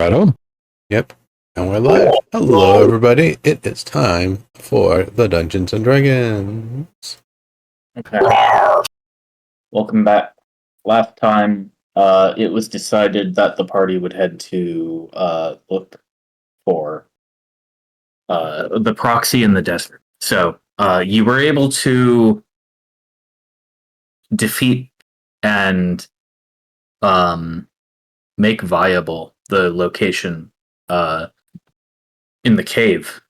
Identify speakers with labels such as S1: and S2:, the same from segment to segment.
S1: Right on. Yep. And we're live. Hello, everybody. It is time for the Dungeons and Dragons.
S2: Okay. Welcome back. Last time, it was decided that the party would head to look for the proxy in the desert. So you were able to defeat and make viable the location in the cave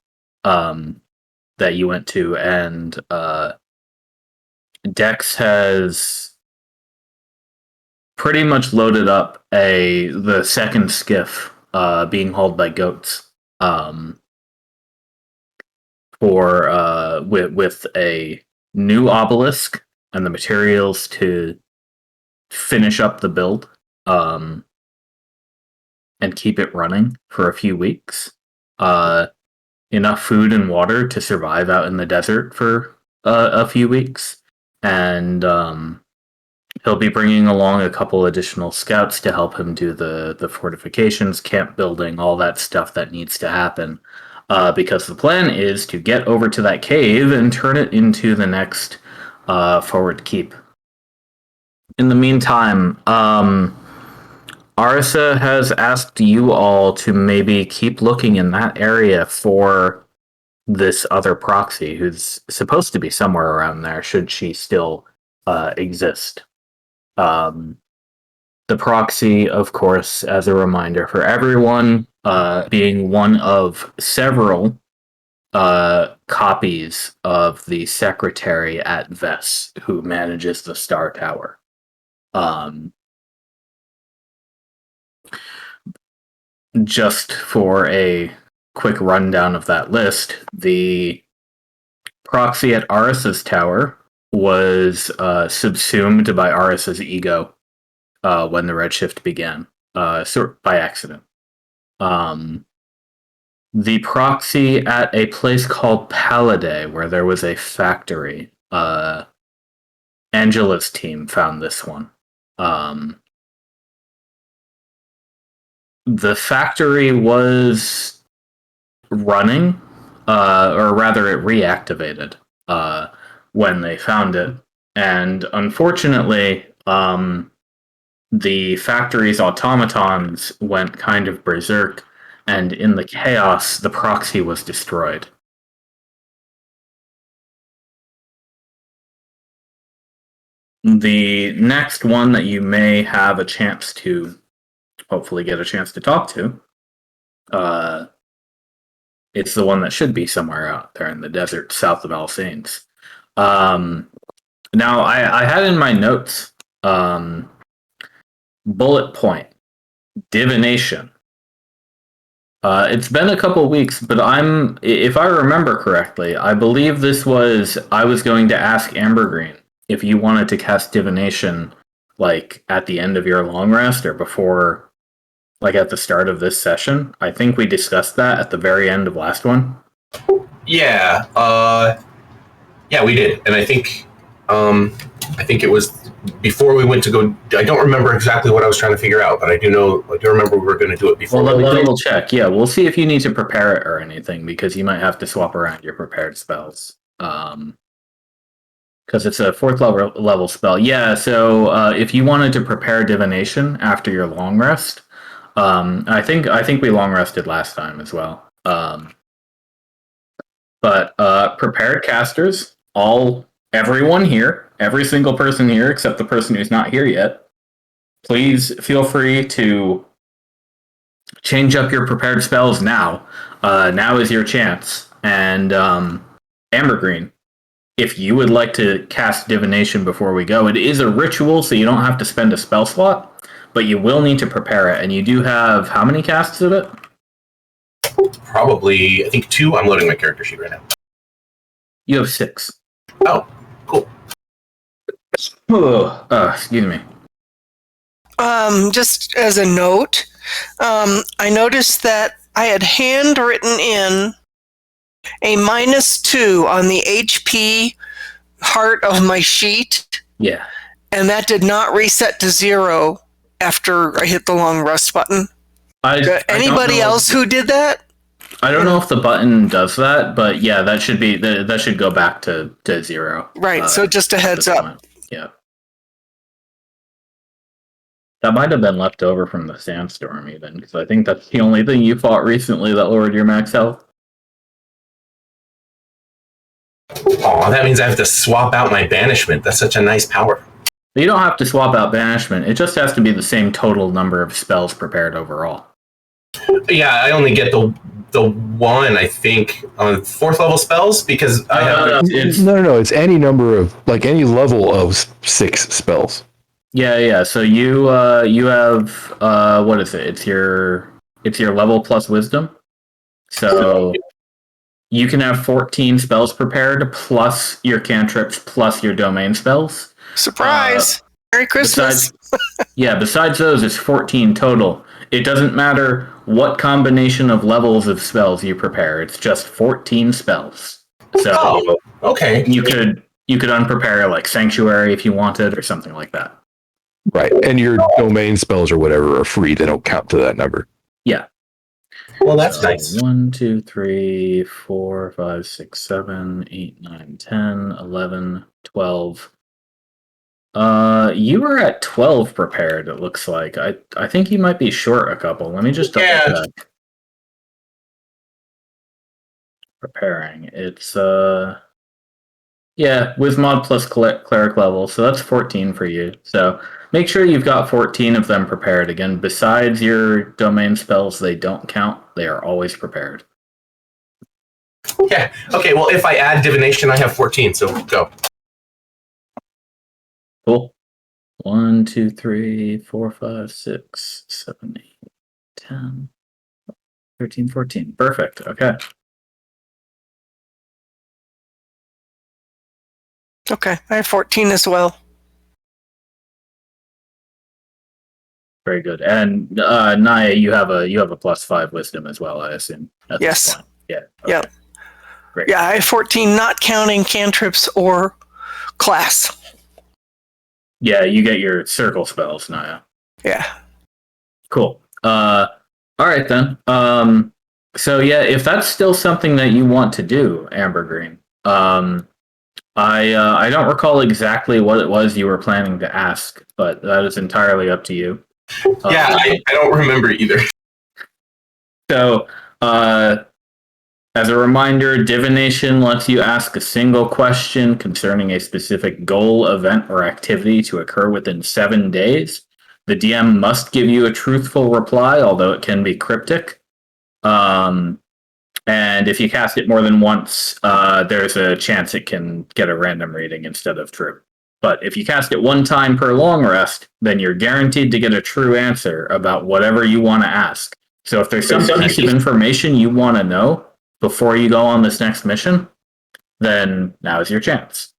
S2: that you went to, and Dex has pretty much loaded up the second skiff being hauled by goats for with a new obelisk and the materials to finish up the build and keep it running for a few weeks. Enough food and water to survive out in the desert for a few weeks, and he'll be bringing along a couple additional scouts to help him do the fortifications, camp building, all that stuff that needs to happen. Because the plan is to get over to that cave and turn it into the next forward keep. In the meantime, Arisa has asked you all to maybe keep looking in that area for this other proxy who's supposed to be somewhere around there, should she still exist. The proxy, of course, as a reminder for everyone, being one of several copies of the secretary at Vess who manages the Star Tower. Just for a quick rundown of that list, the proxy at Arisa's tower was subsumed by Arisa's ego when the Redshift began, sort of by accident. The proxy at a place called Paladay, where there was a factory, Angela's team found this one. The factory was running, or rather it reactivated when they found it. And unfortunately, the factory's automatons went kind of berserk, and in the chaos, the proxy was destroyed. The next one that you may have a chance to hopefully get a chance to talk to, it's the one that should be somewhere out there in the desert south of Alsanes. Now, I had in my notes bullet point divination. It's been a couple weeks, but if I remember correctly, I believe I was going to ask Ambergreen if you wanted to cast divination like at the end of your long rest or before, like at the start of this session. I think we discussed that at the very end of last one.
S3: Yeah, yeah, we did, and I think it was before we went to go. I don't remember exactly what I was trying to figure out, but I do remember we were going to do it before.
S2: Well, let me check. Yeah, we'll see if you need to prepare it or anything, because you might have to swap around your prepared spells. Because it's a fourth level spell. Yeah, so if you wanted to prepare divination after your long rest, I think we long rested last time as well. But prepared casters, everyone here, every single person here except the person who's not here yet, please feel free to change up your prepared spells now. Now is your chance. And Ambergreen, if you would like to cast divination before we go, it is a ritual, so you don't have to spend a spell slot, but you will need to prepare it. And you do have how many casts of it?
S3: Probably, I think 2. I'm loading my character sheet right now.
S2: You have 6.
S3: Oh, cool.
S2: Excuse me.
S4: Just as a note, I noticed that I had handwritten in a -2 on the HP heart of my sheet.
S2: Yeah.
S4: And that did not reset to 0 after I hit the long rest button.
S2: I
S4: Anybody
S2: don't know
S4: else who did that?
S2: I don't know if the button does that, but yeah, that should go back to 0.
S4: Right. So just a heads up.
S2: Point. Yeah. That might have been left over from the sandstorm, even, because I think that's the only thing you fought recently that lowered your max health.
S3: Oh, that means I have to swap out my banishment. That's such a nice power.
S2: You don't have to swap out banishment. It just has to be the same total number of spells prepared overall.
S3: Yeah, I only get the one, I think, on 4th level spells because I have.
S1: No. It's any number of any level of 6 spells.
S2: Yeah. So you have what is it? It's your level plus wisdom. So you can have 14 spells prepared plus your cantrips plus your domain spells.
S4: Surprise! Merry Christmas.
S2: Besides those, it's 14 total. It doesn't matter what combination of levels of spells you prepare. It's just 14 spells. So
S3: okay.
S2: You could unprepare like Sanctuary if you wanted or something like that.
S1: Right. And your domain spells or whatever are free. They don't count to that number.
S2: Yeah.
S3: Well, that's nice.
S2: 1, 2, 3, 4, 5, 6, 7, 8, 9, 10, 11, 12. You were at 12 prepared, it looks like. I think you might be short a couple. Let me just double check. Preparing. It's with mod plus cleric level, so that's 14 for you. So make sure you've got 14 of them prepared. Again, besides your domain spells, they don't count. They are always prepared.
S3: Yeah. Okay, well, if I add divination, I have 14, so go.
S2: Cool. 1, 2, 3, 4, 5, 6, 7, 8, 10, 13, 14. Perfect. Okay.
S4: Okay, I have 14 as well.
S2: Very good. And Naya, you have a +5 wisdom as well, I assume. At
S4: yes.
S2: This point. Yeah. Okay.
S4: Yep.
S2: Great.
S4: Yeah, I have 14, not counting cantrips or class.
S2: Yeah, you get your circle spells, Naya.
S4: Yeah.
S2: Cool. All right then. So yeah, if that's still something that you want to do, Amber Green, I don't recall exactly what it was you were planning to ask, but that is entirely up to you.
S3: Yeah, I don't remember either.
S2: So, as a reminder, divination lets you ask a single question concerning a specific goal, event, or activity to occur within 7 days. The DM must give you a truthful reply, although it can be cryptic. And if you cast it more than once, there's a chance it can get a random reading instead of true. But if you cast it one time per long rest, then you're guaranteed to get a true answer about whatever you want to ask. So if there's some piece of information you want to know before you go on this next mission, then now's your chance.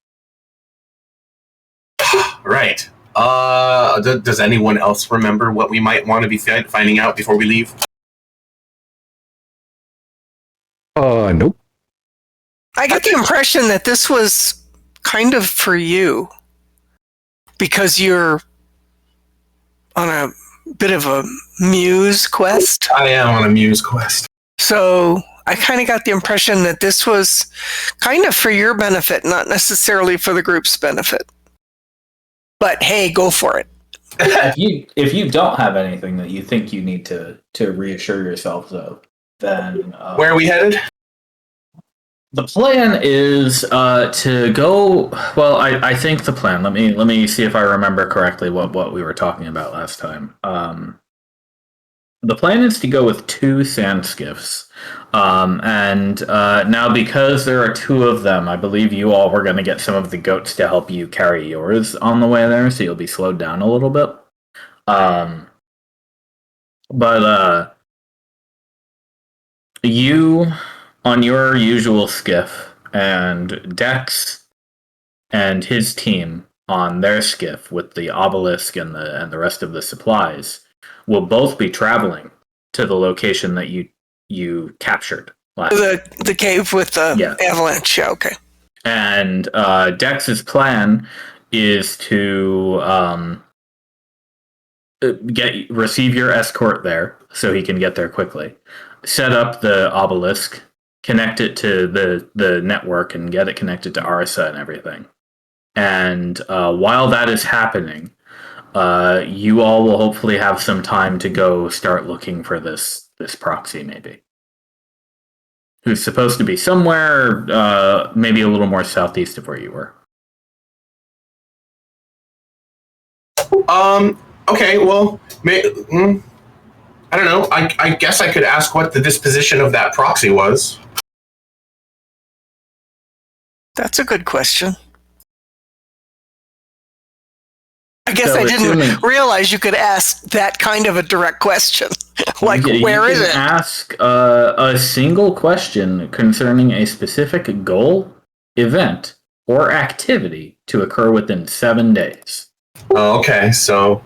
S3: Right. Does anyone else remember what we might want to be finding out before we leave?
S1: Nope.
S4: I get the impression that this was kind of for you because you're on a bit of a muse quest.
S3: I am on a muse quest.
S4: So I kind of got the impression that this was kind of for your benefit, not necessarily for the group's benefit. But hey, go for it.
S2: If you don't have anything that you think you need to reassure yourselves of, then
S3: where are we headed?
S2: The plan is to go. Well, I think the plan. Let me see if I remember correctly what we were talking about last time. The plan is to go with 2 sand skiffs, and now because there are 2 of them, I believe you all were going to get some of the goats to help you carry yours on the way there, so you'll be slowed down a little bit. But you on your usual skiff, and Dex and his team on their skiff with the obelisk and the rest of the supplies will both be traveling to the location that you captured last
S4: the cave with the avalanche. Yeah, okay.
S2: And Dex's plan is to receive your escort there so he can get there quickly. Set up the obelisk, connect it to the network, and get it connected to Arisa and everything. And while that is happening, you all will hopefully have some time to go start looking for this proxy, maybe. Who's supposed to be somewhere, maybe a little more southeast of where you were.
S3: Okay, well, I don't know. I guess I could ask what the disposition of that proxy was.
S4: That's a good question. I guess
S2: So
S4: I didn't
S2: assuming-
S4: realize you could ask that kind of a direct question. Like, where is
S2: You
S4: it?
S2: can ask a single question concerning a specific goal, event, or activity to occur within 7 days.
S3: Oh, okay, so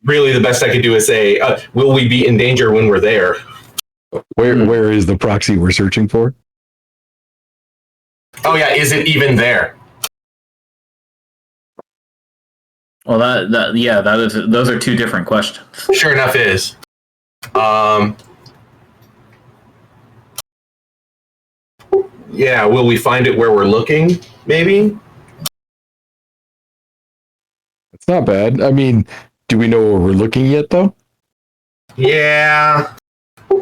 S3: really the best I could do is say, will we be in danger when we're there?
S5: Where is the proxy we're searching for?
S3: Oh yeah, is it even there?
S2: Well, that is those are two different questions.
S3: Sure enough is. Yeah, will we find it where we're looking? Maybe?
S5: It's not bad. I mean, do we know where we're looking yet, though?
S3: Yeah.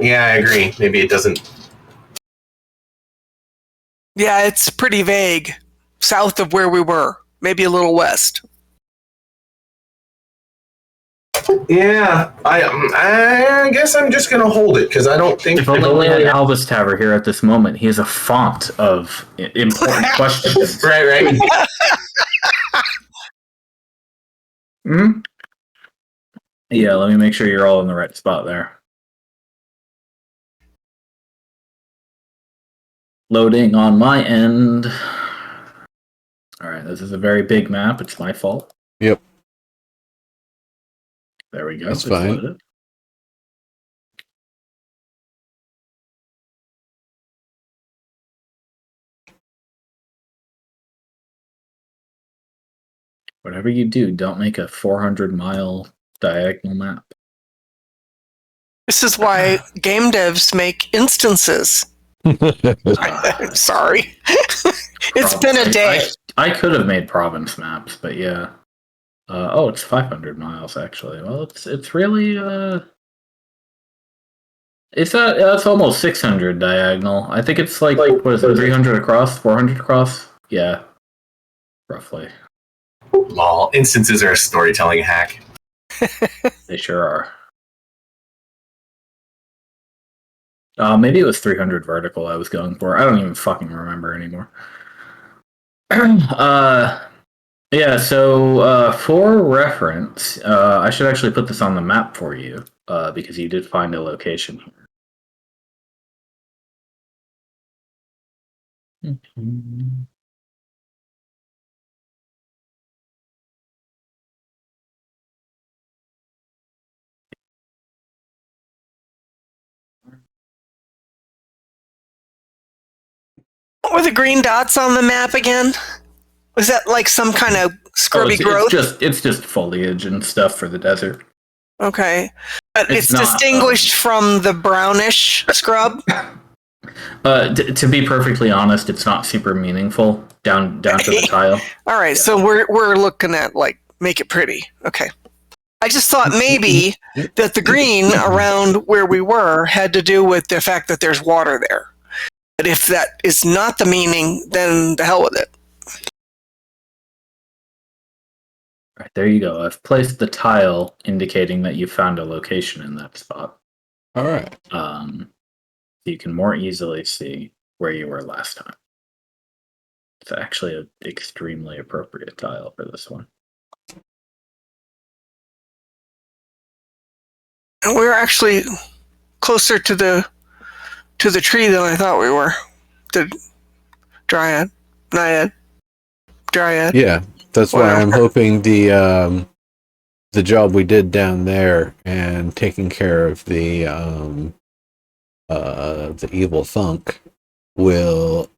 S3: Yeah, I agree. Maybe it doesn't.
S4: Yeah, it's pretty vague. South of where we were. Maybe a little west.
S3: Yeah, I guess I'm just gonna hold it because I don't think.
S2: If only we had Alvis Taver here at this moment. He is a font of important questions.
S3: Right.
S2: Hmm? Yeah, let me make sure you're all in the right spot there. Loading on my end. All right, this is a very big map. It's my fault.
S1: Yep.
S2: There we go.
S1: That's
S2: It's
S1: fine.
S2: loaded. Whatever you do, don't make a 400-mile diagonal map.
S4: This is why game devs make instances. I'm sorry. It's been a day.
S2: I could have made province maps, but yeah. It's 500 miles actually. Well, it's really it's almost 600 diagonal. I think it's like what is it, 300 across, 400 across? Yeah, roughly.
S3: Lol, instances are a storytelling hack.
S2: They sure are. Maybe it was 300 vertical I was going for. I don't even fucking remember anymore. Yeah, so for reference, I should actually put this on the map for you, because you did find a location here.
S4: What were the green dots on the map again? Was that like some kind of scrubby growth?
S2: It's just foliage and stuff for the desert.
S4: Okay. But it's
S2: not,
S4: distinguished from the brownish scrub?
S2: To be perfectly honest, it's not super meaningful down to the tile.
S4: All right, so we're looking at like make it pretty. Okay. I just thought maybe that the green around where we were had to do with the fact that there's water there. But if that is not the meaning, then the hell with it.
S2: Right, there you go. I've placed the tile indicating that you found a location in that spot.
S1: All right.
S2: So you can more easily see where you were last time. It's actually an extremely appropriate tile for this one.
S4: And we're actually closer to the tree than I thought we were. The naiad.
S1: Yeah, that's why I'm hoping the job we did down there and taking care of the evil thunk will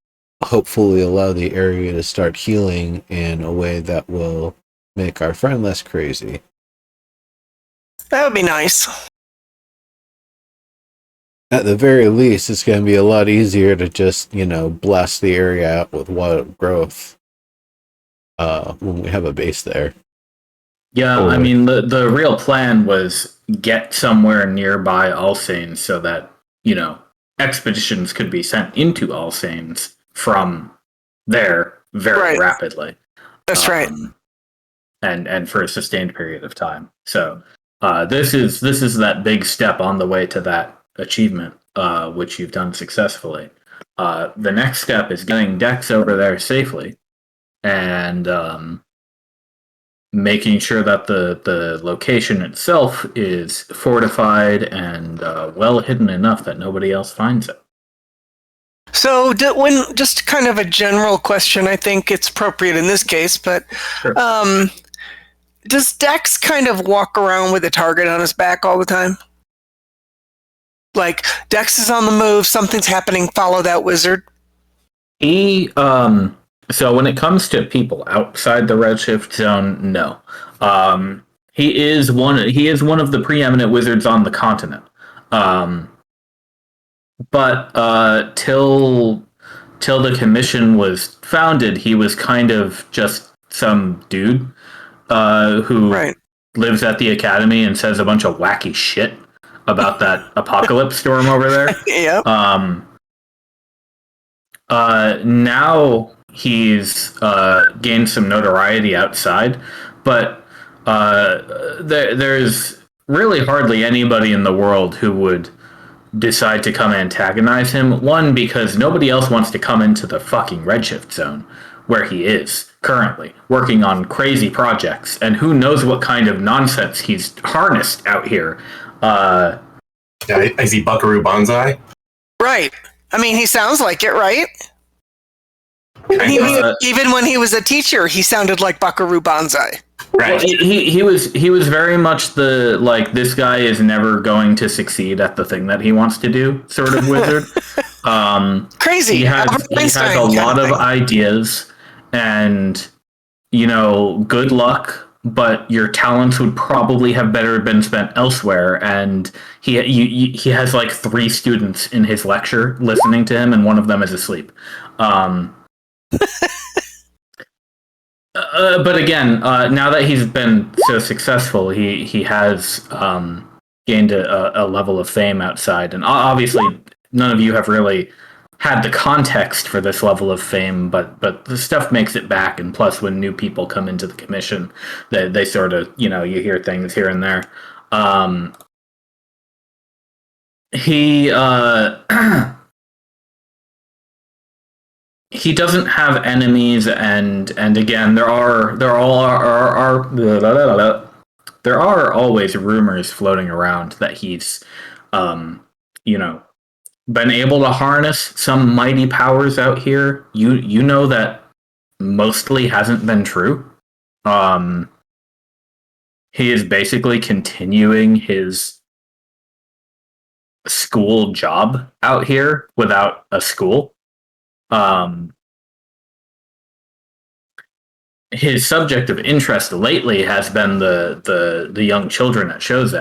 S1: hopefully allow the area to start healing in a way that will make our friend less crazy.
S4: That would be nice.
S1: At the very least, it's going to be a lot easier to just, blast the area out with wild growth when we have a base there.
S2: Yeah,
S5: Totally.
S2: I mean, the real plan was get somewhere nearby Alsanes so that, expeditions could be sent into Alsanes from there very rapidly.
S4: That's right.
S2: And for a sustained period of time. So this is that big step on the way to that achievement, which you've done successfully. The next step is getting Dex over there safely and making sure that the location itself is fortified and well hidden enough that nobody else finds it.
S4: So, when just kind of a general question, I think it's appropriate in this case, but
S2: Sure.
S4: Does Dex kind of walk around with a target on his back all the time? Like, Dex is on the move, something's happening, follow that wizard?
S2: He, so when it comes to people outside the Redshift zone, no. He is one of the preeminent wizards on the continent. But till the commission was founded, he was kind of just some dude who lives at the academy and says a bunch of wacky shit about that apocalypse storm over there.
S4: Yeah.
S2: Now he's gained some notoriety outside, but there's really hardly anybody in the world who would decide to come antagonize him. One, because nobody else wants to come into the fucking Redshift zone where he is currently working on crazy projects, and who knows what kind of nonsense he's harnessed out here.
S3: Is he Buckaroo Banzai?
S4: Right. I mean, he sounds like it, right? Even when he was a teacher, he sounded like Buckaroo Banzai.
S2: Right. Well, he was very much the, like, this guy is never going to succeed at the thing that he wants to do sort of wizard.
S4: Crazy.
S2: He has a lot of ideas, and good luck, but your talents would probably have better been spent elsewhere. And he has like 3 students in his lecture listening to him, and one of them is asleep. But again, now that he's been so successful, he has gained a level of fame outside, and obviously none of you have really had the context for this level of fame, but the stuff makes it back, and plus when new people come into the commission, they sort of, you hear things here and there. He doesn't have enemies, and again, there are always rumors floating around that he's, been able to harness some mighty powers out here. You know that mostly hasn't been true. He is basically continuing his school job out here without a school. His subject of interest lately has been the young children at Chose.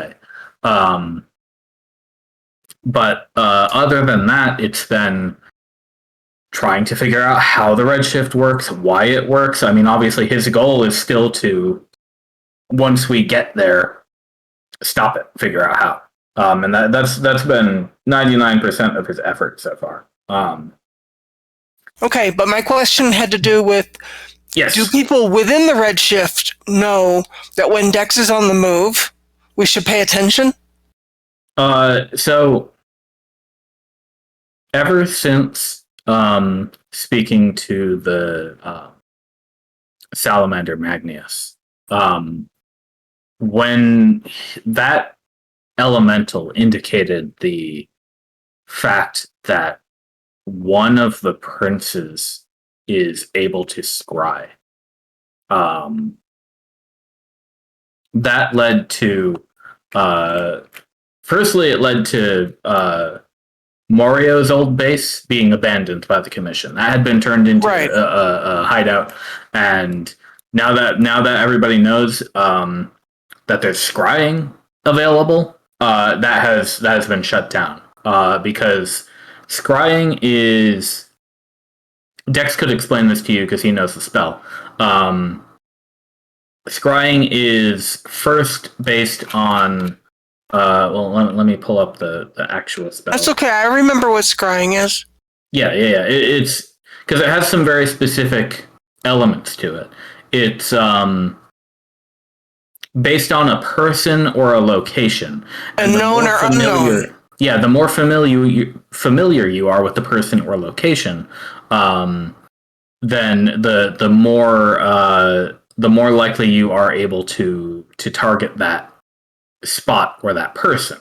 S2: But other than that, it's been trying to figure out how the Redshift works, why it works. I mean, obviously his goal is still to, once we get there, stop it, figure out how. And that's been 99% of his effort so far.
S4: Okay, but my question had to do with,
S2: yes,
S4: do people within the Redshift know that when Dex is on the move, we should pay attention?
S2: So ever since speaking to the Salamander Magnius, when that elemental indicated the fact that one of the princes is able to scry, that led to firstly, it led to Morio's old base being abandoned by the commission. That had been turned into a hideout, and now that everybody knows that there's scrying available, that has been shut down because scrying is. Dex could explain this to you because he knows the spell. Scrying is first based on. Well, let me pull up the actual spell.
S4: That's okay. I remember what scrying is.
S2: Yeah. It's because it has some very specific elements to it. It's based on a person or a location.
S4: And known or unknown.
S2: Yeah, the more familiar you are with the person or location, then the more likely you are able to target that spot or that person.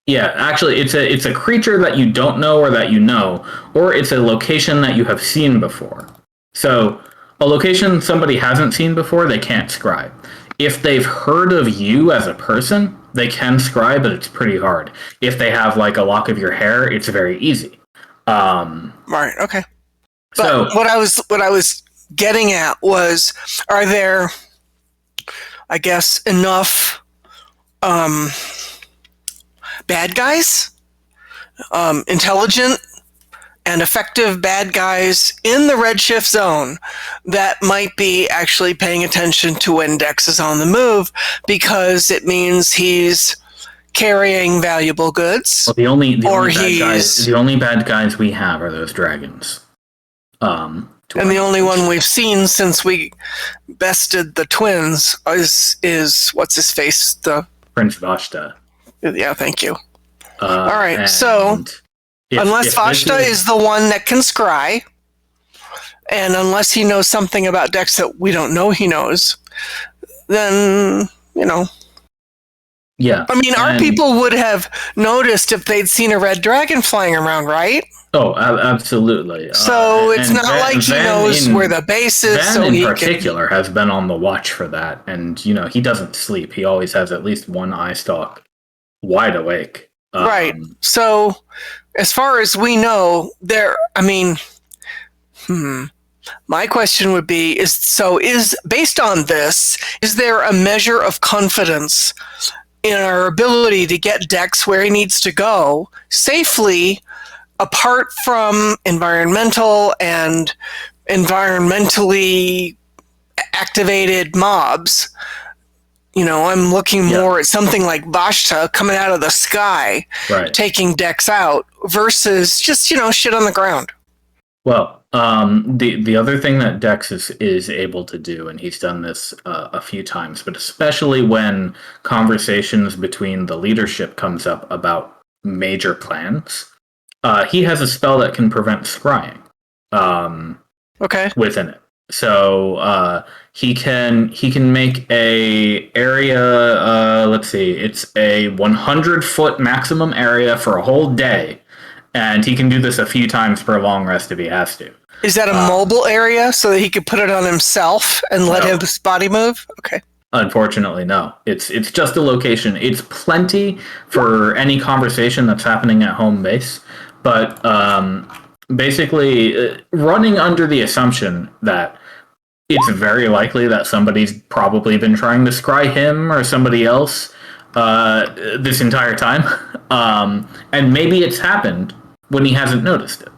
S2: Yeah, actually, it's a creature that you don't know or that you know, or it's a location that you have seen before. So, a location somebody hasn't seen before, they can't scry. If they've heard of you as a person, they can scry, but it's pretty hard. If they have like a lock of your hair, it's very easy.
S4: Right. Okay. But
S2: So
S4: what I was getting at was, are there, I guess, enough bad guys, intelligent and effective bad guys in the Redshift zone that might be actually paying attention to when Dex is on the move, because it means he's carrying valuable goods.
S2: well, the only bad guys we have are those dragons.
S4: And the only one we've seen since we bested the twins is what's his face? The
S2: Prince Vashta.
S4: Yeah, thank you. All right, so unless Vashta is the one that can scry, and unless he knows something about Dex that we don't know he knows, then,
S2: Yeah.
S4: I mean, our people would have noticed if they'd seen a red dragon flying around, right?
S2: Oh, absolutely.
S4: So it's not like he knows where the base is.
S2: Van in particular has been on the watch for that, and he doesn't sleep. He always has at least one eye stalk wide awake.
S4: Right. So, as far as we know, my question would be: is based on this, is there a measure of confidence in our ability to get Dex where he needs to go safely, apart from environmental and environmentally activated mobs? I'm looking more at something like Vashta coming out of the sky, taking Dex out, versus just, shit on the ground.
S2: Well, the other thing that Dex is able to do, and he's done this a few times, but especially when conversations between the leadership comes up about major plans, he has a spell that can prevent scrying. Within it. So he can make a area. Let's see, it's a 100-foot maximum area for a whole day, and he can do this a few times per long rest if he has to.
S4: Is that a mobile area so that he could put it on himself and let his body move? Okay.
S2: Unfortunately, no. It's just a location. It's plenty for any conversation that's happening at home base, but basically running under the assumption that it's very likely that somebody's probably been trying to scry him or somebody else this entire time. And maybe it's happened when he hasn't noticed it.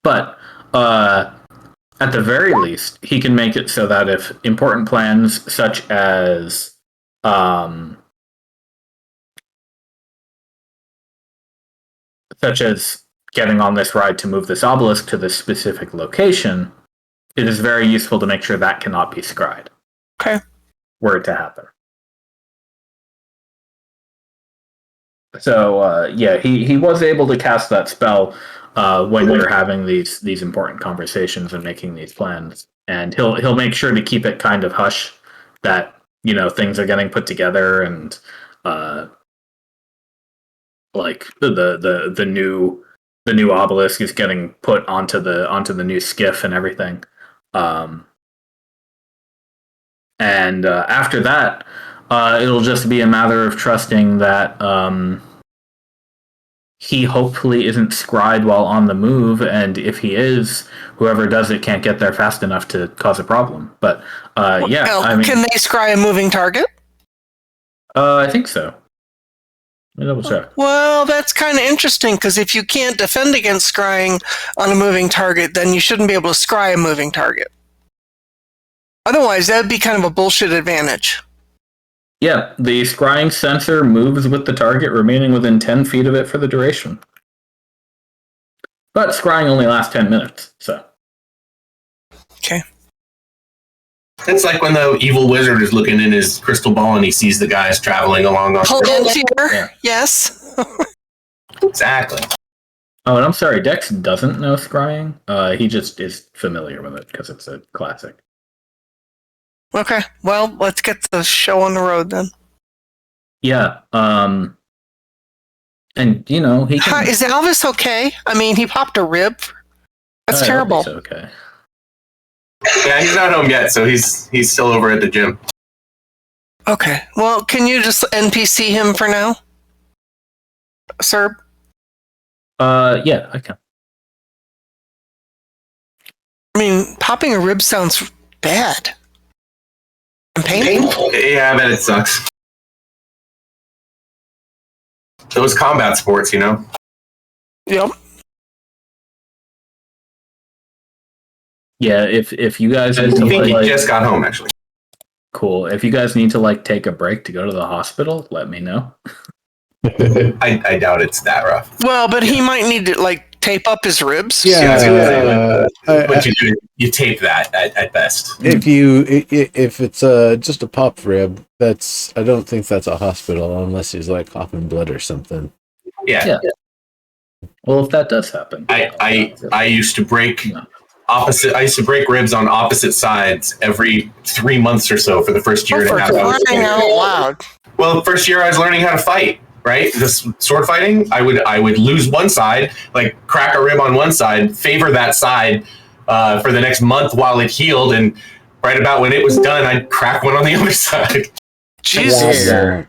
S2: But at the very least, he can make it so that if important plans such as getting on this ride to move this obelisk to this specific location, it is very useful to make sure that cannot be scryed.
S4: Okay.
S2: Were it to happen. So, he was able to cast that spell when we were having these important conversations and making these plans. And he'll make sure to keep it kind of hush that, things are getting put together and like the new obelisk is getting put onto the new skiff and everything. And after that, it'll just be a matter of trusting that he hopefully isn't scried while on the move, and if he is, whoever does it can't get there fast enough to cause a problem. But yeah,
S4: Well,
S2: I mean,
S4: can they scry a moving target?
S2: I think so. Let me double check.
S4: Well, that's kind of interesting because if you can't defend against scrying on a moving target, then you shouldn't be able to scry a moving target. Otherwise, that would be kind of a bullshit advantage.
S2: Yeah, the scrying sensor moves with the target, remaining within 10 feet of it for the duration. But scrying only lasts 10 minutes, so.
S4: Okay.
S3: It's like when the evil wizard is looking in his crystal ball and he sees the guys traveling along.
S4: Palantir,
S2: Yeah.
S4: yes.
S3: Exactly.
S2: Oh, and I'm sorry, Dex doesn't know scrying. He just is familiar with it because it's a classic.
S4: Okay, well, let's get the show on the road then.
S2: Yeah, and you know he can.
S4: Hi, is Elvis okay? I mean, he popped a rib. That's terrible.
S2: It's okay.
S3: Yeah, he's not home yet, so he's still over at the gym.
S4: Okay, well, can you just NPC him for now, sir?
S2: Yeah, I can.
S4: I mean, popping a rib sounds bad and painful.
S3: Yeah, I bet it sucks. Those combat sports, you know.
S4: Yep.
S2: Yeah, if you guys
S3: I
S2: need to
S3: think he
S2: like,
S3: just got home, actually.
S2: cool. If you guys need to like take a break to go to the hospital, let me know.
S3: I doubt it's that rough.
S4: Well, but he might need to like tape up his ribs.
S3: What you do, you tape that at best.
S1: If it's just a pop rib, I don't think that's a hospital unless he's like coughing blood or something.
S3: Yeah.
S2: Well, if that does happen,
S3: I used to break ribs on opposite sides every 3 months or so for the first year and a half.
S4: Crying out loud.
S3: Well, the first year I was learning how to fight, right? This sword fighting, I would lose one side, like crack a rib on one side, favor that side for the next month while it healed, and right about when it was done, I'd crack one on the other side.
S4: Jesus.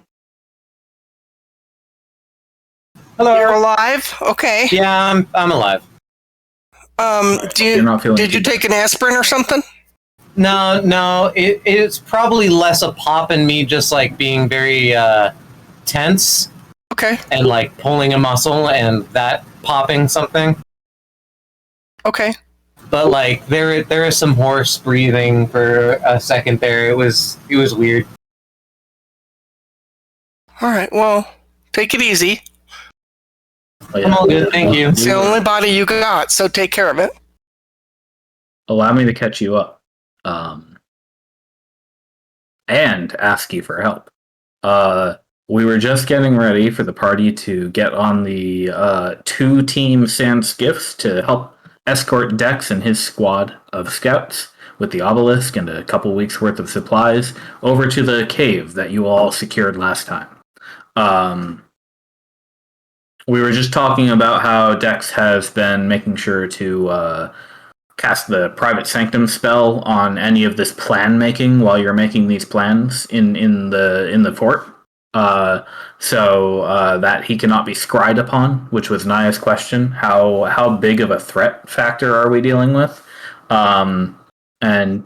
S6: Hello.
S4: You're alive? Okay.
S6: Yeah, I'm alive.
S2: You're not feeling
S4: Did you
S2: too
S4: take an aspirin or something?
S6: No, it's probably less a pop and me just like being very tense
S4: Okay.
S6: and like pulling a muscle and that popping something.
S4: Okay.
S6: But like there is some hoarse breathing for a second there. It was weird.
S4: All right. Well, take it easy.
S2: Oh, yeah.
S6: I'm all good, thank you.
S4: It's the only body you got, so take care of it.
S2: Allow me to catch you up, and ask you for help. We were just getting ready for the party to get on the 2-team sand skiffs to help escort Dex and his squad of scouts with the obelisk and a couple weeks worth of supplies over to the cave that you all secured last time. We were just talking about how Dex has been making sure to cast the private sanctum spell on any of this plan making while you're making these plans in the fort, so that he cannot be scryed upon, which was Naya's question. How big of a threat factor are we dealing with? And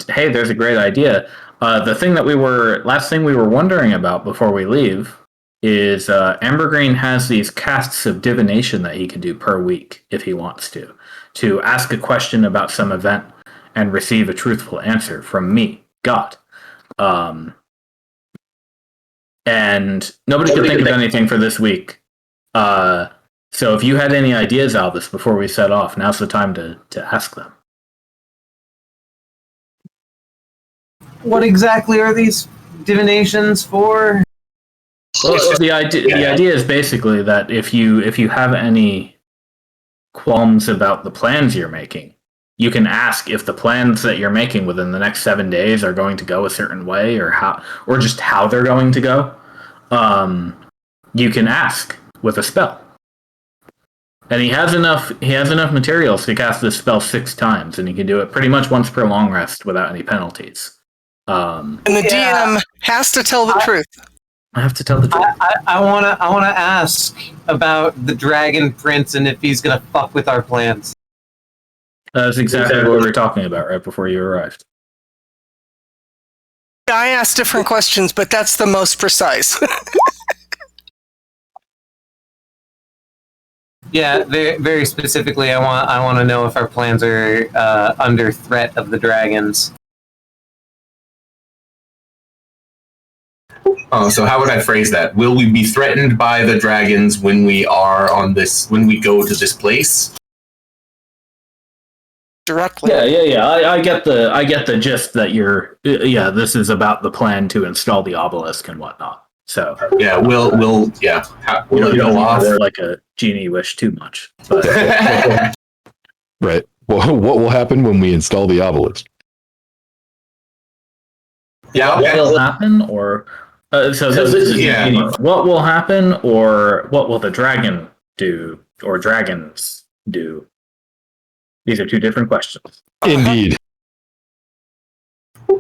S2: hey, there's a great idea. The last thing we were wondering about before we leave is Ambergreen has these casts of divination that he can do per week if he wants to ask a question about some event and receive a truthful answer from me, God. And nobody could think of anything for this week. So if you had any ideas, Albus, before we set off, now's the time to ask them.
S6: What exactly are these divinations for?
S2: Well, the idea is basically that if you have any qualms about the plans you're making, you can ask if the plans that you're making within the next 7 days are going to go a certain way, or just how they're going to go. You can ask with a spell, and he has enough materials to cast this spell 6 times, and he can do it pretty much once per long rest without any penalties.
S4: And the DM has to tell the truth.
S2: I have to tell the truth.
S6: I wanna ask about the Dragon Prince and if he's gonna fuck with our plans.
S2: That's exactly what we were talking about right before you arrived.
S4: I asked different questions, but that's the most precise.
S6: Yeah, very, very specifically, I want to know if our plans are under threat of the dragons.
S3: So how would I phrase that? Will we be threatened by the dragons when we go to this place?
S4: Directly.
S2: Yeah. I get the gist that this is about the plan to install the obelisk and whatnot. So
S3: Yeah, will
S2: you
S3: it
S2: don't
S3: go off?
S2: want like a genie wish too much. But
S5: Right. Well, what will happen when we install the obelisk?
S3: Yeah,
S2: what
S3: okay.
S2: will happen, or this is
S3: yeah.
S2: what will happen, or what will the dragon do, or dragons do? These are two different questions.
S5: Indeed.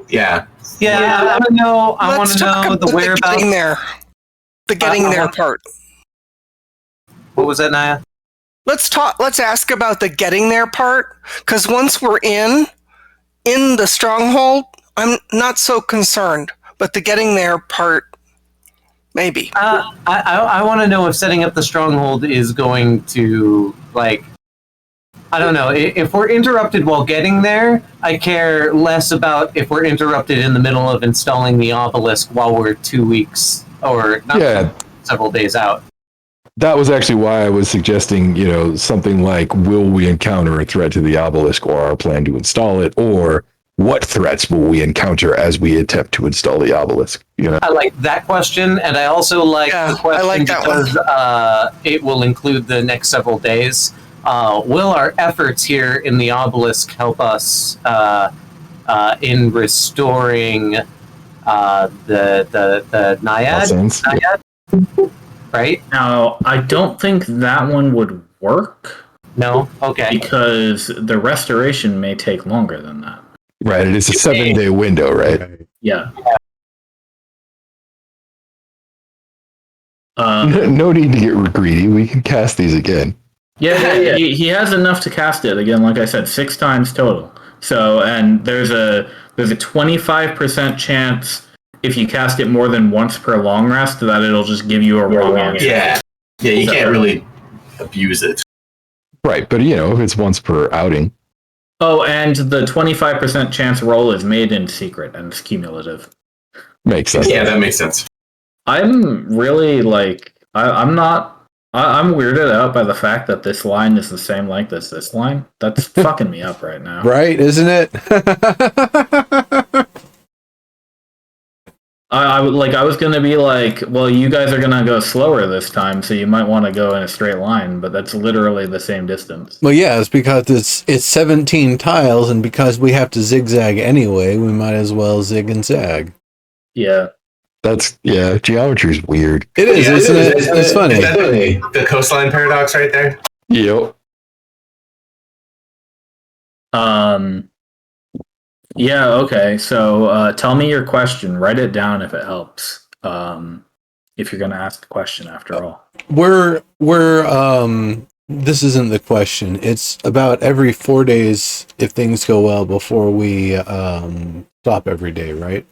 S3: Yeah.
S6: Yeah, I want to know. I want
S4: Let's
S6: to
S4: talk
S6: know
S4: about
S6: the whereabouts.
S4: getting there. The getting there part.
S6: What was that, Naya?
S4: Let's ask about the getting there part, because once we're in the stronghold, I'm not so concerned. But the getting there part, maybe.
S6: I want to know if setting up the stronghold is going to, like, I don't know. If we're interrupted while getting there, I care less about if we're interrupted in the middle of installing the obelisk while we're 2 weeks or not several days out.
S5: That was actually why I was suggesting, something like, will we encounter a threat to the obelisk or our plan to install it? Or what threats will we encounter as we attempt to install the obelisk?
S6: I like that question, and I also like the question because it will include the next several days. Will our efforts here in the obelisk help us in restoring the Naiad? Right?
S2: Now, I don't think that one would work.
S6: No? Okay.
S2: Because the restoration may take longer than that.
S5: Right, it is a 7-day window, right?
S2: Yeah.
S5: No need to get greedy. We can cast these again.
S2: Yeah. He has enough to cast it again. Like I said, 6 times total. So, and there's a 25% chance if you cast it more than once per long rest that it'll just give you a wrong answer.
S3: Yeah. You can't really abuse it.
S5: Right, but if it's once per outing.
S2: Oh, and the 25% chance roll is made in secret and it's cumulative.
S5: Makes sense.
S3: Yeah, that makes sense.
S2: I'm really I'm weirded out by the fact that this line is the same length as this line. That's fucking me up right now.
S1: Right, isn't it?
S2: I was gonna be like, well, you guys are gonna go slower this time, so you might want to go in a straight line, but that's literally the same distance.
S1: Well, yeah, it's because it's 17 tiles, and because we have to zigzag anyway, we might as well zig and zag.
S2: Yeah.
S5: Geometry's weird.
S1: It is, isn't it? It's funny.
S3: Is that the coastline paradox right there?
S5: Yep.
S2: Yeah, okay. So tell me your question. Write it down if it helps. If you're going to ask a question after all.
S1: This isn't the question. It's about every 4 days, if things go well, before we stop every day, right?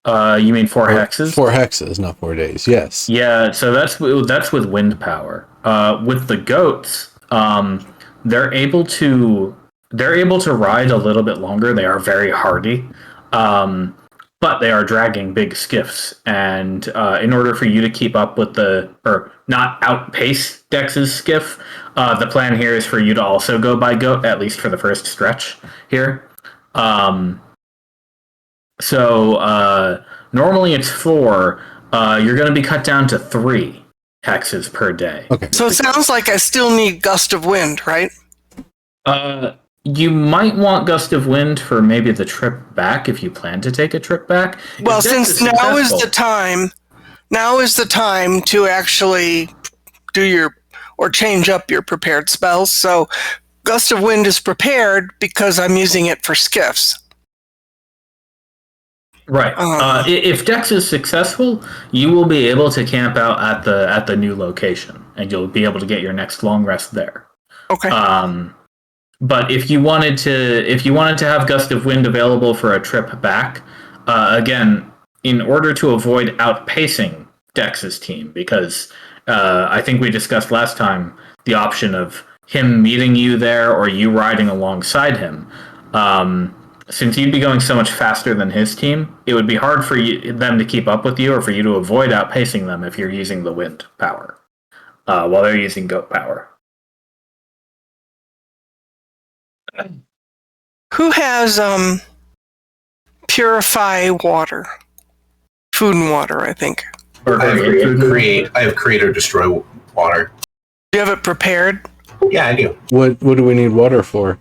S2: You mean 4 hexes?
S1: 4 hexes, not 4 days. Yes.
S2: Yeah, so that's with wind power. With the goats, they're able to ride a little bit longer. They are very hardy, but they are dragging big skiffs. And in order for you to keep up with or not outpace Dex's skiff, the plan here is for you to also go by goat, at least for the first stretch here. So normally it's 4. You're going to be cut down to 3 hexes per day.
S1: Okay.
S4: So it sounds like I still need gust of wind, right?
S2: You might want gust of wind for maybe the trip back if you plan to take a trip back.
S4: Well, since now is the time to actually do change up your prepared spells. So gust of wind is prepared because I'm using it for skiffs.
S2: Right. If Dex is successful, you will be able to camp out at the new location, and you'll be able to get your next long rest there.
S4: Okay.
S2: But if you wanted to have Gust of Wind available for a trip back, again, in order to avoid outpacing Dex's team, because I think we discussed last time the option of him meeting you there or you riding alongside him. Since you'd be going so much faster than his team, it would be hard for them to keep up with you, or for you to avoid outpacing them if you're using the wind power while they're using goat power.
S4: Who has purify water? Food and water, I think.
S2: Or
S3: I have create or destroy water.
S4: Do you have it prepared?
S3: Yeah, I do.
S1: What do we need water for?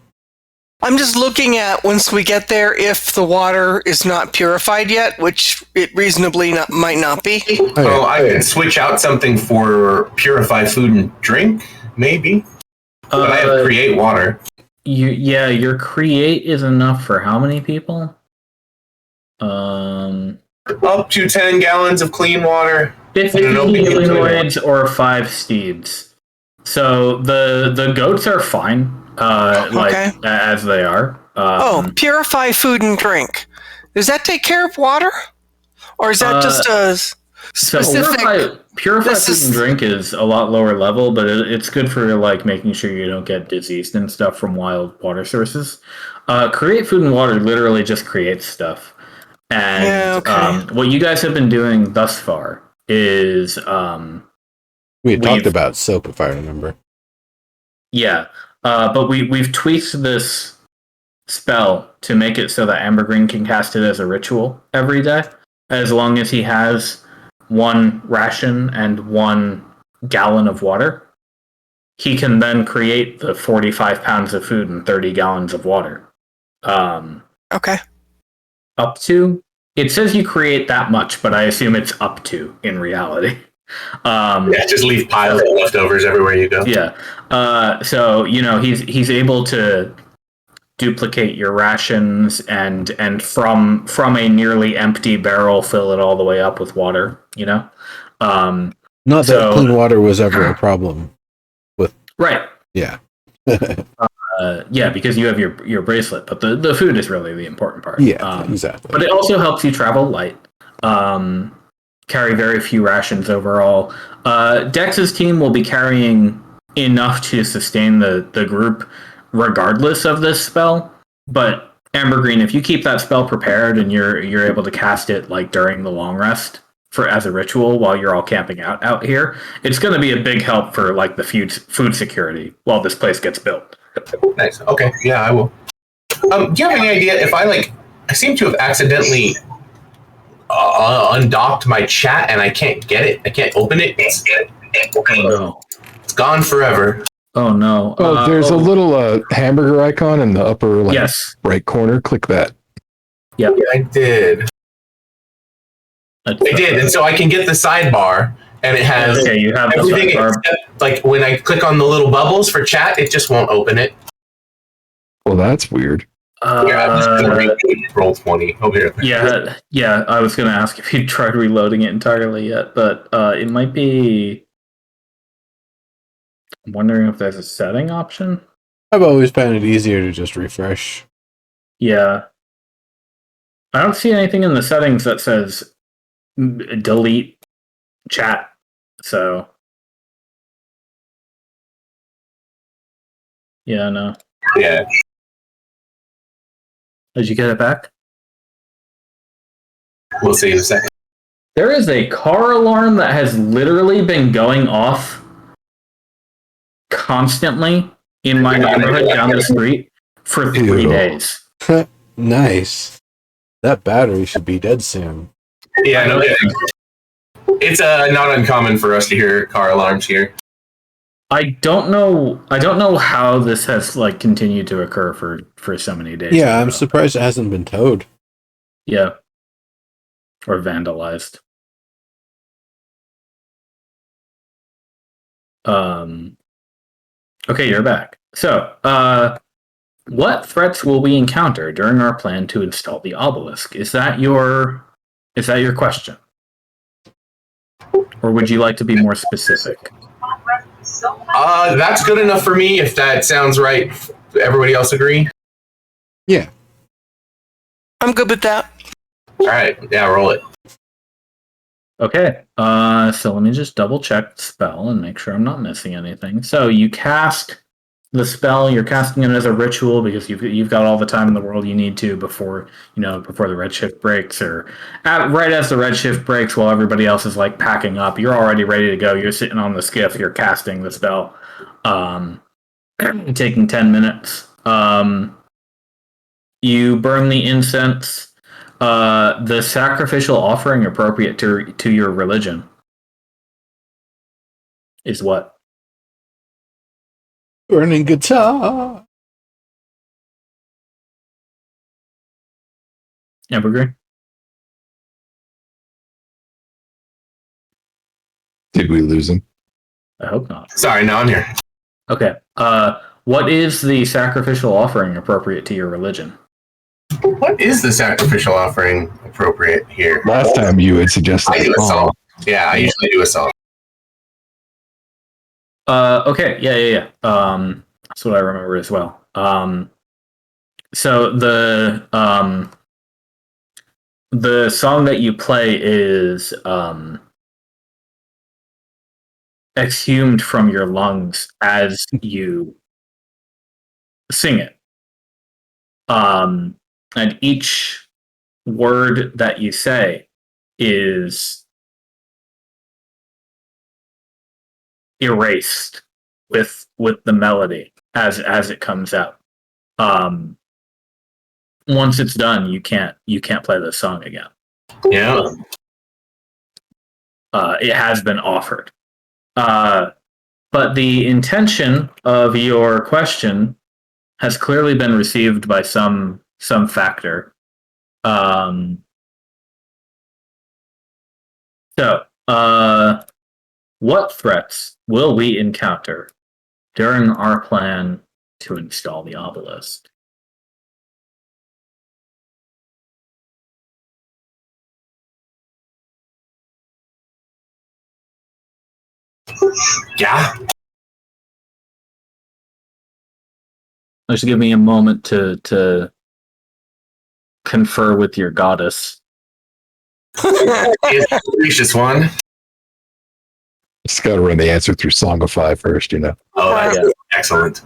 S4: I'm just looking at, once we get there, if the water is not purified yet, which it reasonably might not be.
S3: Oh, I can switch out something for purify food and drink, maybe. But I have create water.
S2: Your create is enough for how many people?
S3: Up to 10 gallons of clean water.
S2: 50 humanoids or 5 steeds. So the goats are fine.
S4: Okay.
S2: As they are.
S4: Purify food and drink. Does that take care of water? Or is that just a specific...
S2: So purify food and drink is a lot lower level, but it's good for like making sure you don't get diseased and stuff from wild water sources. Create food and water literally just creates stuff. And what you guys have been doing thus far is...
S1: we had talked about soap, if I remember.
S2: Yeah. But we've tweaked this spell to make it so that Ambergreen can cast it as a ritual every day, as long as he has 1 ration and 1 gallon of water. He can then create the 45 pounds of food and 30 gallons of water.
S4: Okay.
S2: Up to? It says you create that much, but I assume it's up to in reality.
S3: Just leave piles of leftovers everywhere you go.
S2: Yeah. So he's able to duplicate your rations and from a nearly empty barrel fill it all the way up with water. Not
S1: that clean water was ever a problem with.
S2: Right.
S1: Yeah.
S2: Because you have your bracelet, but the food is really the important part.
S1: Yeah, exactly.
S2: But it also helps you travel light. Carry very few rations overall. Dex's team will be carrying enough to sustain the group regardless of this spell. But Ambergreen, if you keep that spell prepared and you're able to cast it like during the long rest as a ritual while you're all camping out here, it's going to be a big help for like the food security while this place gets built.
S3: Nice. Okay. Yeah, I will. Do you have any idea if I seem to have accidentally undocked my chat and I can't get it. I can't open it. It's gone forever.
S2: Oh no.
S5: There's a little hamburger icon in the upper right corner. Click that.
S2: Yep.
S3: Yeah, I did. I did, and so I can get the sidebar, and it has
S2: you have
S3: everything except when I click on the little bubbles for chat, it just won't open it.
S5: Well, that's weird.
S3: I'm just gonna roll 20. Oh, here.
S2: Yeah. I was gonna ask if you tried reloading it entirely yet, but it might be. I'm wondering if there's a setting option.
S1: I've always found it easier to just refresh.
S2: Yeah. I don't see anything in the settings that says delete chat. So. Yeah, no.
S3: Yeah.
S2: Did you get it back?
S3: We'll see in a second.
S2: There is a car alarm that has literally been going off constantly in my neighborhood down the street for 3 days.
S1: Nice. That battery should be dead soon.
S3: Yeah, no kidding. It's not uncommon for us to hear car alarms here.
S2: I don't know how this has continued to occur for so many days.
S1: Yeah, I'm surprised it hasn't been towed.
S2: Yeah. Or vandalized. Okay, you're back. So, What threats will we encounter during our plan to install the obelisk? Is that your question? Or would you like to be more specific?
S3: That's good enough for me. If that sounds right, everybody else agree?
S1: Yeah.
S4: I'm good with that.
S3: All right, yeah, roll it.
S2: Okay, so let me just double check the spell and make sure I'm not missing anything. So you cast the spell. You're casting it as a ritual because you've got all the time in the world you need to before the redshift breaks, or right as the redshift breaks, while everybody else is like packing up. You're already ready to go. You're sitting on the skiff. You're casting the spell, taking 10 minutes. You burn the incense. The sacrificial offering appropriate to your religion is what?
S1: Burning guitar.
S2: Evergreen?
S5: Did we lose him?
S2: I hope not.
S3: Sorry, no, I'm here.
S2: Okay. What is the sacrificial offering appropriate to your religion?
S3: What is the sacrificial offering appropriate here?
S5: Last time you had suggested
S3: I do a song. Yeah, I usually do a song.
S2: Okay. Yeah. That's what I remember as well. So the song that you play is exhumed from your lungs as you sing it. And each word that you say is erased with the melody as it comes out. Once it's done, you can't play the song again.
S3: Yeah.
S2: It has been offered. But the intention of your question has clearly been received by some factor. What threats will we encounter during our plan to install the obelisk?
S3: Yeah.
S2: Just give me a moment to confer with your goddess.
S3: It's the gracious one.
S5: Just got to run the answer through Songify first, you know.
S3: Oh, that's excellent.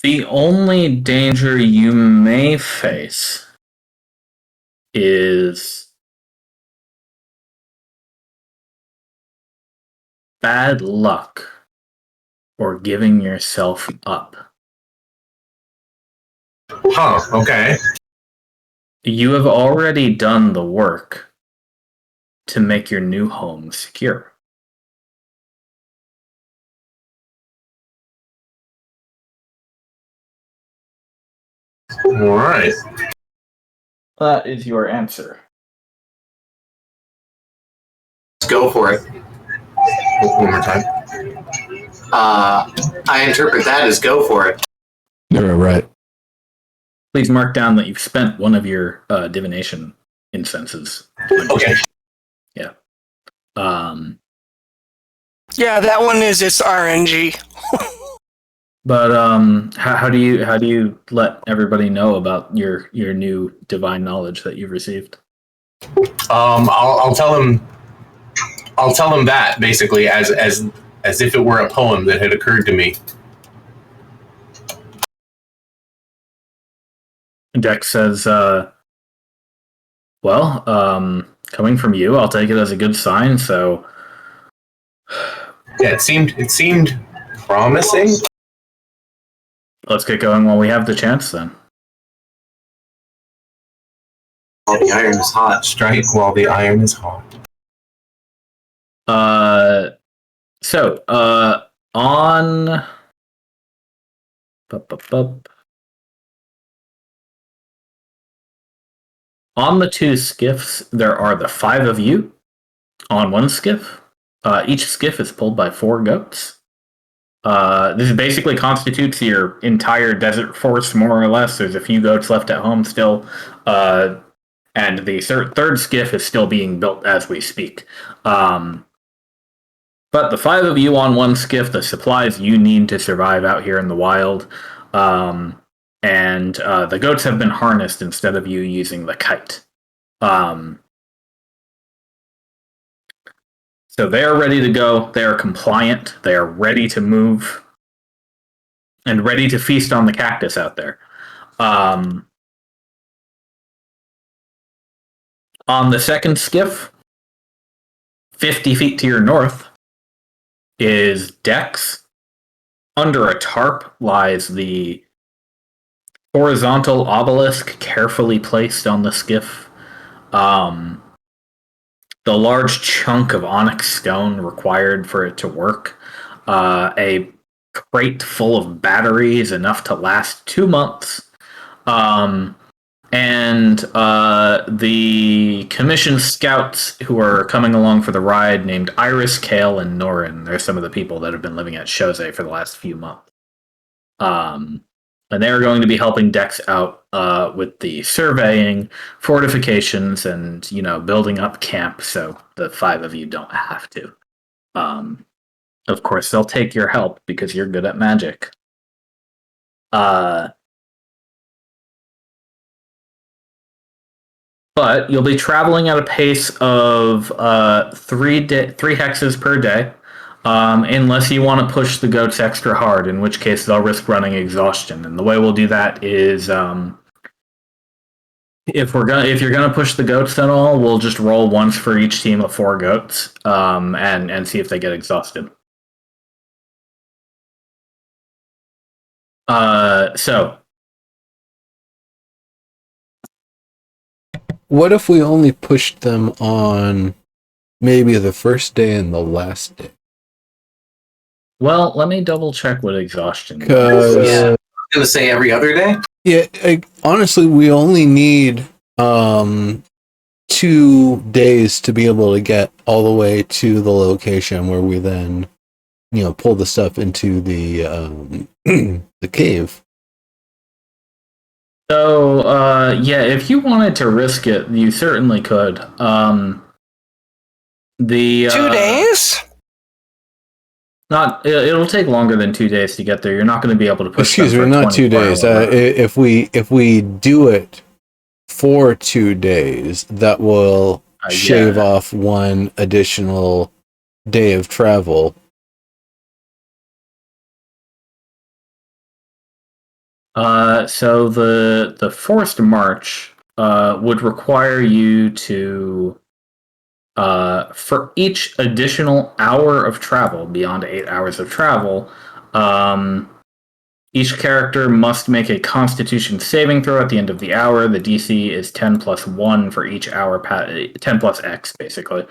S2: The only danger you may face is bad luck or giving yourself up.
S3: Huh, okay.
S2: You have already done the work to make your new home secure.
S3: All right.
S2: That is your answer.
S7: Let's go for it.
S3: One more time.
S7: I interpret that as go for it.
S5: You're right.
S2: Please mark down that you've spent one of your divination incenses.
S3: Okay.
S2: Yeah.
S4: Yeah, that one is its RNG.
S2: But how do you let everybody know about your new divine knowledge that you've received?
S3: I'll tell him. I'll tell him that basically as if it were a poem that had occurred to me.
S2: Dex says, "Well, coming from you, I'll take it as a good sign." So,
S3: Yeah, it seemed promising.
S2: Let's get going while we have the chance, then.
S7: While the iron is hot.
S3: Strike while the iron is hot.
S2: On on the two skiffs, there are the 5 of you on one skiff. Each skiff is pulled by 4 goats. This basically constitutes your entire desert force, more or less. There's a few goats left at home still. And the third skiff is still being built as we speak. But the 5 of you on one skiff, the supplies you need to survive out here in the wild. And the goats have been harnessed instead of you using the kite. So they are ready to go. They are compliant. They are ready to move and ready to feast on the cactus out there. On the second skiff, 50 feet to your north, is decks. Under a tarp lies the horizontal obelisk carefully placed on the skiff. The large chunk of onyx stone required for it to work. A crate full of batteries enough to last 2 months. And the commissioned scouts who are coming along for the ride, named Iris, Kale, and Norin. They're some of the people that have been living at Chose for the last few months. And they're going to be helping Dex out with the surveying, fortifications, and building up camp, so the 5 of you don't have to. Of course, they'll take your help because you're good at magic. But you'll be traveling at a pace of 3 hexes per day, unless you want to push the goats extra hard, in which case they'll risk running exhaustion. And the way we'll do that is, if you're gonna push the goats at all, we'll just roll once for each team of 4 goats, and see if they get exhausted. So.
S1: What if we only pushed them on maybe the first day and the last day?
S2: Well, let me double check what exhaustion is.
S7: Yeah. I'm gonna say every other day.
S1: Yeah, honestly, we only need 2 days to be able to get all the way to the location where we then, pull the stuff into the the cave.
S2: So, if you wanted to risk it, you certainly could.
S4: 2 days?
S2: It'll take longer than 2 days to get there. You're not going to be able to push.
S1: Excuse me, not 2 days. If we do it for 2 days, that will shave off 1 additional day of travel.
S2: So the forced march would require you to, for each additional hour of travel, beyond 8 hours of travel, each character must make a Constitution saving throw at the end of the hour. The DC is 10 plus 1 for each hour, 10 plus X, basically.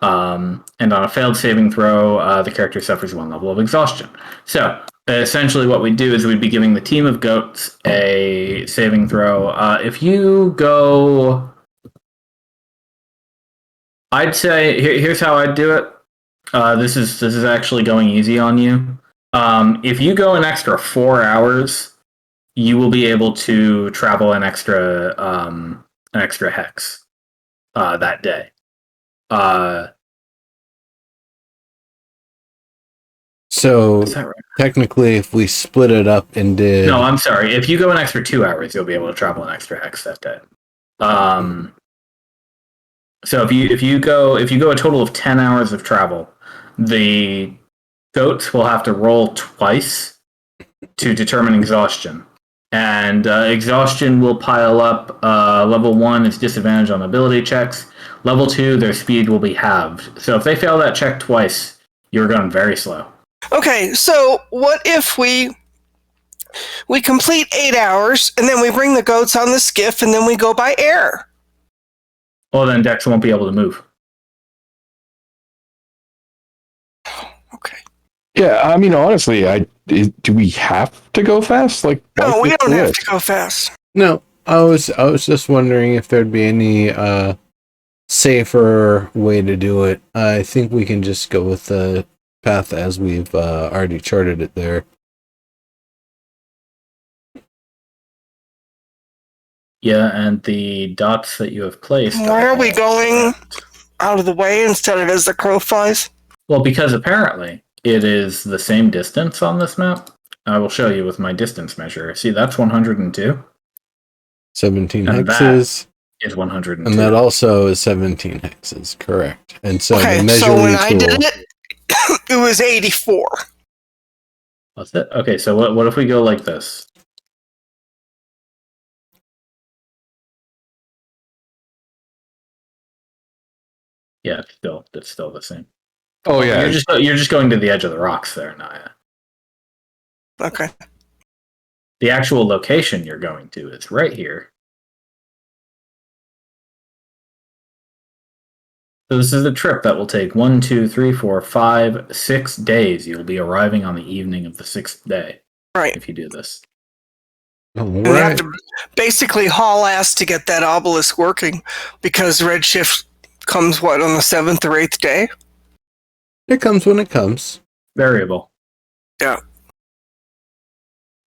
S2: And on a failed saving throw, the character suffers 1 level of exhaustion. So, essentially what we'd do is we'd be giving the team of goats a saving throw. If you go... I'd say, here's how I'd do it. This is actually going easy on you. If you go an extra 4 hours, you will be able to travel an extra hex that day.
S1: So
S2: Is that right?
S1: technically, if we split it up and did...
S2: No, I'm sorry. If you go an extra 2 hours, you'll be able to travel an extra hex that day. So if you go a total of 10 hours of travel, the goats will have to roll twice to determine exhaustion. And exhaustion will pile up. Level 1 is disadvantage on ability checks. Level 2, their speed will be halved. So if they fail that check twice, you're going very slow.
S4: Okay, so what if we We complete 8 hours, and then we bring the goats on the skiff, and then we go by air.
S2: Well, then Dex won't be able to move.
S4: Okay.
S5: Yeah, I mean, honestly, do we have to go fast? Like, why
S4: No, we
S5: take
S4: don't
S5: the
S4: have
S5: risk?
S4: to go fast.
S1: No, I was just wondering if there'd be any safer way to do it. I think we can just go with the path as we've already charted it there.
S2: Yeah, and the dots that you have placed.
S4: Why are we
S2: all
S4: going
S2: correct.
S4: out of the way instead of as the crow flies?
S2: Well, because apparently it is the same distance on this map. I will show you with my distance measure. See, that's 102.
S1: 17
S2: And
S1: hexes.
S2: Is 102.
S1: And that also is 17 hexes, correct. And so
S4: Okay,
S1: the measure
S4: so when
S1: we
S4: I
S1: tool,
S4: did it, it was 84.
S2: What's it? Okay, so what if we go like this? Yeah, it's still the same.
S5: Oh yeah,
S2: You're just going to the edge of the rocks there, Naya.
S4: Okay.
S2: The actual location you're going to is right here. So this is a trip that will take 1, 2, 3, 4, 5, 6 days. You'll be arriving on the evening of the 6th day.
S4: Right.
S2: If you do this.
S4: And we have to basically haul ass to get that obelisk working because Redshift comes, what, on the 7th or 8th day?
S1: It comes when it comes.
S2: Variable.
S4: Yeah.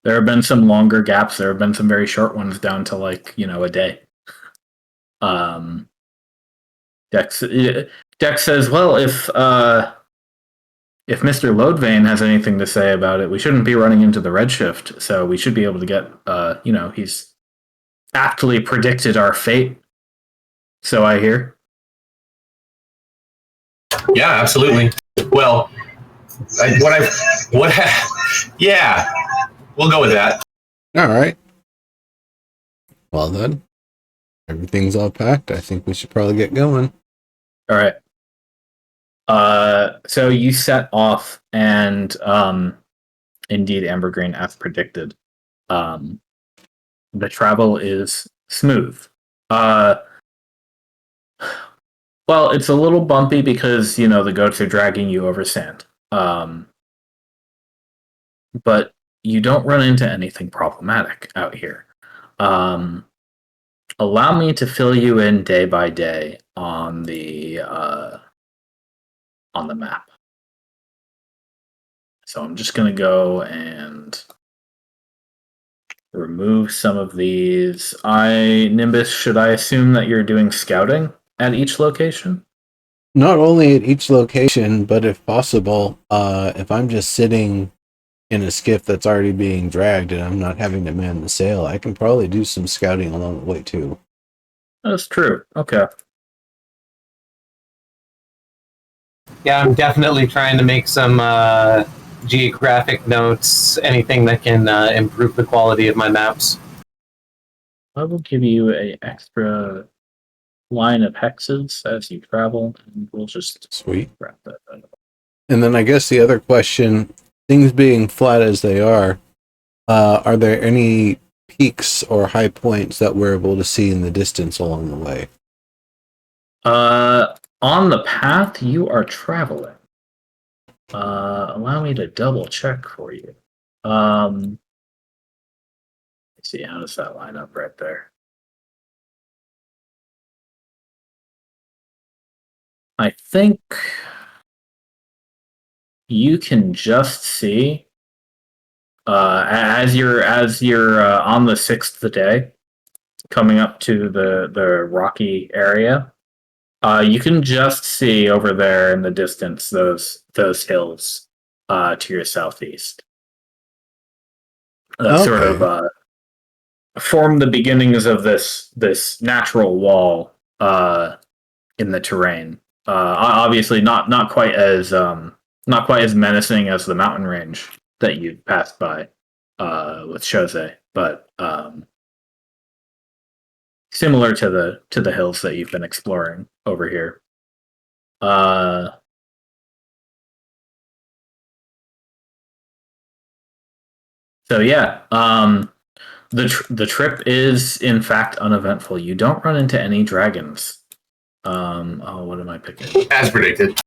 S2: There have been some longer gaps. There have been some very short ones down to a day. Dex says, well, if Mr. Loadvane has anything to say about it, we shouldn't be running into the Redshift, so we should be able to get, he's aptly predicted our fate. So I hear.
S3: Yeah, absolutely. Well, yeah, we'll go with that.
S1: All right. Well then, everything's all packed. I think we should probably get going.
S2: All right. So you set off, and indeed, Ambergreen, as predicted, the travel is smooth. Well, it's a little bumpy because the goats are dragging you over sand. But you don't run into anything problematic out here. Allow me to fill you in day by day on the map. So I'm just going to go and remove some of these. Nimbus, should I assume that you're doing scouting at each location?
S1: Not only at each location, but if possible, if I'm just sitting in a skiff that's already being dragged and I'm not having to man the sail, I can probably do some scouting along the way too.
S2: That's true. Okay.
S6: Yeah, I'm definitely trying to make some geographic notes, anything that can improve the quality of my maps.
S2: I will give you an extra line of hexes as you travel, and we'll just
S1: Sweet.
S2: wrap that up.
S1: And then I guess the other question, things being flat as they are there any peaks or high points that we're able to see in the distance along the way?
S2: On the path you are traveling. Allow me to double check for you. Let's see, how does that line up right there? I think you can just see as you're on the 6th day, coming up to the rocky area. You can just see over there in the distance those hills to your southeast. That sort of form the beginnings of this natural wall in the terrain. Obviously, not quite as menacing as the mountain range that you passed by with Chose, but similar to the hills that you've been exploring over here. So yeah, the trip is in fact uneventful. You don't run into any dragons. Oh, what am I picking?
S3: As predicted.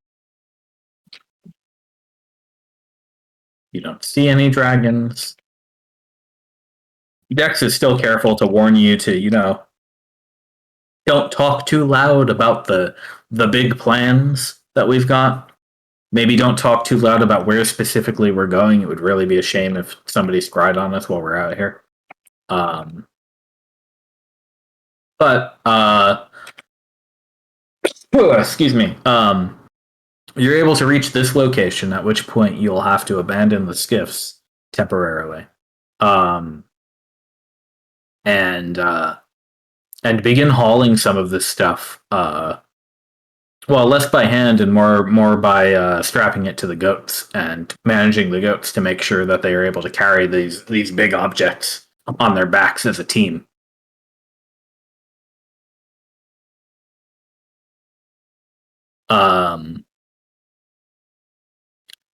S2: You don't see any dragons. Dex is still careful to warn you to, don't talk too loud about the big plans that we've got. Maybe don't talk too loud about where specifically we're going. It would really be a shame if somebody scryed on us while we're out here. But excuse me. You're able to reach this location, at which point you'll have to abandon the skiffs temporarily, and begin hauling some of this stuff. Well, less by hand and more by strapping it to the goats and managing the goats to make sure that they are able to carry these big objects on their backs as a team.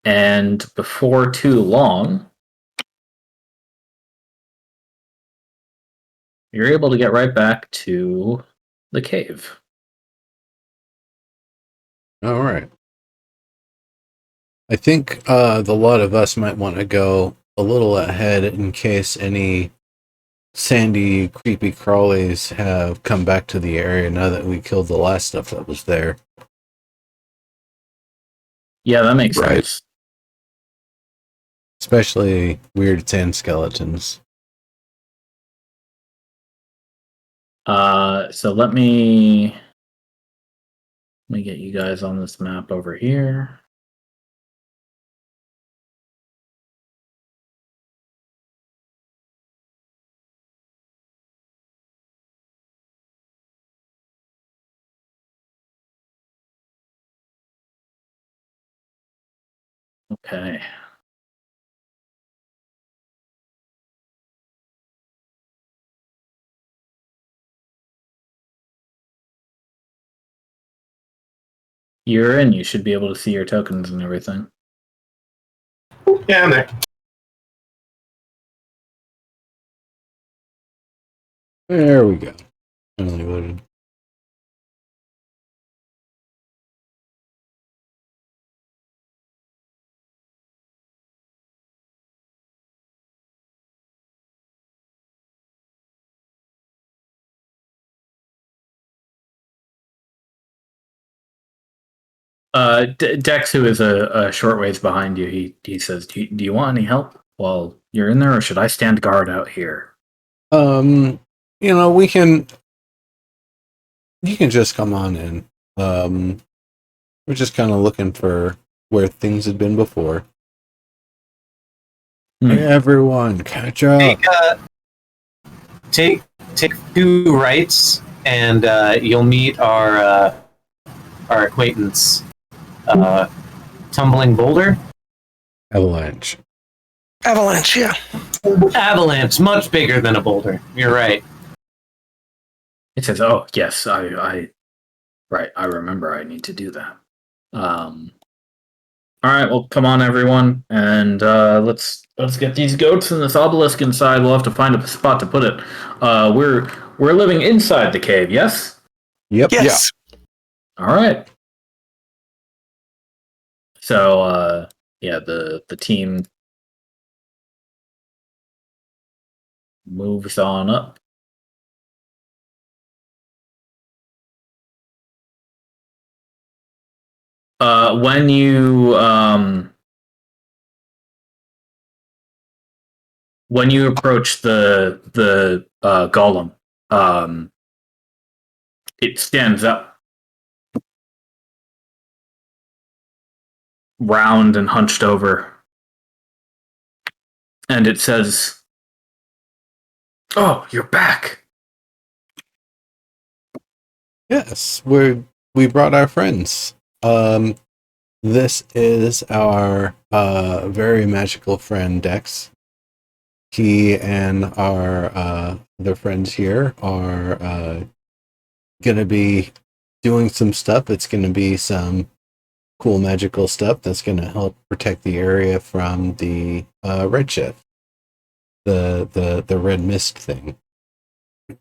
S2: And before too long, you're able to get right back to the cave.
S1: All right. I think the lot of us might want to go a little ahead in case any sandy, creepy crawlies have come back to the area now that we killed the last stuff that was there.
S2: Yeah, that makes
S5: Right.
S2: sense.
S1: Especially weird sand skeletons.
S2: So let me get you guys on this map over here. Okay. You're in. You should be able to see your tokens and everything.
S3: Yeah, I'm there.
S1: There we go. Finally loaded.
S2: Dex, who is a short ways behind you, he says, do you want any help while you're in there, or should I stand guard out here?
S1: We can. You can just come on in. We're just kind of looking for where things had been before. Hey, everyone, catch up.
S6: Take 2 rights, and you'll meet our acquaintance, Tumbling Boulder.
S1: Avalanche.
S4: Avalanche, yeah.
S6: Avalanche, much bigger than a boulder. You're right.
S2: It says, "Oh yes, I remember. I need to do that." All right, well, come on, everyone, and let's get these goats and this obelisk inside. We'll have to find a spot to put it. We're living inside the cave, yes?
S1: Yep.
S4: Yes.
S2: All right. So the team moves on up. When you approach the golem, it stands up, round and hunched over, and it says, "Oh, you're back."
S1: Yes, we brought our friends. This is our very magical friend Dex. He and our other friends here are gonna be doing some stuff. It's gonna be some cool magical stuff that's gonna help protect the area from the Redshift. the red mist thing.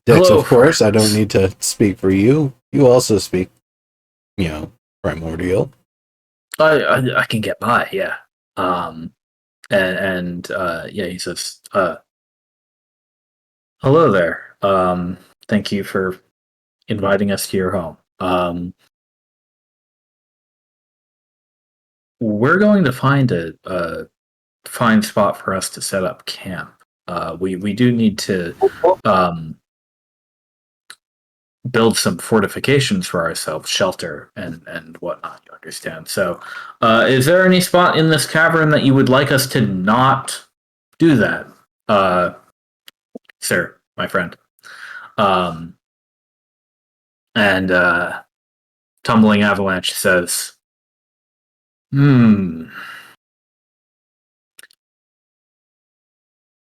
S1: Dex,
S2: Hello,
S1: of course, I don't
S2: friends.
S1: need to speak for you. You also speak, primordial.
S2: I can get by, yeah. Yeah, he says, hello there. Thank you for inviting us to your home. We're going to find a fine spot for us to set up camp. We do need to build some fortifications for ourselves, shelter and whatnot. You understand? So, is there any spot in this cavern that you would like us to not do that, sir, my friend? And Tumbling Avalanche says,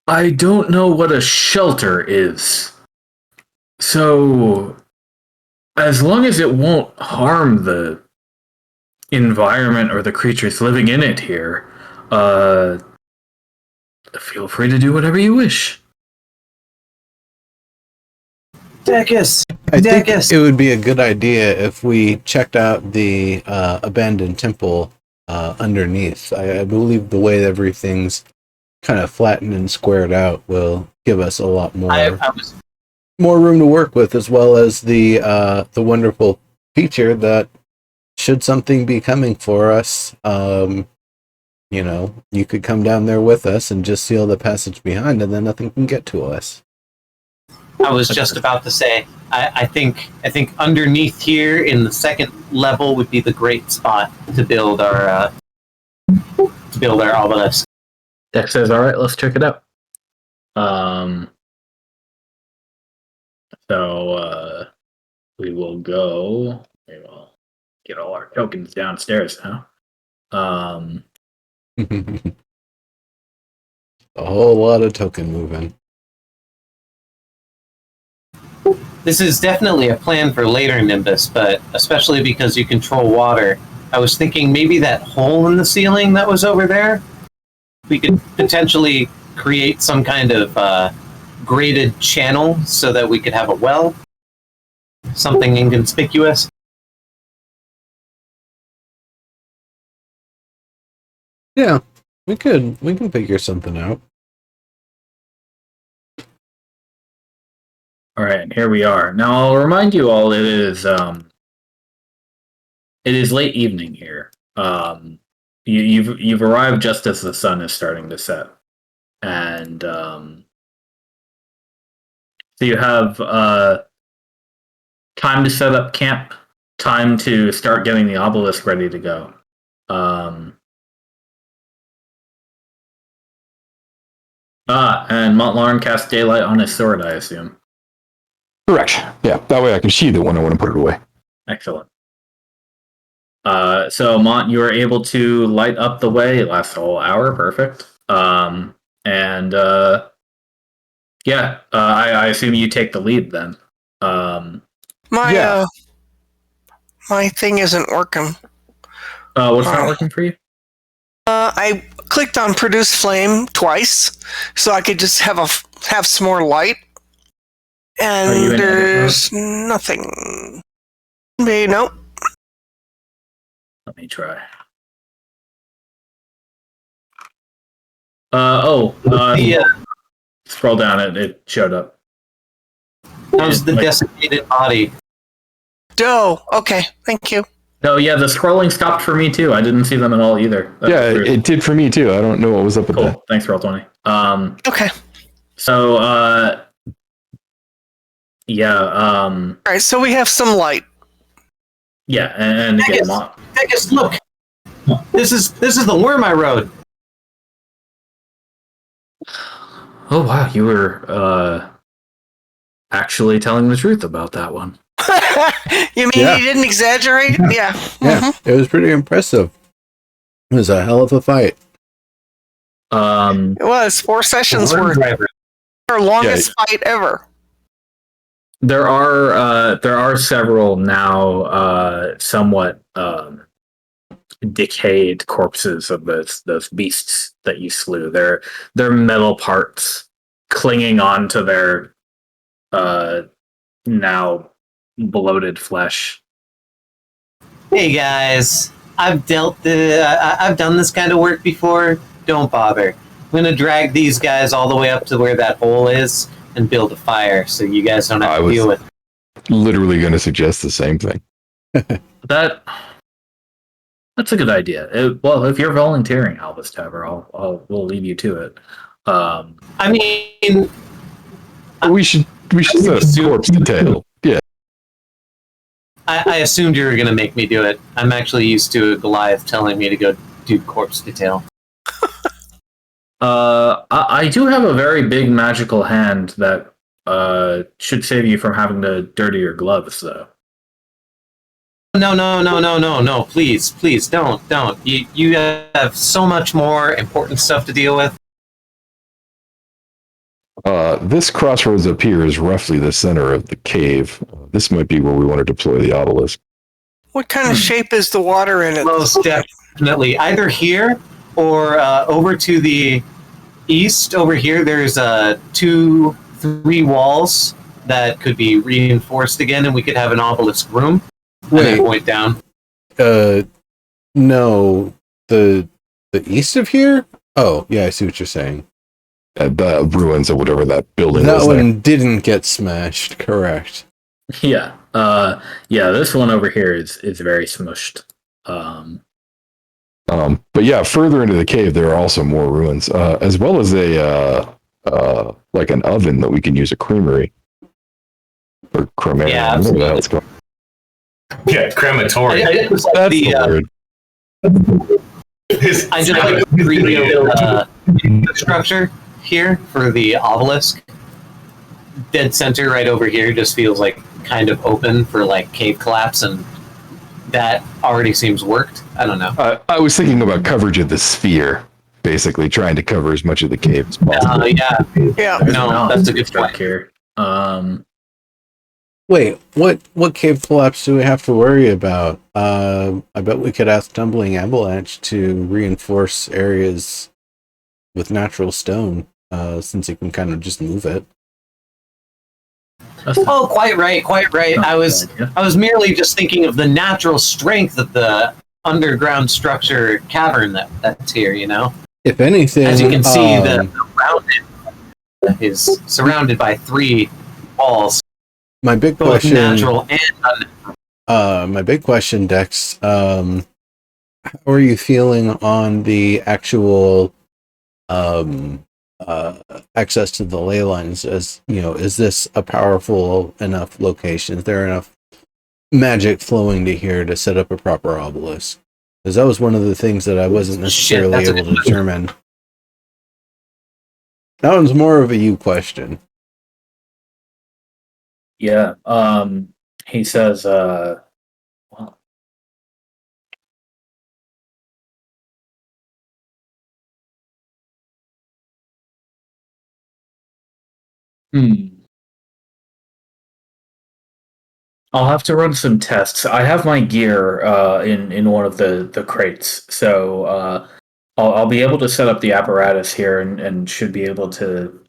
S2: I don't know what a shelter is. So, as long as it won't harm the environment or the creatures living in it here, feel free to do whatever you wish.
S6: Decus!
S1: I think
S6: Decus!
S1: it would be a good idea if we checked out the abandoned temple underneath. I believe the way everything's kind of flattened and squared out will give us a lot more room to work with, as well as the wonderful feature that should something be coming for us, you could come down there with us and just seal the passage behind, and then nothing can get to us.
S6: I was just about to say, I think underneath here in the second level would be the great spot to build our obelisk.
S2: Dex says, all right, let's check it out. So we will go. We will get all our tokens downstairs now.
S1: A whole lot of token moving.
S6: This is definitely a plan for later, Nimbus, but especially because you control water, I was thinking maybe that hole in the ceiling that was over there, we could potentially create some kind of graded channel so that we could have a well, something inconspicuous.
S1: Yeah, we can figure something out.
S2: All right, here we are. Now I'll remind you all, it is late evening here. You've arrived just as the sun is starting to set, and so you have time to set up camp, time to start getting the obelisk ready to go. And Montlarn casts daylight on his sword, I assume.
S5: Correct. Yeah, that way I can sheathe it when I want to put it away.
S2: Excellent. So Mont, you are able to light up the way. It lasts a whole hour. Perfect. I assume you take the lead then.
S4: My thing isn't working.
S2: What's not working for you?
S4: I clicked on produce flame twice, so I could just have some more light. And there's nothing. Nope.
S2: Let me try. Scroll down. It showed up.
S6: How's the desiccated body?
S4: Oh, okay. Thank you.
S2: No, yeah, the scrolling stopped for me too. I didn't see them at all either.
S5: That's it did for me too. I don't know what was up with that.
S2: Cool. Thanks, Roll20.
S4: Okay.
S2: So,
S4: All right, so we have some light.
S2: Yeah, and again,
S6: Decus, look! This is the worm I rode.
S2: Oh wow, you were actually telling the truth about that one.
S4: You mean he didn't exaggerate? Yeah.
S1: Yeah, It was pretty impressive. It was a hell of a fight.
S4: It was 4 sessions worth. Our longest fight ever.
S2: There are several now somewhat decayed corpses of those beasts that you slew. They're metal parts clinging on to their now bloated flesh.
S6: Hey guys, I've done this kind of work before. Don't bother. I'm gonna drag these guys all the way up to where that hole is and build a fire, so you guys don't have to deal with it.
S5: Literally going to suggest the same thing.
S2: That's a good idea. Well, if you're volunteering, Albus Taver, we'll leave you to it.
S6: I mean,
S5: We should set a corpse detail. Yeah.
S6: I assumed you were gonna make me do it. I'm actually used to Goliath telling me to go do corpse detail.
S2: I do have a very big magical hand that should save you from having to dirty your gloves, though.
S6: No, please, don't. You have so much more important stuff to deal with.
S5: This crossroads up here is roughly the center of the cave. This might be where we want to deploy the obelisk.
S4: What kind of shape is the water in it?
S6: Most definitely. Either here or over to the east. Over here, there's 2-3 walls that could be reinforced again, and we could have an obelisk room.
S1: Wait.
S6: And then point down.
S1: No, the east of here. Oh, yeah, I see what you're saying.
S5: The ruins of whatever that building
S1: That
S5: was there.
S1: one didn't get smashed. Correct.
S2: Yeah. This one over here is very smushed.
S5: But yeah, further into the cave, there are also more ruins, as well as a like an oven that we can use a creamery or cremarium.
S6: Yeah,
S5: I don't know what the hell it's called.
S3: Yeah, crematorium.
S6: I just like
S5: That's
S6: the,
S5: the word.
S6: I just like the 3D structure here for the obelisk. Dead center right over here just feels like kind of open for like cave collapse, and that already seems worked. I don't know.
S5: I was thinking about coverage of the sphere, basically trying to cover as much of the cave as possible.
S4: Yeah.
S6: No, that's a good point.
S2: Here.
S1: Wait, what cave collapse do we have to worry about? I bet we could ask Tumbling Avalanche to reinforce areas with natural stone, since you can kind of just move it.
S6: Oh, quite right. I was merely just thinking of the natural strength of the underground structure cavern that's here. You know,
S1: If anything,
S6: as you can see, the rounded is surrounded by 3 walls,
S1: my big
S6: both
S1: question,
S6: natural and unnatural.
S1: my big question, Dex, how are you feeling on the actual access to the ley lines? As you know, is this a powerful enough location? Is there enough magic flowing to here to set up a proper obelisk? Because that was one of the things that I wasn't necessarily
S6: that's a
S1: able
S6: good
S1: to determine. That one's more of a you question.
S2: Yeah. He says, well, I'll have to run some tests. I have my gear in one of the crates, so I'll be able to set up the apparatus here and should be able to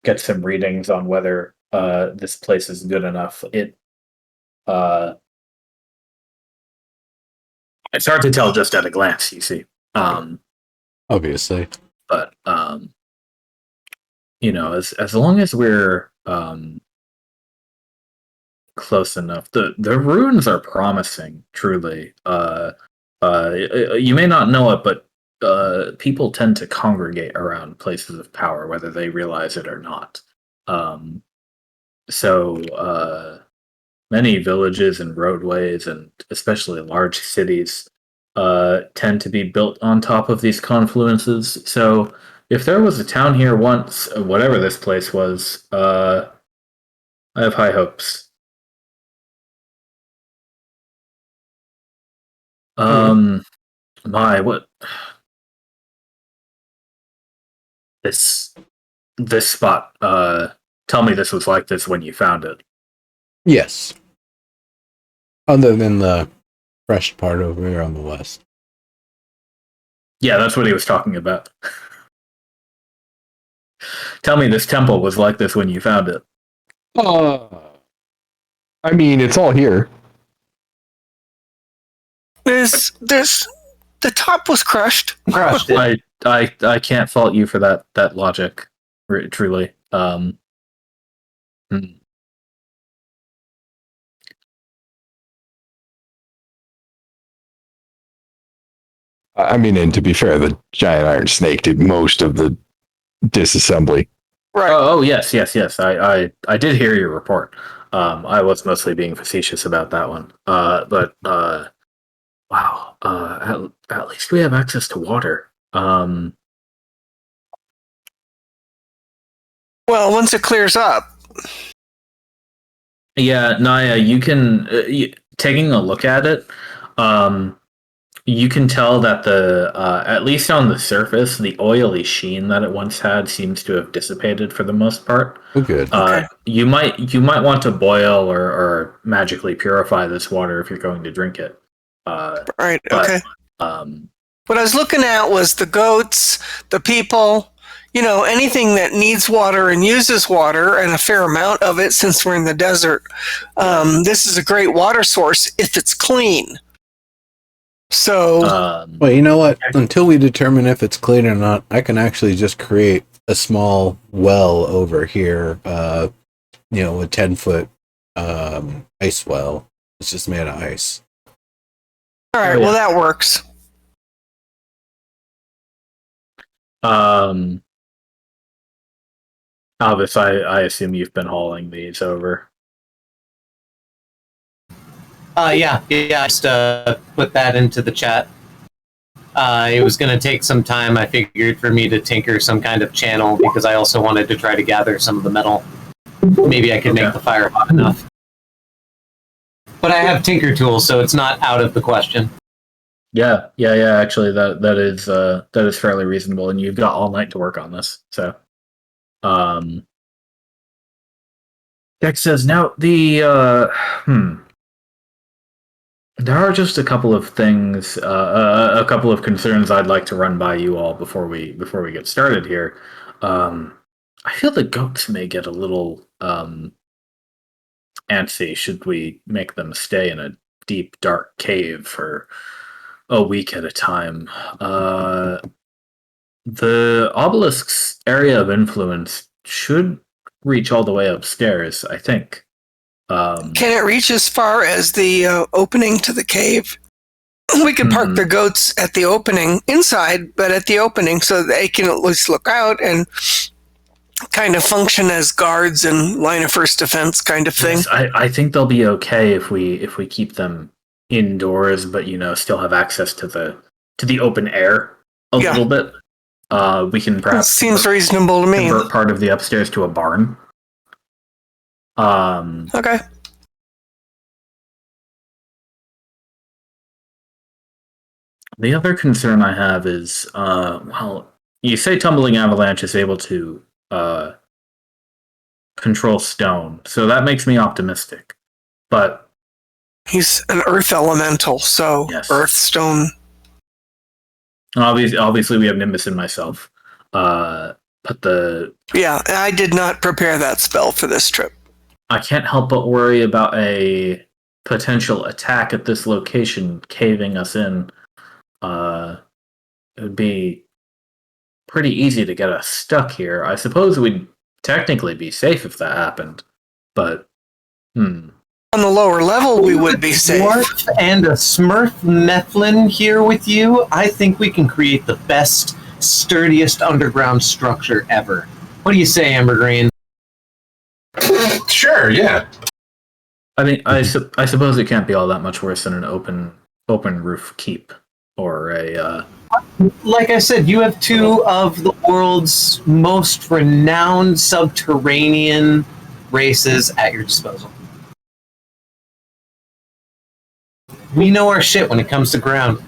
S2: get some readings on whether this place is good enough. It's hard to tell just at a glance, you see.
S1: Obviously.
S2: But as long as we're close enough, the ruins are promising. Truly, you may not know it, but people tend to congregate around places of power, whether they realize it or not. So many villages and roadways, and especially large cities, tend to be built on top of these confluences. So if there was a town here once, whatever this place was, I have high hopes. What this spot, tell me this was like this when you found it.
S1: Yes. Other than the fresh part over here on the west.
S2: Yeah, that's what he was talking about. Tell me this temple was like this when you found it.
S5: I mean, it's all here.
S4: There's the top was crushed.
S6: Crushed it.
S2: I can't fault you for that logic, truly. Hmm.
S5: I mean, and to be fair, the giant iron snake did most of the disassembly.
S4: Right.
S2: Oh yes. I did hear your report. I was mostly being facetious about that one. But wow. At least we have access to water.
S4: Well, once it clears up.
S2: Yeah, Naya, you can taking a look at it. You can tell that the at least on the surface, the oily sheen that it once had seems to have dissipated for the most part.
S5: Oh, good.
S4: Okay.
S2: You might want to boil or magically purify this water if you're going to drink it.
S4: Right.
S2: But,
S4: Okay.
S2: Um,
S4: What I was looking at was the goats, the people, anything that needs water and uses water, and a fair amount of it since we're in the desert. This is a great water source if it's clean. So,
S1: Well, you know what? Until we determine if it's clean or not, I can actually just create a small well over here. A 10-foot ice well. It's just made of ice.
S4: all right, well, that works.
S2: Albus, I assume you've been hauling these over.
S6: Yeah. I just put that into the chat. It was going to take some time, I figured, for me to tinker some kind of channel because I also wanted to try to gather some of the metal. Maybe I could make the fire hot enough. But I have tinker tools, so it's not out of the question.
S2: Yeah. Actually, that is fairly reasonable, and you've got all night to work on this. So, Dex says now there are just a couple of things, a couple of concerns I'd like to run by you all before we get started here. I feel the goats may get a little antsy should we make them stay in a deep, dark cave for a week at a time. The obelisk's area of influence should reach all the way upstairs, I think.
S4: Can it reach as far as the opening to the cave? We could park the goats at the opening inside, but at the opening so they can at least look out and kind of function as guards and line of first defense kind of thing.
S2: Yes, I think they'll be okay if we keep them indoors, but still have access to the open air a little bit. We can perhaps
S4: seems reasonable to me.
S2: Convert part of the upstairs to a barn.
S4: Okay.
S2: The other concern I have is, you say Tumbling Avalanche is able to control stone, so that makes me optimistic. But
S4: he's an earth elemental, so
S2: yes.
S4: Earth, stone.
S2: Obviously, we have Nimbus and myself. But
S4: I did not prepare that spell for this trip.
S2: I can't help but worry about a potential attack at this location caving us in. It would be pretty easy to get us stuck here. I suppose we'd technically be safe if that happened, but
S4: on the lower level we would be safe.
S6: Dwarf and a Smurf Nephilim here with you. I think we can create the best, sturdiest underground structure ever. What do you say, Ambergreen?
S3: Sure, yeah.
S2: I mean, I suppose it can't be all that much worse than an open roof keep or a.
S6: Like I said, you have two of the world's most renowned subterranean races at your disposal. We know our shit when it comes to ground.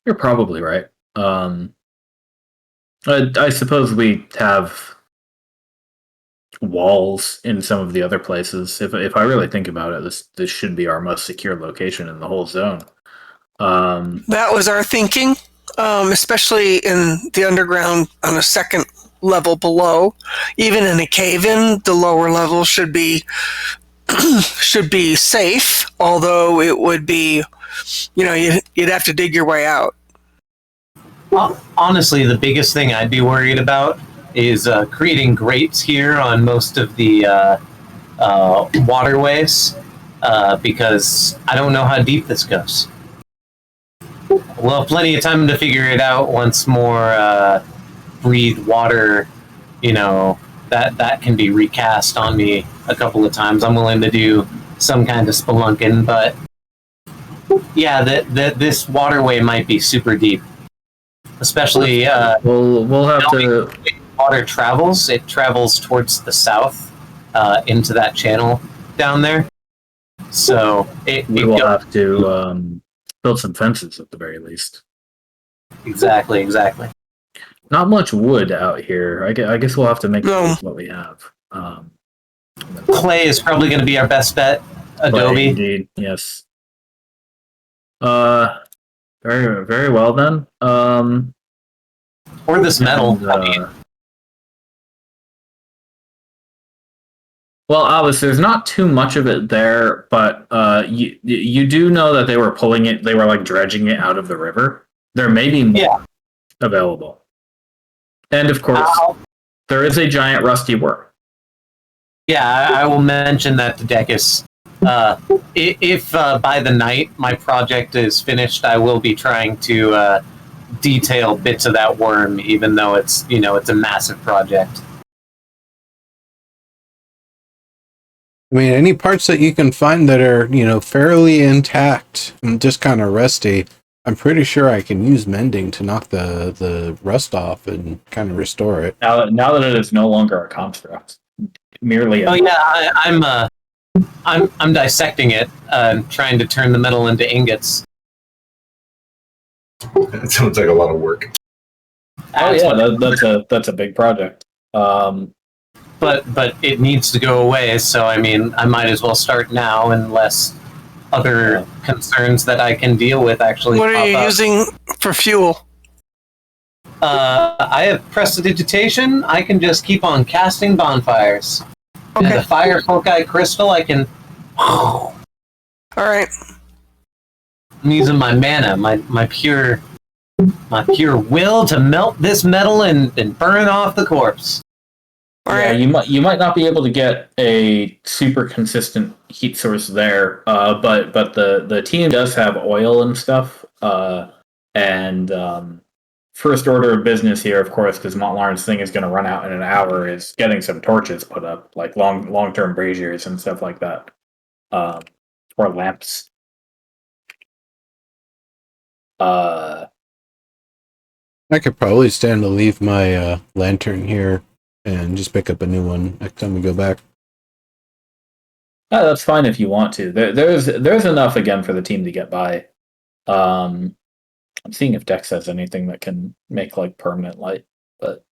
S2: You're probably right. I suppose we have walls in some of the other places. If I really think about it, this should be our most secure location in the whole zone.
S4: That was our thinking, especially in the underground on a second level below. Even in a cave-in, the lower level should be safe. Although it would be, you'd have to dig your way out.
S6: Honestly, the biggest thing I'd be worried about is creating grates here on most of the waterways, because I don't know how deep this goes. We'll have plenty of time to figure it out once more breathe water, that can be recast on me a couple of times. I'm willing to do some kind of spelunking, but yeah, this waterway might be super deep. Especially,
S2: we'll have to.
S6: Water travels. It travels towards the south, into that channel down there. So
S2: we will have to build some fences at the very least.
S6: Exactly.
S2: Not much wood out here. I guess we'll have to make do with what we have.
S6: Clay is probably going to be our best bet. Adobe,
S2: clay, indeed. Yes. Very, very well then.
S6: Or this metal.
S2: Well, obviously, there's not too much of it there, but you do know that they were pulling it. They were like dredging it out of the river. There may be more available, and of course, there is a giant rusty worm.
S6: Yeah, I will mention that to Decus. If by the night my project is finished, I will be trying to detail bits of that worm, even though it's a massive project.
S1: I mean, any parts that you can find that are, fairly intact and just kind of rusty, I'm pretty sure I can use mending to knock the rust off and kind of restore it.
S2: Now that it is no longer a construct, merely.
S6: I'm dissecting it, trying to turn the metal into ingots.
S3: That sounds like a lot of work.
S2: Oh yeah, that's a big project.
S6: But it needs to go away, so I might as well start now unless other concerns that I can deal with actually
S4: What
S6: pop
S4: are you
S6: up.
S4: using for fuel?
S6: I have prestidigitation. I can just keep on casting bonfires.
S4: Okay.
S6: And the fire foci crystal, I can.
S4: All right.
S6: I'm using my mana, my pure will to melt this metal and burn off the corpse.
S2: Yeah, you might not be able to get a super consistent heat source there, but the team does have oil and stuff, and first order of business here, of course, because Montlarn's thing is going to run out in an hour, is getting some torches put up, like long-term braziers and stuff like that, or lamps.
S1: I could probably stand to leave my lantern here and just pick up a new one next time we go back.
S2: That's fine if you want to. There's enough again for the team to get by. I'm seeing if Dex has anything that can make like permanent light, but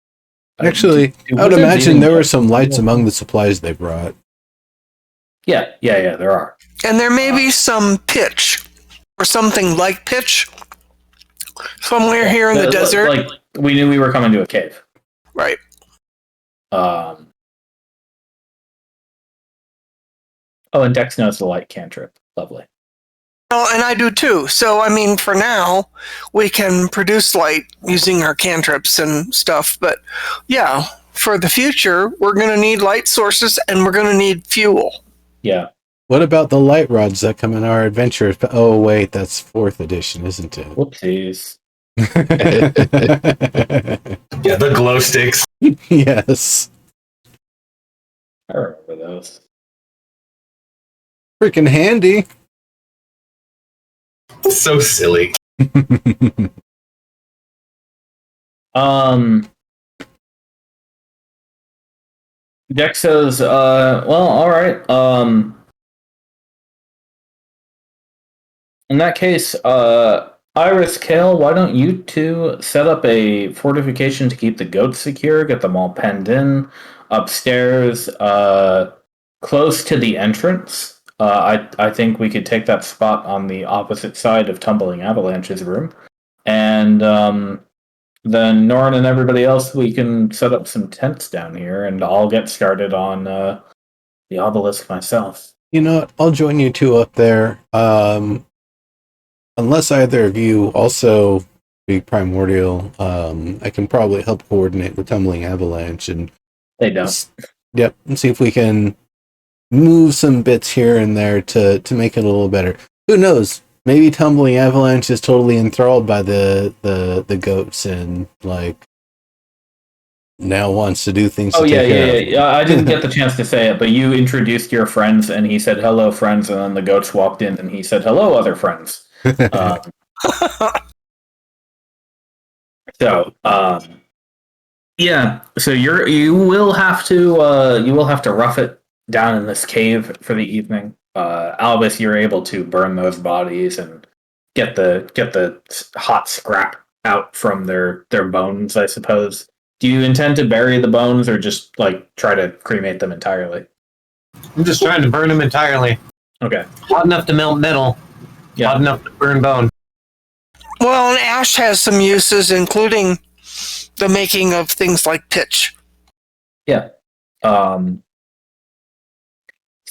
S1: actually, I would imagine there were some lights among the supplies they brought.
S2: Yeah, there are,
S4: and there may be some pitch or something like pitch somewhere here in the desert.
S2: Like we knew we were coming to a cave,
S4: right?
S2: Oh, and Dex knows the light cantrip. Lovely.
S4: Oh, and I do too. So, for now, we can produce light using our cantrips and stuff. But, yeah, for the future, we're going to need light sources and we're going to need fuel.
S2: Yeah.
S1: What about the light rods that come in our adventures? Oh, wait, that's 4th edition, isn't it?
S2: Whoopsies.
S3: Yeah, the glow sticks.
S1: Yes.
S2: I remember those.
S1: Freaking handy.
S3: So silly.
S2: Dex says, well, alright. In that case, Iris, Kale, why don't you two set up a fortification to keep the goats secure, get them all penned in. upstairs, close to the entrance. I think we could take that spot on the opposite side of Tumbling Avalanche's room, and then Norn and everybody else, we can set up some tents down here, and I'll get started on the obelisk myself.
S1: You know what? I'll join you two up there. Unless either of you also be primordial, I can probably help coordinate with Tumbling Avalanche and
S2: They don't.
S1: Yep, and see if we can move some bits here and there to make it a little better. Who knows? Maybe Tumbling Avalanche is totally enthralled by the goats and like now wants to do things.
S2: Oh
S1: to
S2: yeah,
S1: take care of.
S2: yeah. I didn't get the chance to say it, but you introduced your friends, and he said hello, friends, and then the goats walked in, and he said hello, other friends. Yeah. So you will have to rough it down in this cave for the evening. Albus, you're able to burn those bodies and get the hot scrap out from their bones, I suppose. Do you intend to bury the bones or just like try to cremate them entirely?
S6: I'm just trying to burn them entirely.
S2: Okay.
S6: Hot enough to melt metal.
S2: Yeah.
S6: Hot enough to burn bone.
S4: Well, and ash has some uses, including the making of things like pitch.
S2: Yeah. So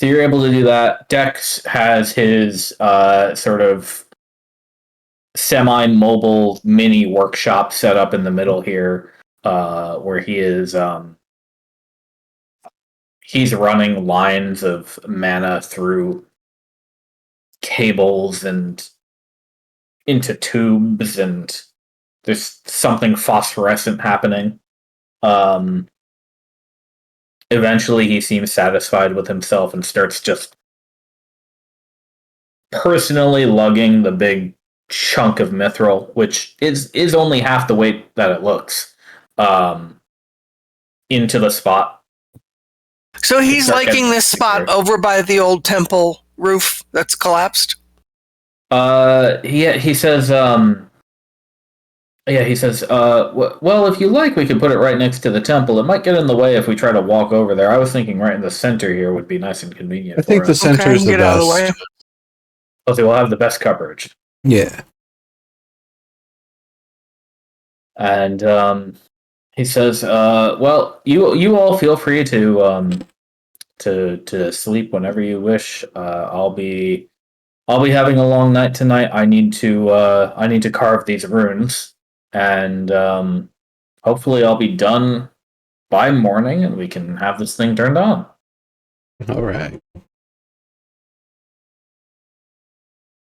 S2: you're able to do that. Dex has his sort of semi-mobile mini workshop set up in the middle here, where he is he's running lines of mana through cables and into tubes, and there's something phosphorescent happening. Eventually he seems satisfied with himself and starts just personally lugging the big chunk of mithril, which is only half the weight that it looks, into the spot.
S4: So he's liking this spot over by the old temple roof that's collapsed?
S2: He says, well, if you like, we could put it right next to the temple. It might get in the way if we try to walk over there. I was thinking right in the center here would be nice and convenient.
S1: I think the center is the
S4: get out of the way.
S1: best.
S2: Okay, we'll have the best coverage.
S1: Yeah.
S2: And he says, well, you all feel free to sleep whenever you wish. I'll be having a long night tonight. I need to carve these runes, and hopefully I'll be done by morning, and we can have this thing turned on.
S1: All right.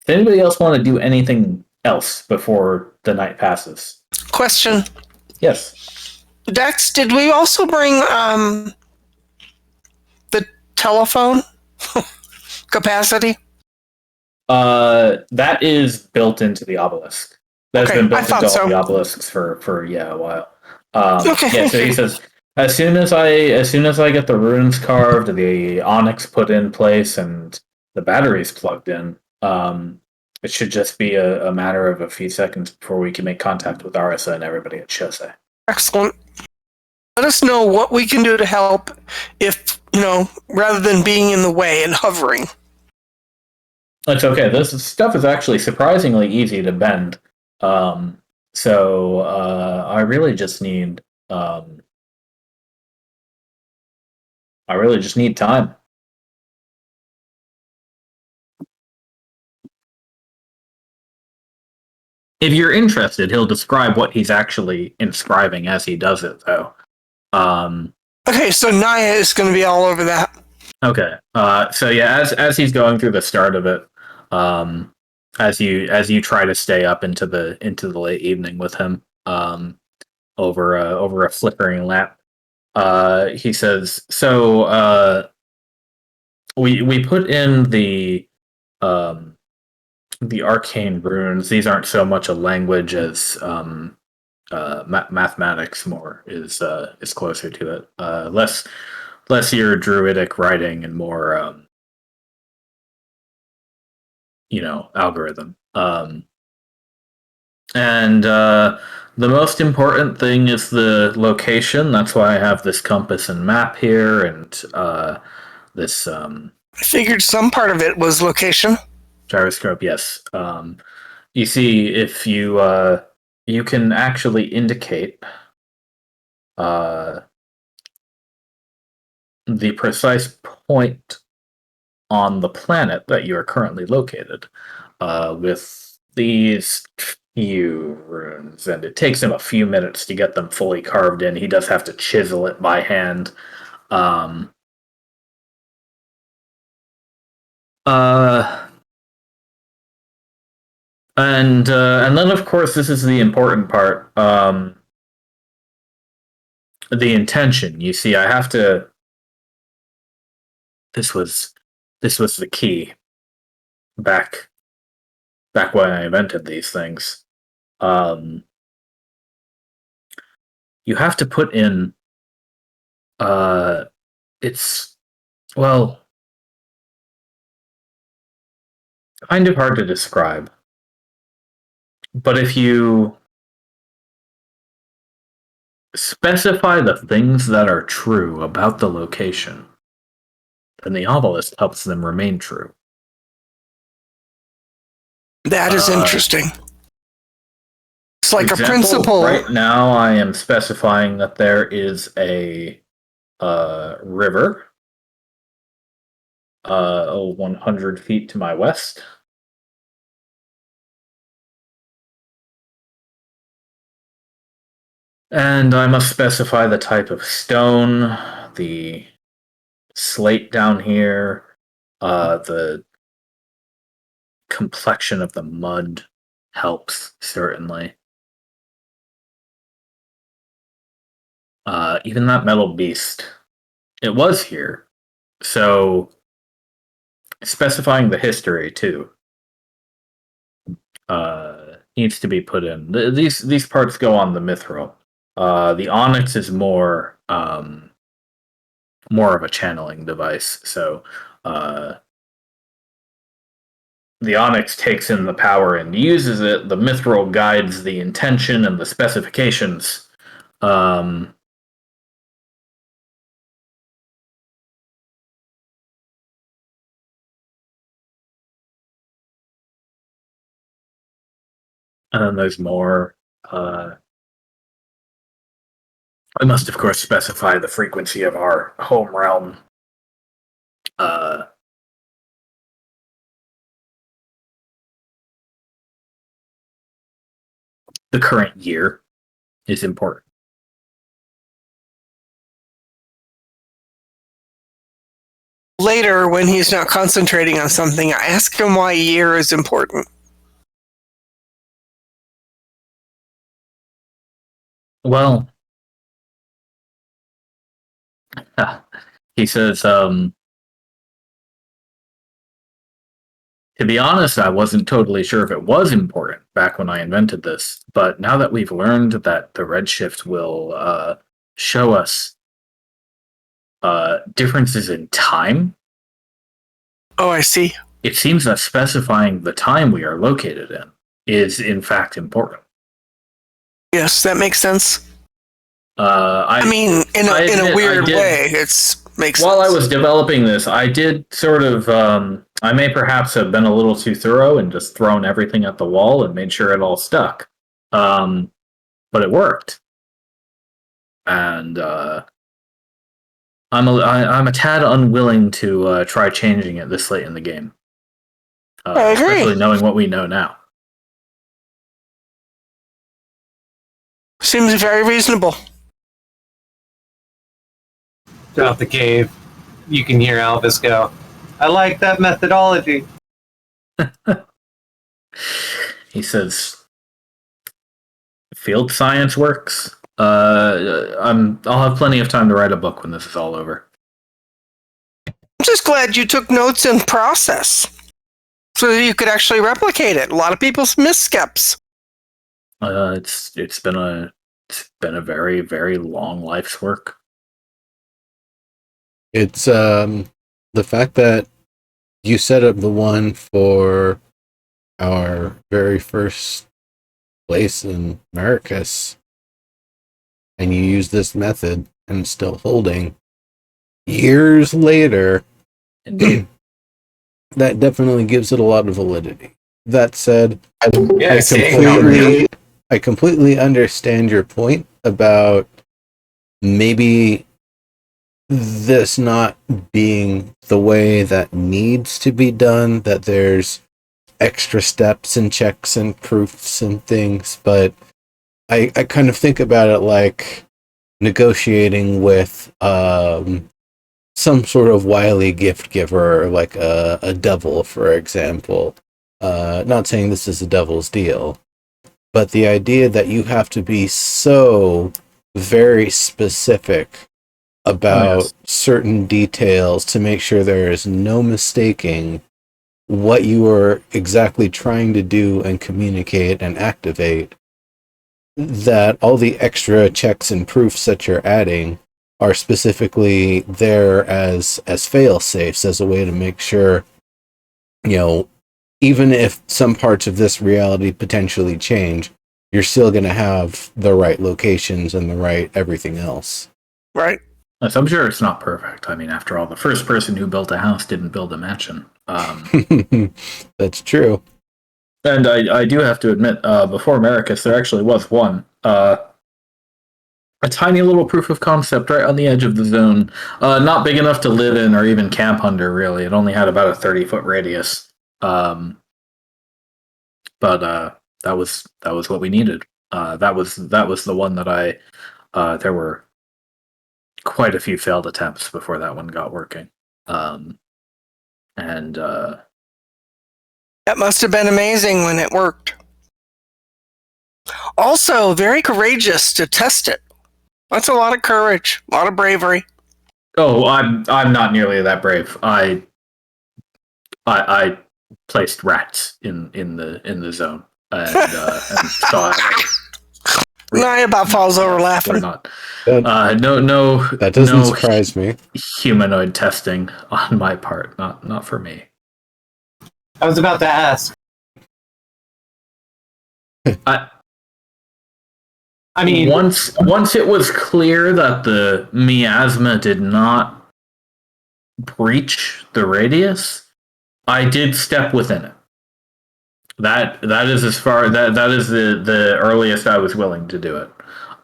S2: Does anybody else want to do anything else before the night passes?
S4: Question.
S2: Yes.
S4: Dex, did we also bring the telephone capacity?
S2: That is built into the obelisk. That's
S4: Okay,
S2: been built
S4: I thought
S2: into all
S4: so.
S2: the obelisks for a while.
S4: Okay.
S2: Yeah, so he says, as soon as I get the runes carved, the onyx put in place, and the batteries plugged in, it should just be a matter of a few seconds before we can make contact with Arisa and everybody at Shosei.
S4: Excellent. Let us know what we can do to help if, rather than being in the way and hovering.
S2: It's okay. This stuff is actually surprisingly easy to bend. So I really just need time. If you're interested, he'll describe what he's actually inscribing as he does it, though.
S4: Okay, so Naya is going to be all over that.
S2: Okay. So yeah, as he's going through the start of it, as you try to stay up into the late evening with him, over a flickering lamp, he says, "So we put in the arcane runes. These aren't so much a language as mathematics. More is closer to it. Less your druidic writing and more algorithm. And The most important thing is the location. That's why I have this compass and map here, and this
S4: I figured some part of it was location.
S2: gyroscope. Yes. You see, if you can actually indicate the precise point on the planet that you are currently located with these few runes, and it takes him a few minutes to get them fully carved in. He does have to chisel it by hand. Um, uh, and then of course this is the important part. The intention. You see, I have to. This was the key back when I invented these things. You have to put in. It's well, kind of hard to describe. But if you specify the things that are true about the location, then the obelisk helps them remain true.
S4: That is interesting. It's like
S2: Example,
S4: a principle.
S2: Right now, I am specifying that there is a river 100 feet to my west. And I must specify the type of stone, the slate down here, the complexion of the mud helps, certainly. Even that metal beast, it was here. So, specifying the history, too, needs to be put in. These parts go on the mithril. The onyx is more of a channeling device. So the onyx takes in the power and uses it. The mithril guides the intention and the specifications. And then there's more. I must, of course, specify the frequency of our home realm. The current year is important.
S4: Later, when he's not concentrating on something, I ask him why year is important.
S2: Well, he says, to be honest, I wasn't totally sure if it was important back when I invented this, but now that we've learned that the Redshift will show us differences in time.
S4: Oh, I see.
S2: It seems that specifying the time we are located in is, in fact, important.
S4: Yes, that makes sense.
S2: I
S4: mean, in a weird way, makes sense.
S2: While I was developing this, I did sort of. I may perhaps have been a little too thorough and just thrown everything at the wall and made sure it all stuck. But it worked, and I'm a tad unwilling to try changing it this late in the game.
S4: I agree.
S2: Especially knowing what we know now.
S4: Seems very reasonable.
S6: Throughout the cave, you can hear Alvis go, I like that methodology.
S2: He says, field science works. I'll have plenty of time to write a book when this is all over.
S4: I'm just glad you took notes in process so that you could actually replicate it. A lot of people miss steps.
S2: It's been a very, very long life's work.
S1: It's the fact that you set up the one for our very first place in Maracus, and you use this method and it's still holding years later,
S2: Indeed.
S1: that definitely gives it a lot of validity. That said,
S3: Yeah,
S1: I completely understand your point about maybe this not being the way that needs to be done, that there's extra steps and checks and proofs and things, but I kind of think about it like negotiating with some sort of wily gift giver, like a devil, for example. Not saying this is a devil's deal, but the idea that you have to be so very specific about certain details to make sure there is no mistaking what you are exactly trying to do and communicate and activate, that all the extra checks and proofs that you're adding are specifically there as fail safes, as a way to make sure, even if some parts of this reality potentially change, you're still going to have the right locations and the right everything else.
S4: Right.
S2: So I'm sure it's not perfect. I mean, after all, the first person who built a house didn't build a mansion.
S1: That's true.
S2: And I do have to admit, before Maracus, there actually was one. A tiny little proof of concept right on the edge of the zone. Not big enough to live in or even camp under, really. It only had about a 30-foot radius. But that was what we needed. That was the one that there were quite a few failed attempts before that one got working.
S4: That must have been amazing when it worked. Also, very courageous to test it. That's a lot of courage, a lot of bravery.
S2: Oh, I'm not nearly that brave. I placed rats in the zone and saw.
S4: I about falls over laughing.
S2: Not. No.
S1: That doesn't surprise me.
S2: Humanoid testing on my part, not for me.
S6: I was about to ask. I mean,
S2: once it was clear that the miasma did not breach the radius, I did step within it. That is as far that is the earliest I was willing to do it.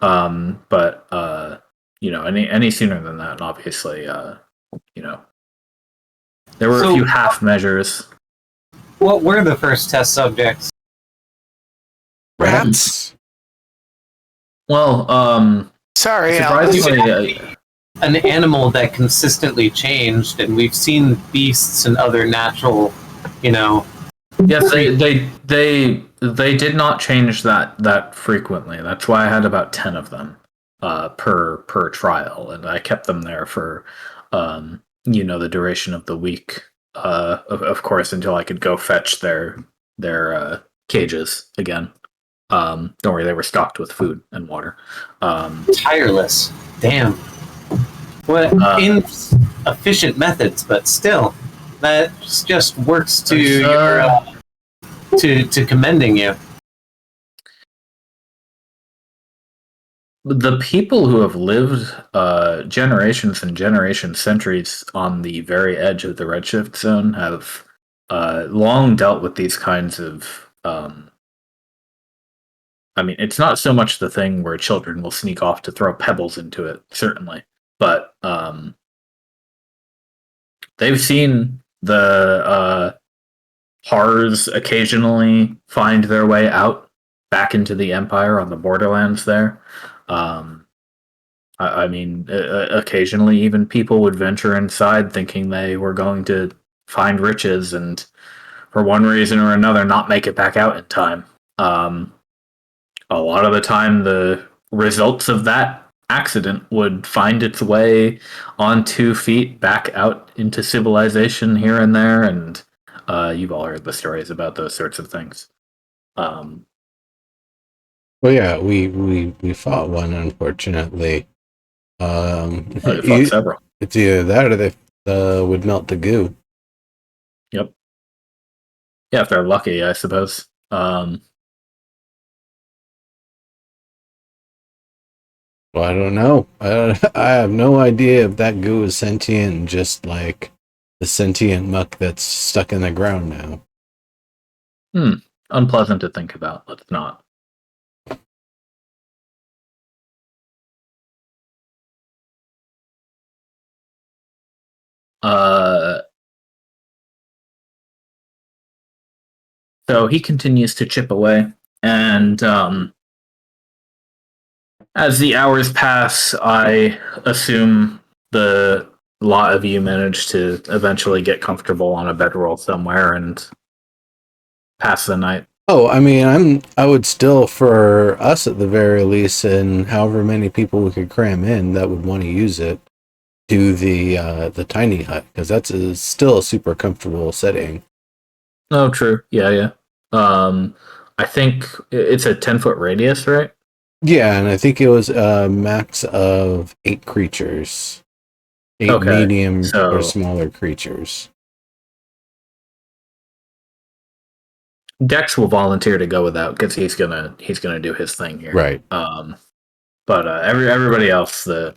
S2: But any sooner than that, obviously, there were a few half measures.
S6: What were the first test subjects?
S4: Rats.
S2: Well,
S4: sorry,
S2: surprisingly,
S6: an animal that consistently changed, and we've seen beasts and other natural,
S2: Yes, they did not change that frequently. That's why I had about 10 of them per trial, and I kept them there for the duration of the week. Of course, until I could go fetch their cages again. Don't worry, they were stocked with food and water.
S6: Tireless. Damn. What inefficient methods, but still, that just works to your to commending you.
S2: The people who have lived generations and generations, centuries on the very edge of the Redshift zone have long dealt with these kinds of. It's not so much the thing where children will sneak off to throw pebbles into it, certainly, but they've seen the Hars occasionally find their way out back into the Empire on the borderlands there. Occasionally even people would venture inside thinking they were going to find riches and for one reason or another not make it back out in time. A lot of the time the results of that accident would find its way on 2 feet back out into civilization here and there, and you've all heard the stories about those sorts of things.
S1: Well, yeah, we fought one, unfortunately.
S2: Fought several.
S1: It's either that or they would melt the goo.
S2: Yep. Yeah, if they're lucky, I suppose.
S1: Well, I don't know. I have no idea if that goo is sentient and just like the sentient muck that's stuck in the ground now.
S2: Unpleasant to think about. Let's not. So he continues to chip away, and as the hours pass, I assume the lot of you manage to eventually get comfortable on a bedroll somewhere and pass the night.
S1: Oh, I mean, I would still, for us at the very least, and however many people we could cram in that would want to use it, do the tiny hut, because still a super comfortable setting.
S2: Oh, true. Yeah. I think it's a 10-foot radius, right?
S1: Yeah, and I think it was a max of 8 creatures. 8
S2: Okay,
S1: medium
S2: so-
S1: or smaller creatures.
S2: Dex will volunteer to go without because he's gonna do his thing here.
S1: Right.
S2: But everybody else, the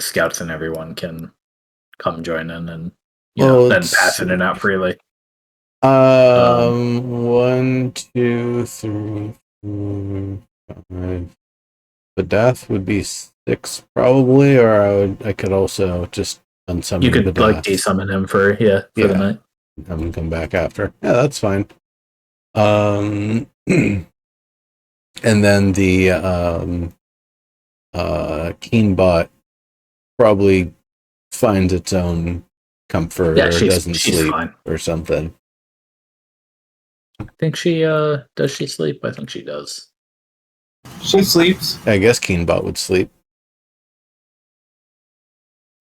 S2: scouts and everyone can come join in and then pass in and out freely.
S1: 1, 2, 3, 4, 5. The death would be 6 probably, or I could also just unsummon
S2: You
S1: the
S2: could
S1: death.
S2: like desummon him for the night.
S1: Have him come back after. Yeah, that's fine. And then the Keenbot probably finds its own comfort
S2: Yeah,
S1: or
S2: she's
S1: doesn't sleep
S2: fine.
S1: or something.
S2: I think she does she sleep? I think she does.
S6: She sleeps.
S1: I guess Keenbot would sleep.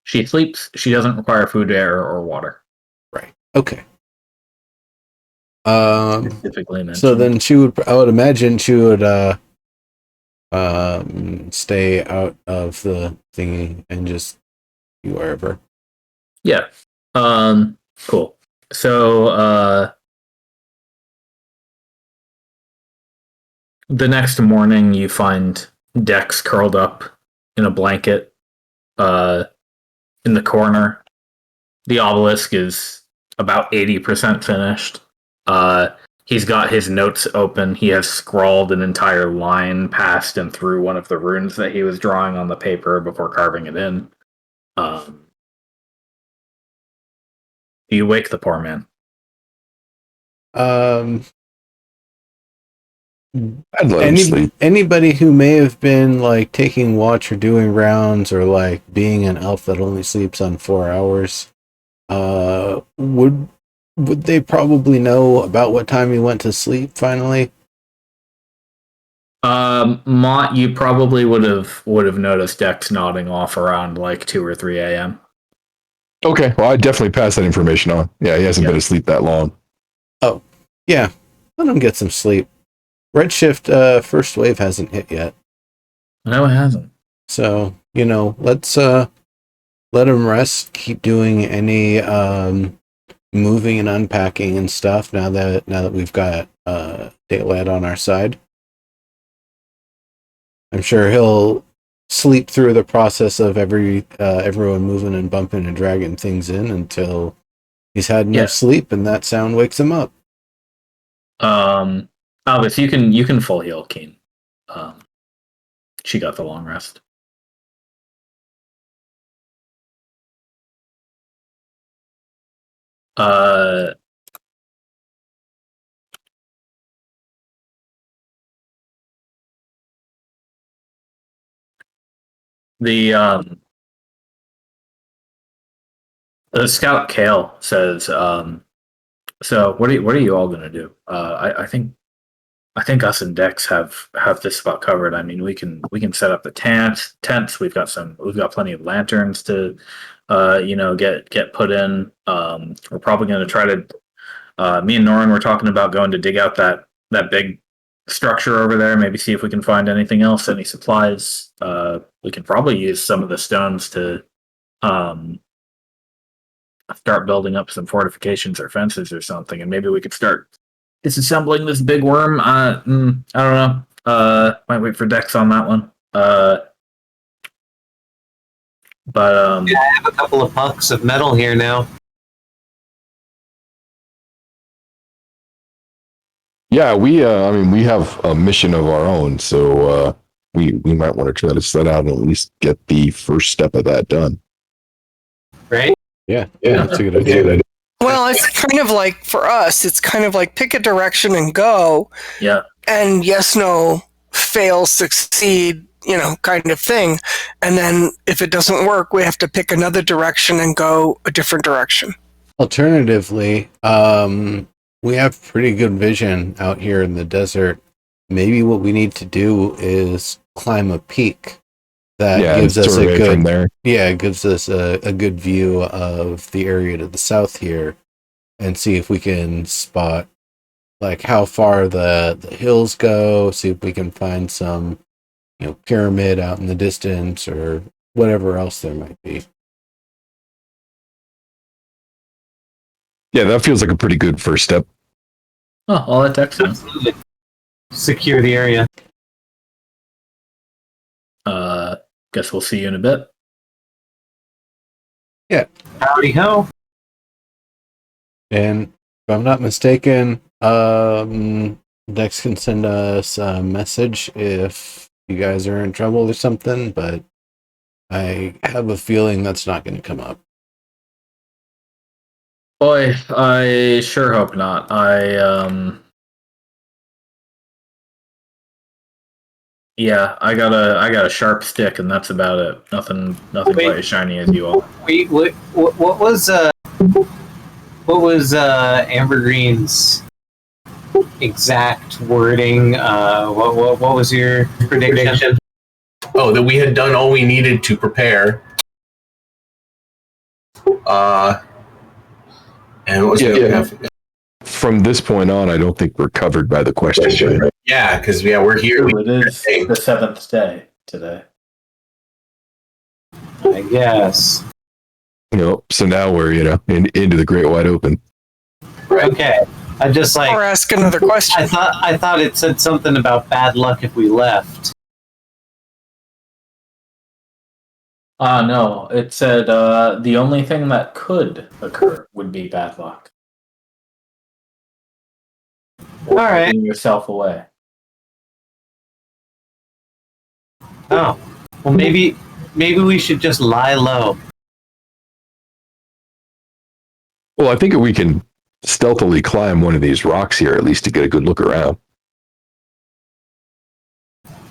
S2: She sleeps. She doesn't require food, air, or water.
S1: Right. Okay.
S2: Specifically mentioned.
S1: So then I would imagine she would stay out of the thingy and just be wherever.
S2: Yeah. Cool. So the next morning you find Dex curled up in a blanket in the corner. The obelisk is about 80% finished. He's got his notes open. He has scrawled an entire line past and through one of the runes that he was drawing on the paper before carving it in. You wake the poor man.
S5: I'd let him sleep.
S1: Anybody who may have been like taking watch or doing rounds or like being an elf that only sleeps on 4 hours, would they probably know about what time he went to sleep finally?
S2: Mott, you probably would have noticed Dex nodding off around like 2 or 3 a.m.
S5: Okay, well, I'd definitely pass that information on. Yeah, he hasn't been asleep that long.
S1: Oh, yeah. Let him get some sleep. Redshift first wave hasn't hit yet.
S2: No, it hasn't.
S1: So, let's let him rest, keep doing any moving and unpacking and stuff now that we've got daylight on our side. I'm sure he'll sleep through the process of everyone moving and bumping and dragging things in until he's had enough sleep and that sound wakes him up.
S2: Albus, you can full heal Keen. She got the long rest. The scout Kale says, so what are you all gonna do? I think us and Dex have this spot covered. I mean, we can set up the tents. We've got plenty of lanterns to get put in. We're probably going to try to me and Norin were talking about going to dig out that big structure over there, maybe see if we can find anything else, any supplies. We can probably use some of the stones to start building up some fortifications or fences or something, and maybe we could start disassembling this big worm. I don't know. Might wait for Dex on that one. But
S6: I have a couple of pucks of metal here now.
S5: Yeah, we we have a mission of our own, so we might want to try to set out and at least get the first step of that done.
S6: Right?
S1: Yeah, that's a good idea.
S4: Well, it's kind of like, for us, it's kind of like pick a direction and go,
S2: yeah,
S4: and yes, no, fail, succeed, kind of thing. And then if it doesn't work, we have to pick another direction and go a different direction.
S1: Alternatively, we have pretty good vision out here in the desert. Maybe what we need to do is climb a peak that gives us a good
S5: from there.
S1: Yeah, it gives us a good view of the area to the south here, and see if we can spot like how far the hills go. See if we can find some pyramid out in the distance or whatever else there might be.
S5: Yeah, that feels like a pretty good first step.
S2: oh, all that text.
S6: Absolutely. Secure the area.
S2: Guess we'll see you in a bit.
S6: Howdy ho.
S1: And if I'm not mistaken, Dex can send us a message if you guys are in trouble or something, but I have a feeling that's not going to come up.
S2: Boy, I sure hope not. I got a sharp stick, and that's about it. Nothing
S6: Wait.
S2: quite as shiny as you all.
S6: Wait, what was Amber Green's exact wording? What was your prediction?
S3: Oh, that we had done all we needed to prepare. And what was
S5: From this point on, I don't think we're covered by the question. Right?
S3: Yeah, because we're here.
S2: It is the 7th day today.
S6: I guess.
S5: So now we're into the great wide open.
S6: Okay. I just
S4: Or ask another question.
S6: I thought it said something about bad luck if we left.
S2: No, it said the only thing that could occur would be bad luck.
S6: All right.
S2: Giving yourself away.
S6: Oh, well, maybe we should just lie low.
S5: Well, I think we can stealthily climb one of these rocks here, at least to get a good look around.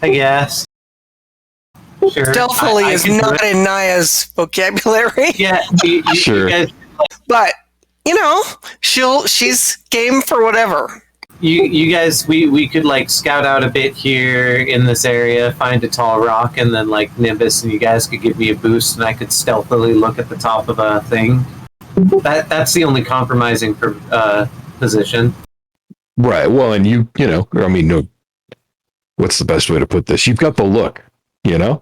S6: I guess. Sure.
S4: Stealthily
S6: I
S4: is
S6: can do
S4: not
S6: it.
S4: in Naya's vocabulary.
S6: Yeah.
S5: Sure.
S6: You guys,
S4: But she's game for whatever.
S6: you guys, we could scout out a bit here in this area, find a tall rock, and then Nimbus and you guys could give me a boost, and I could stealthily look at the top of a thing. That's the only compromising position.
S5: Right. Well, and no. What's the best way to put this? You've got the look.
S6: Yeah.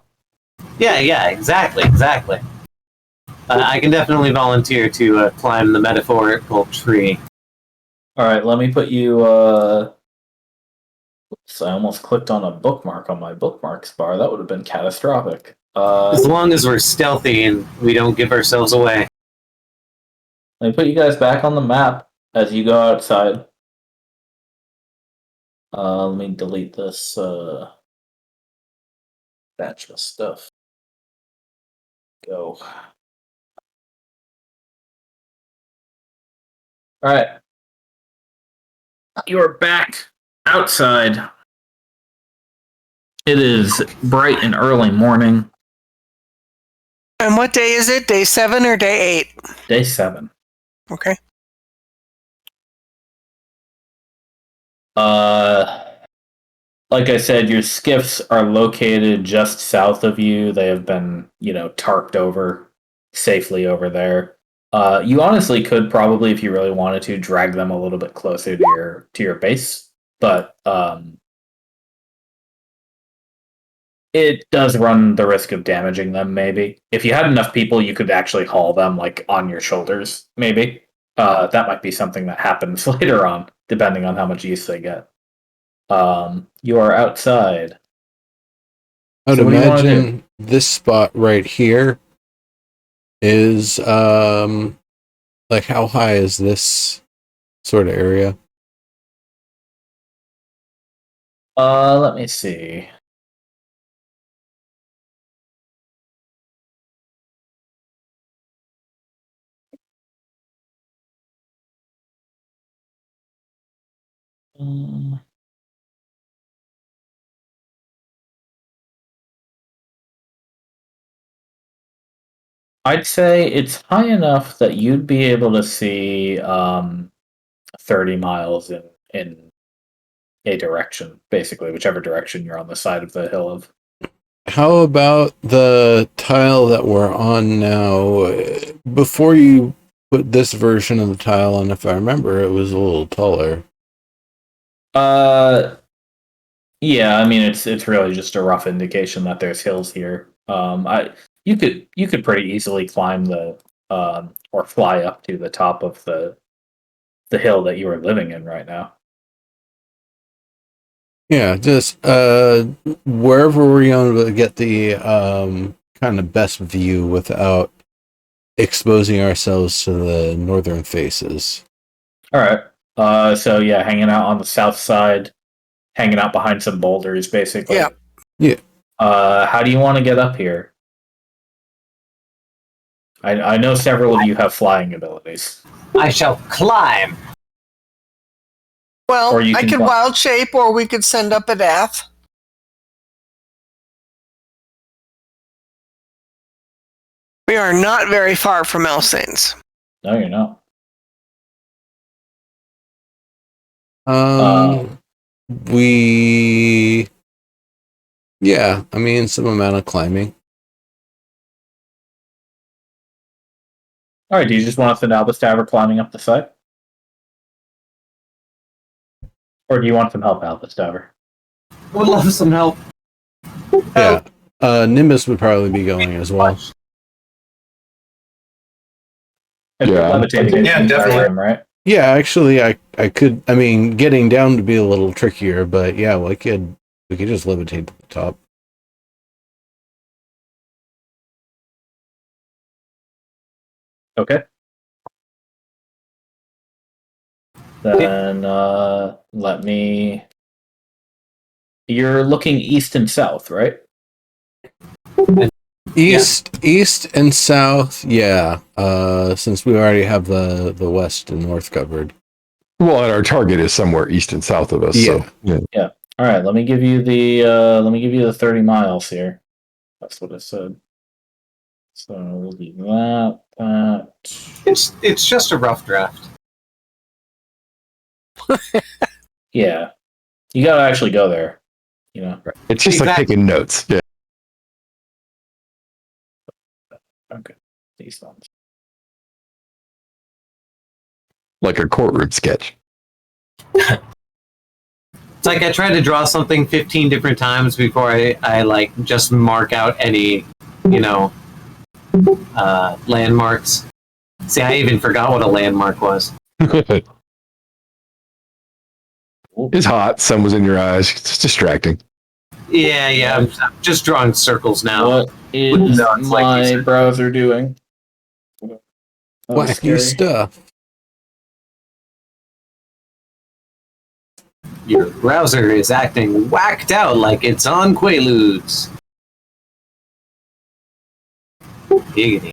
S6: Exactly. I can definitely volunteer to climb the metaphorical tree.
S2: All right, let me put you. Oops, I almost clicked on a bookmark on my bookmarks bar. That would have been catastrophic.
S6: As long as we're stealthy and we don't give ourselves away.
S2: Let me put you guys back on the map as you go outside. Let me delete this batch of stuff. Go. All right. You're back outside. It is bright and early morning.
S4: And what day is it? Day 7 or day 8?
S2: Day 7.
S4: Okay.
S2: Like I said, your skiffs are located just south of you. They have been, tarped over safely over there. You honestly could probably, if you really wanted to, drag them a little bit closer to your base, but it does run the risk of damaging them. Maybe if you had enough people, you could actually haul them on your shoulders. Maybe that might be something that happens later on, depending on how much use they get. You are outside.
S1: I would
S2: So what do you wanna
S1: imagine this spot right here is like how high is this sort of area?
S2: Let me see. I'd say it's high enough that you'd be able to see 30 miles in a direction, basically, whichever direction you're on the side of the hill of.
S1: How about the tile that we're on now? Before you put this version of the tile on, if I remember, it was a little taller.
S2: Yeah, I mean it's really just a rough indication that there's hills here. You could pretty easily climb the or fly up to the top of the hill that you are living in right now.
S1: Yeah, just wherever we're going to get the kind of best view without exposing ourselves to the northern faces.
S2: All right. So yeah, hanging out on the south side, hanging out behind some boulders, basically.
S4: Yeah.
S1: Yeah.
S2: How do you want to get up here? I know several of you have flying abilities.
S6: I shall climb.
S4: Well,
S2: Or you
S4: I
S2: can
S4: could
S2: fly.
S4: wild shape, or we could send up a death. We are not very far from Elsanes.
S2: No, you're not.
S1: We, yeah, I mean, some amount of climbing.
S2: All right. Do you just want the Albustabber climbing up the side, or do you want some help, Albustabber?
S6: Would love some help.
S1: Yeah. Nimbus would probably be going as well.
S2: If you're
S5: Yeah.
S2: levitating,
S3: Yeah,
S2: it's
S3: definitely.
S2: him, right?
S1: Yeah, actually, I could. I mean, getting down would be a little trickier, but yeah, we could just levitate to the top.
S2: Okay. Then let me. You're looking east and south, right?
S1: East and south, yeah. Since we already have the west and north covered.
S5: Well, and our target is somewhere east and south of us.
S1: Yeah.
S5: So yeah.
S2: All right. Let me give you the 30 miles here. That's what it said. So we'll do that.
S6: It's just a rough draft.
S2: Yeah. You gotta actually go there. You know.
S5: It's just like
S6: Exactly.
S5: taking notes. Yeah.
S2: Okay. These ones.
S5: Like a courtroom sketch.
S6: It's like I tried to draw something 15 different times before I like just mark out any, landmarks. See, I even forgot what a landmark was.
S5: It's hot. Sun was in your eyes. It's distracting.
S6: Yeah. I'm just drawing circles now.
S2: What is
S6: No, it's like you
S2: my
S6: said.
S2: browser doing? That was
S1: Wacky
S2: scary.
S1: stuff.
S6: Your browser is acting whacked out like it's on Quaaludes. Giggity.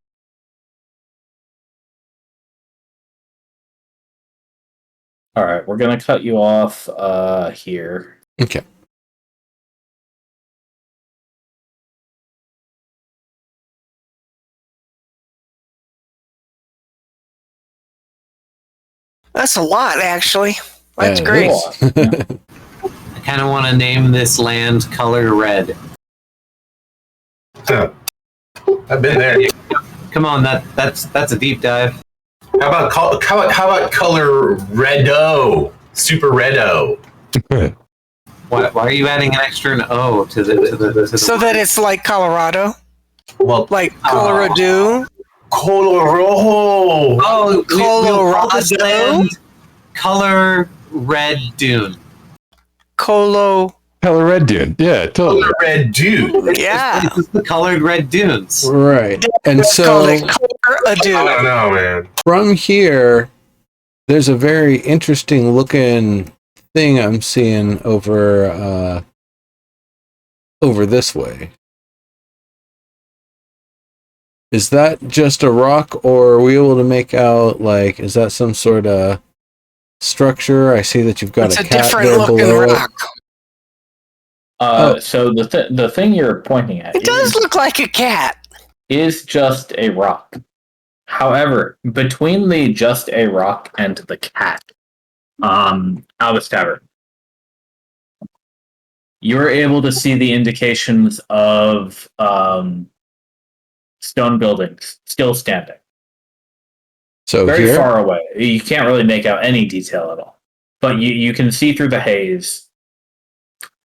S2: All right, we're gonna cut you off here.
S1: Okay.
S4: That's a lot, actually. That's
S1: Yeah,
S4: great.
S1: it is.
S6: I kind of want to name this land color red.
S3: I've been there.
S6: Come on, that's a deep dive.
S3: How about color Redo? Super Redo.
S6: Why are you adding an extra an O to the
S4: So that it's like Colorado,
S3: Well,
S4: like Colorado.
S3: Color Rojo.
S6: Oh, we'll call this
S4: Colorado?
S6: land color red dune.
S4: Colorado.
S5: Color red dune. Yeah, totally.
S3: Color red dude.
S4: Yeah.
S6: It's the colored red dunes.
S1: Right. And
S4: It's called
S1: so
S4: a color
S3: I
S4: ado.
S3: don't know, man.
S1: from here, there's a very interesting looking thing I'm seeing over this way. Is that just a rock, or are we able to make out, like, is that some sort of structure? I see that you've got
S4: It's
S1: a
S4: a
S1: cat
S4: different
S1: there
S4: looking
S1: below
S4: rock.
S1: Oh.
S2: So the thing you're pointing at
S4: It does look like a cat.
S2: is just a rock. However, between the just a rock and the cat, Albus Tavern, you're able to see the indications of stone buildings still standing.
S1: So
S2: Very
S1: here?
S2: far away. You can't really make out any detail at all. But you can see through the haze,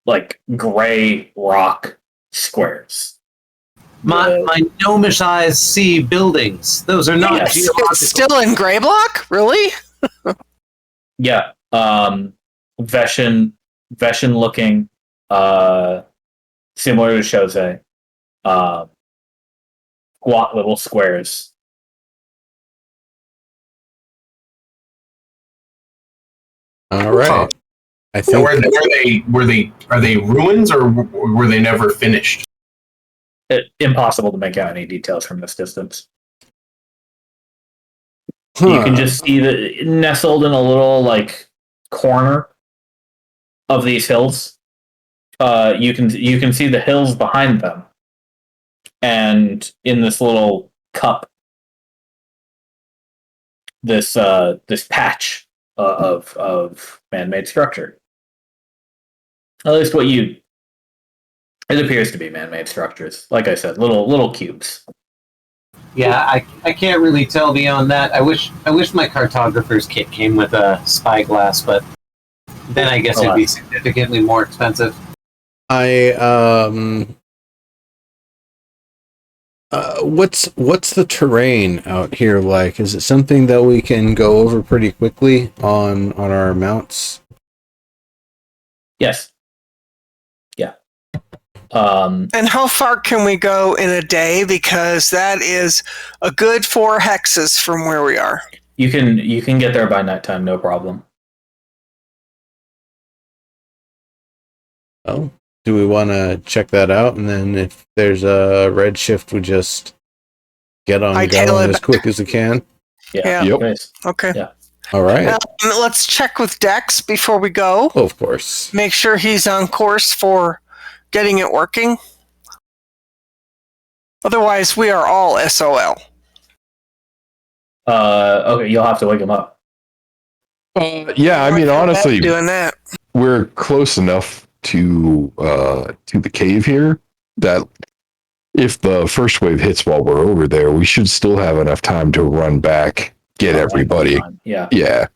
S2: like gray rock squares.
S6: My gnomish eyes see buildings. Those are not
S2: Yes.
S6: geological.
S4: It's still in gray block? Really?
S2: Yeah. Veshin looking, similar to Chose. Squat little squares.
S1: All right.
S3: Huh.
S1: I
S3: So
S1: think
S3: are they ruins or were they never finished?
S2: Impossible to make out any details from this distance.
S1: huh.
S2: You can just see that nestled in a little like corner of these hills. You can see the hills behind them, and in this little cup, this patch of man-made structure. At least it appears to be man-made structures. Like I said, little cubes.
S6: Yeah, I can't really tell beyond that. I wish my cartographer's kit came with a spyglass, but then I guess it'd be significantly more expensive.
S1: What's the terrain out here like? Is it something that we can go over pretty quickly on our mounts?
S2: Yes. Yeah.
S4: And how far can we go in a day? Because that is a good 4 hexes from where we are.
S2: You can get there by nighttime, no problem.
S1: Oh, do we want to check that out? And then if there's a Redshift, we just get on going as quick as we can.
S2: Yeah.
S5: Yep.
S2: Nice.
S4: Okay.
S2: Yeah.
S1: All right.
S4: Let's check with Dex before we go.
S1: Oh, of course.
S4: Make sure he's on course for getting it working. Otherwise, we are all SOL.
S2: Okay, you'll have to wake him up.
S5: Yeah, I mean, honestly,
S4: doing that.
S5: we're close enough to the cave here that if the first wave hits while we're over there, we should still have enough time to run back, get everybody.
S2: Yeah.
S5: Yeah.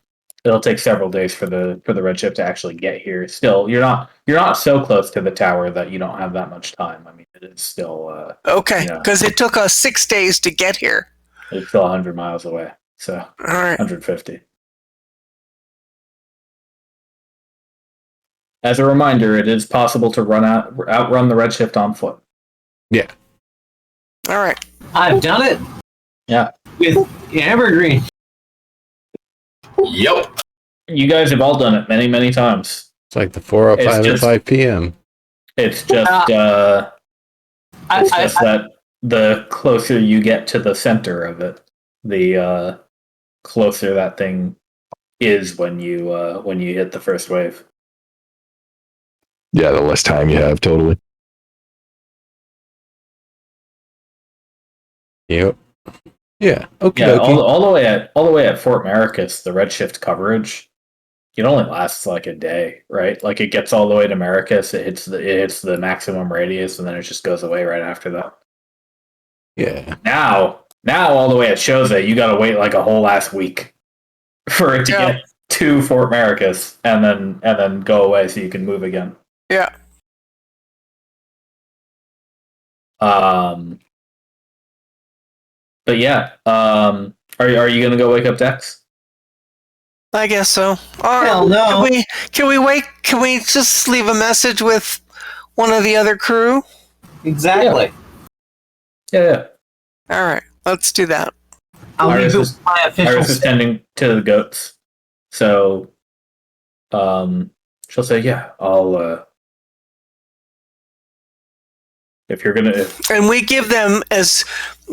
S2: It'll take several days for the Redshift to actually get here. Still, you're not so close to the tower that you don't have that much time. I mean, it is still
S4: okay, because it took us 6 days to get here.
S2: It's still 100 miles away, so
S4: All right.
S2: 150. As a reminder, it is possible to outrun the Redshift on foot.
S1: Yeah.
S4: All right.
S6: I've done it.
S2: Yeah.
S6: With Evergreen.
S3: Yep.
S2: You guys have all done it many, many times.
S1: It's like the 405
S2: It's
S1: at 5 p.m.
S2: It's just that the closer you get to the center of it, the closer that thing is when you hit the first wave.
S5: Yeah, the less time you have, totally.
S1: Yep. Yeah. Okay.
S2: Yeah, all the way at Fort Maricus, the Redshift coverage, it only lasts like a day, right? Like it gets all the way to Maricus, it hits the maximum radius, and then it just goes away right after that.
S1: Yeah.
S2: Now all the way at Chose, you got to wait like a whole last week for it to get to Fort Maricus, and then go away so you can move again.
S4: Yeah.
S2: But yeah, are you gonna go wake up Dex?
S4: I guess so.
S6: Hell no.
S4: Can we wait? Can we just leave a message with one of the other crew?
S6: Exactly.
S2: Yeah.
S4: All right, let's do that.
S6: I'll leave
S2: Iris
S6: it
S2: is-
S6: with my official
S2: Iris is tending to the goats. So, she'll say, yeah, I'll, if you're gonna,
S4: And we give them as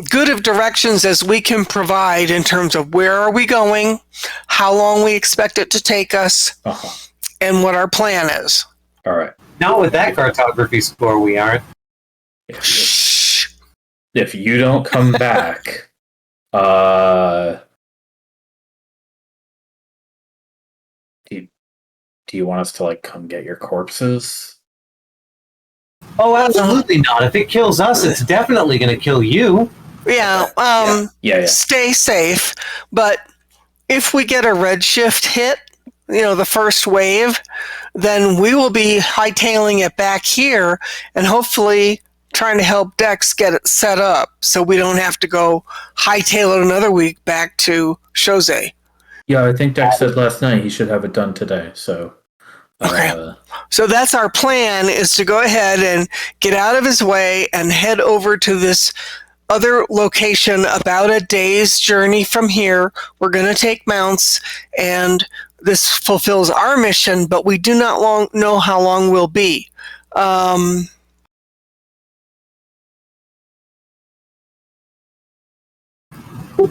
S4: good of directions as we can provide in terms of where are we going, how long we expect it to take us, and what our plan is.
S2: all right.
S6: Not with that cartography score, we aren't.
S4: Shh.
S2: If you don't come back, do you want us to like come get your corpses?
S6: Oh, absolutely not. If it kills us, it's definitely going to kill you.
S4: Yeah.
S2: Yeah.
S4: Stay safe. But if we get a redshift hit, the first wave, then we will be hightailing it back here and hopefully trying to help Dex get it set up so we don't have to go hightail it another week back to Chose.
S2: Yeah, I think Dex said last night he should have it done today. So,
S4: Okay. So that's our plan, is to go ahead and get out of his way and head over to this other location about a day's journey from here. We're going to take mounts, and this fulfills our mission, but we do not know how long we'll be.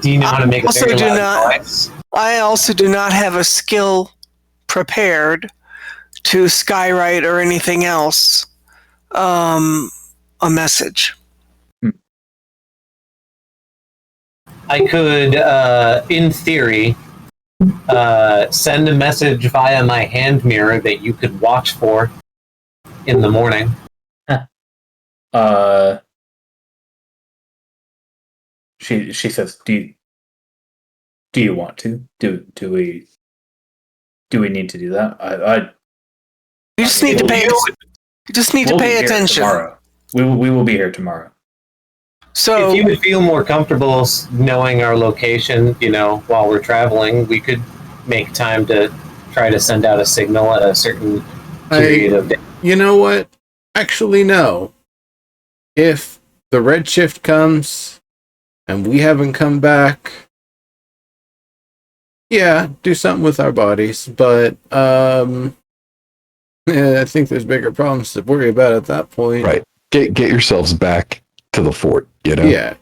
S6: Do you know how to make a
S4: Also
S6: very
S4: do
S6: loud
S4: not-
S6: noise?
S4: I also do not have a skill prepared to skywrite or anything else. A message.
S6: I could, in theory, send a message via my hand mirror that you could watch for in the morning.
S2: She says, do you want to? Do we need to do that?
S4: You just need to pay. You just need to
S2: We'll be
S4: pay
S2: here
S4: attention.
S2: tomorrow. We will be here tomorrow.
S4: So
S6: If you would feel more comfortable knowing our location, while we're traveling, we could make time to try to send out a signal at a certain period of day.
S1: You know what? Actually, no. If the redshift comes and we haven't come back, yeah, do something with our bodies. But yeah, I think there's bigger problems to worry about at that point.
S5: Right. Get yourselves back to the fort,
S1: Yeah,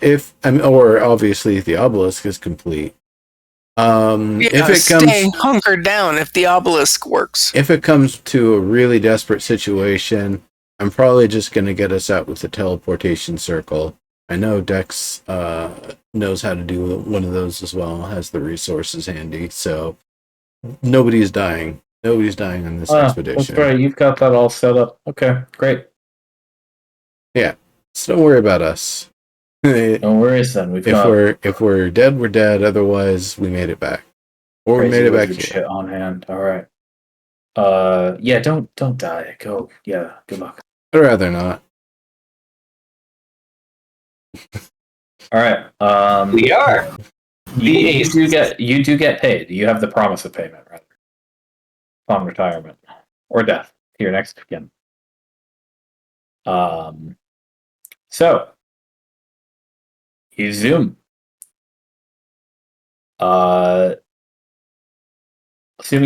S1: or obviously if the obelisk is complete. If it
S4: stay
S1: comes
S4: hunkered down if the obelisk works.
S1: if it comes to a really desperate situation, I'm probably just going to get us out with the teleportation circle. I know Dex knows how to do one of those as well, has the resources handy, so nobody's dying. Nobody's dying on this expedition.
S2: That's right. You've got that all set up. Okay, great.
S1: So don't worry about us.
S2: No worries then.
S1: If we're dead, we're dead. Otherwise, we made it back, or we made it back here.
S2: Shit on hand. All right. Yeah. Don't die. Go. Yeah. Good luck.
S1: I'd rather not.
S2: All right.
S6: We are.
S2: You do get paid. You have the promise of payment, rather, upon retirement or death. Your next again. So you zoom. Assuming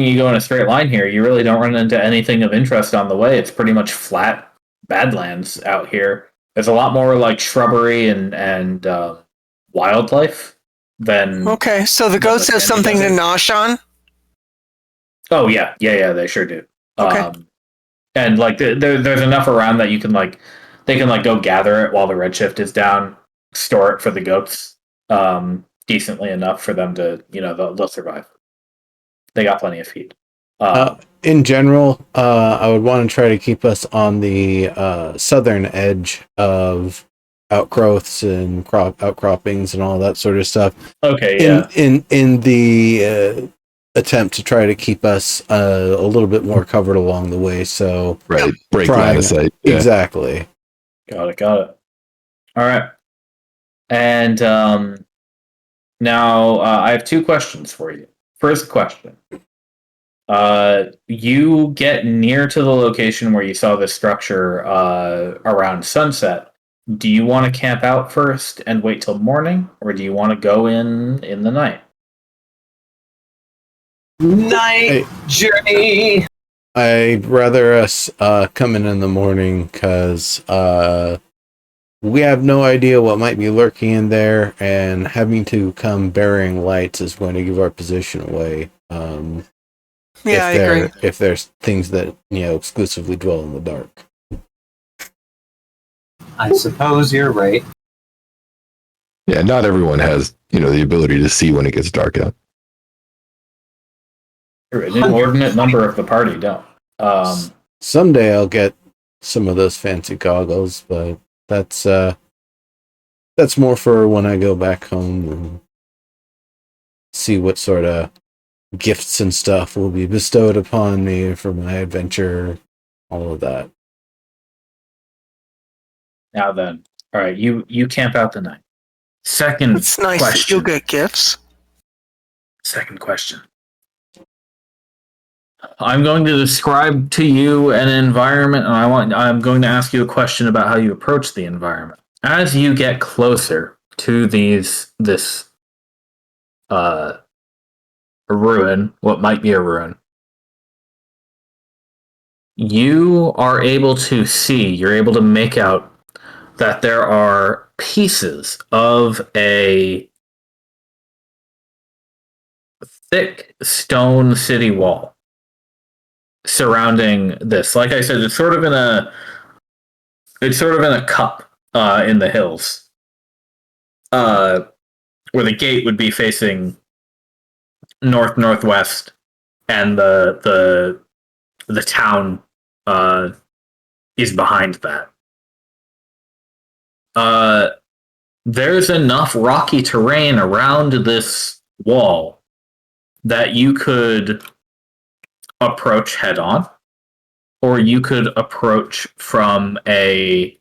S2: you go in a straight line here, you really don't run into anything of interest on the way. It's pretty much flat badlands out here. There's a lot more like shrubbery and wildlife than.
S4: Okay, so the goats have something to nosh on?
S2: Oh yeah, they sure do.
S4: Okay.
S2: And like there's enough around that you can they can go gather it while the redshift is down, store it for the goats, decently enough for them to they'll survive. They got plenty of feed.
S1: In general, I would want to try to keep us on the southern edge of outgrowths and outcroppings and all that sort of stuff.
S2: Okay, yeah.
S1: In the attempt to try to keep us a little bit more covered along the way. So
S5: right, break line of sight. Yeah.
S1: Exactly.
S2: Got it. All right. And now I have two questions for you. First question. You get near to the location where you saw the structure around sunset. Do you want to camp out first and wait till morning, or do you want to go in the night?
S6: Night journey.
S1: I'd rather us come in the morning because we have no idea what might be lurking in there, and having to come bearing lights is going to give our position away.
S4: Yeah, I agree.
S1: If there's things that exclusively dwell in the dark.
S6: I suppose you're right.
S5: Yeah, not everyone has, the ability to see when it gets dark out.
S2: An inordinate number of the party don't.
S1: Someday I'll get some of those fancy goggles, but that's more for when I go back home and see what sort of gifts and stuff will be bestowed upon me for my adventure, all of that.
S2: Now then, all right, you camp out the night. Second
S4: It's nice
S2: question.
S4: that you'll get gifts.
S2: Second question. I'm going to describe to you an environment, and I'm going to ask you a question about how you approach the environment. As you get closer to this ruin, what might be a ruin, you are able to see, you're able to make out that there are pieces of a thick stone city wall surrounding this. Like I said, it's sort of in a cup in the hills, where the gate would be facing northwest, and the town is behind that. There's enough rocky terrain around this wall that you could approach head on, or you could approach from a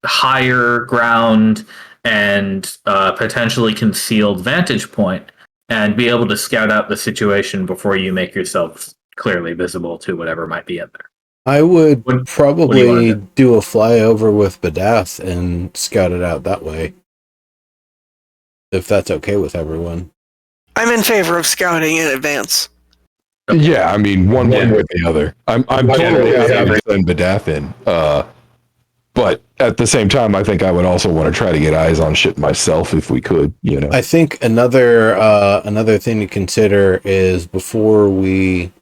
S2: higher ground and potentially concealed vantage point and be able to scout out the situation before you make yourself clearly visible to whatever might be in there.
S1: I would
S2: What do you
S1: probably
S2: wanna
S1: do a flyover with Badath and scout it out that way. If that's okay with everyone.
S4: I'm in favor of scouting in advance.
S5: Yeah, I mean, one way or the other. I'm totally happy to send Badath in. But at the same time, I think I would also want to try to get eyes on shit myself if we could,
S1: I think another thing to consider is before we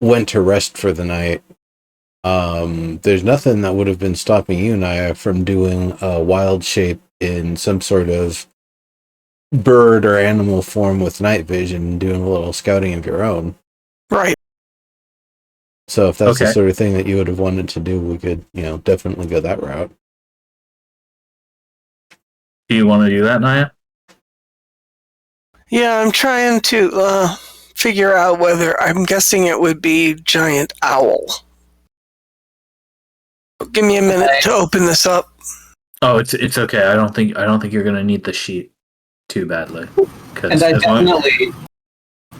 S1: went to rest for the night, there's nothing that would have been stopping you, Naya, from doing a wild shape in some sort of bird or animal form with night vision and doing a little scouting of your own.
S4: Right.
S1: So if that's the
S2: Okay.
S1: sort of thing that you would have wanted to do, we could, definitely go that route.
S2: Do you want to do that, Naya?
S4: Yeah, I'm trying to figure out whether I'm guessing it would be giant owl. Give me a minute to open this up.
S2: Oh, it's okay. I don't think you're gonna need the sheet too badly.
S6: And I definitely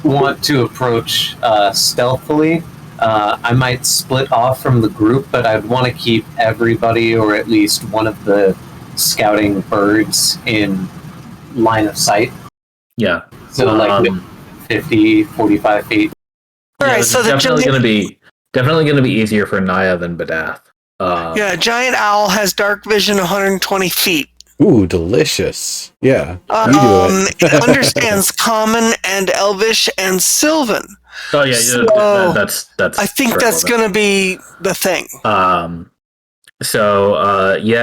S6: want to approach stealthily. I might split off from the group, but I'd want to keep everybody, or at least one of the scouting birds, in line of sight.
S2: Yeah.
S6: So like 50, 45 feet.
S4: All right, so the
S2: definitely gonna be easier for Naya than Badath.
S4: giant owl has dark vision 120 feet.
S1: Ooh, delicious. Yeah, you do it.
S4: It understands Common and Elvish and Sylvan.
S2: Oh yeah,
S4: So,
S2: that's.
S4: I think that's going to be the thing.
S2: Yeah,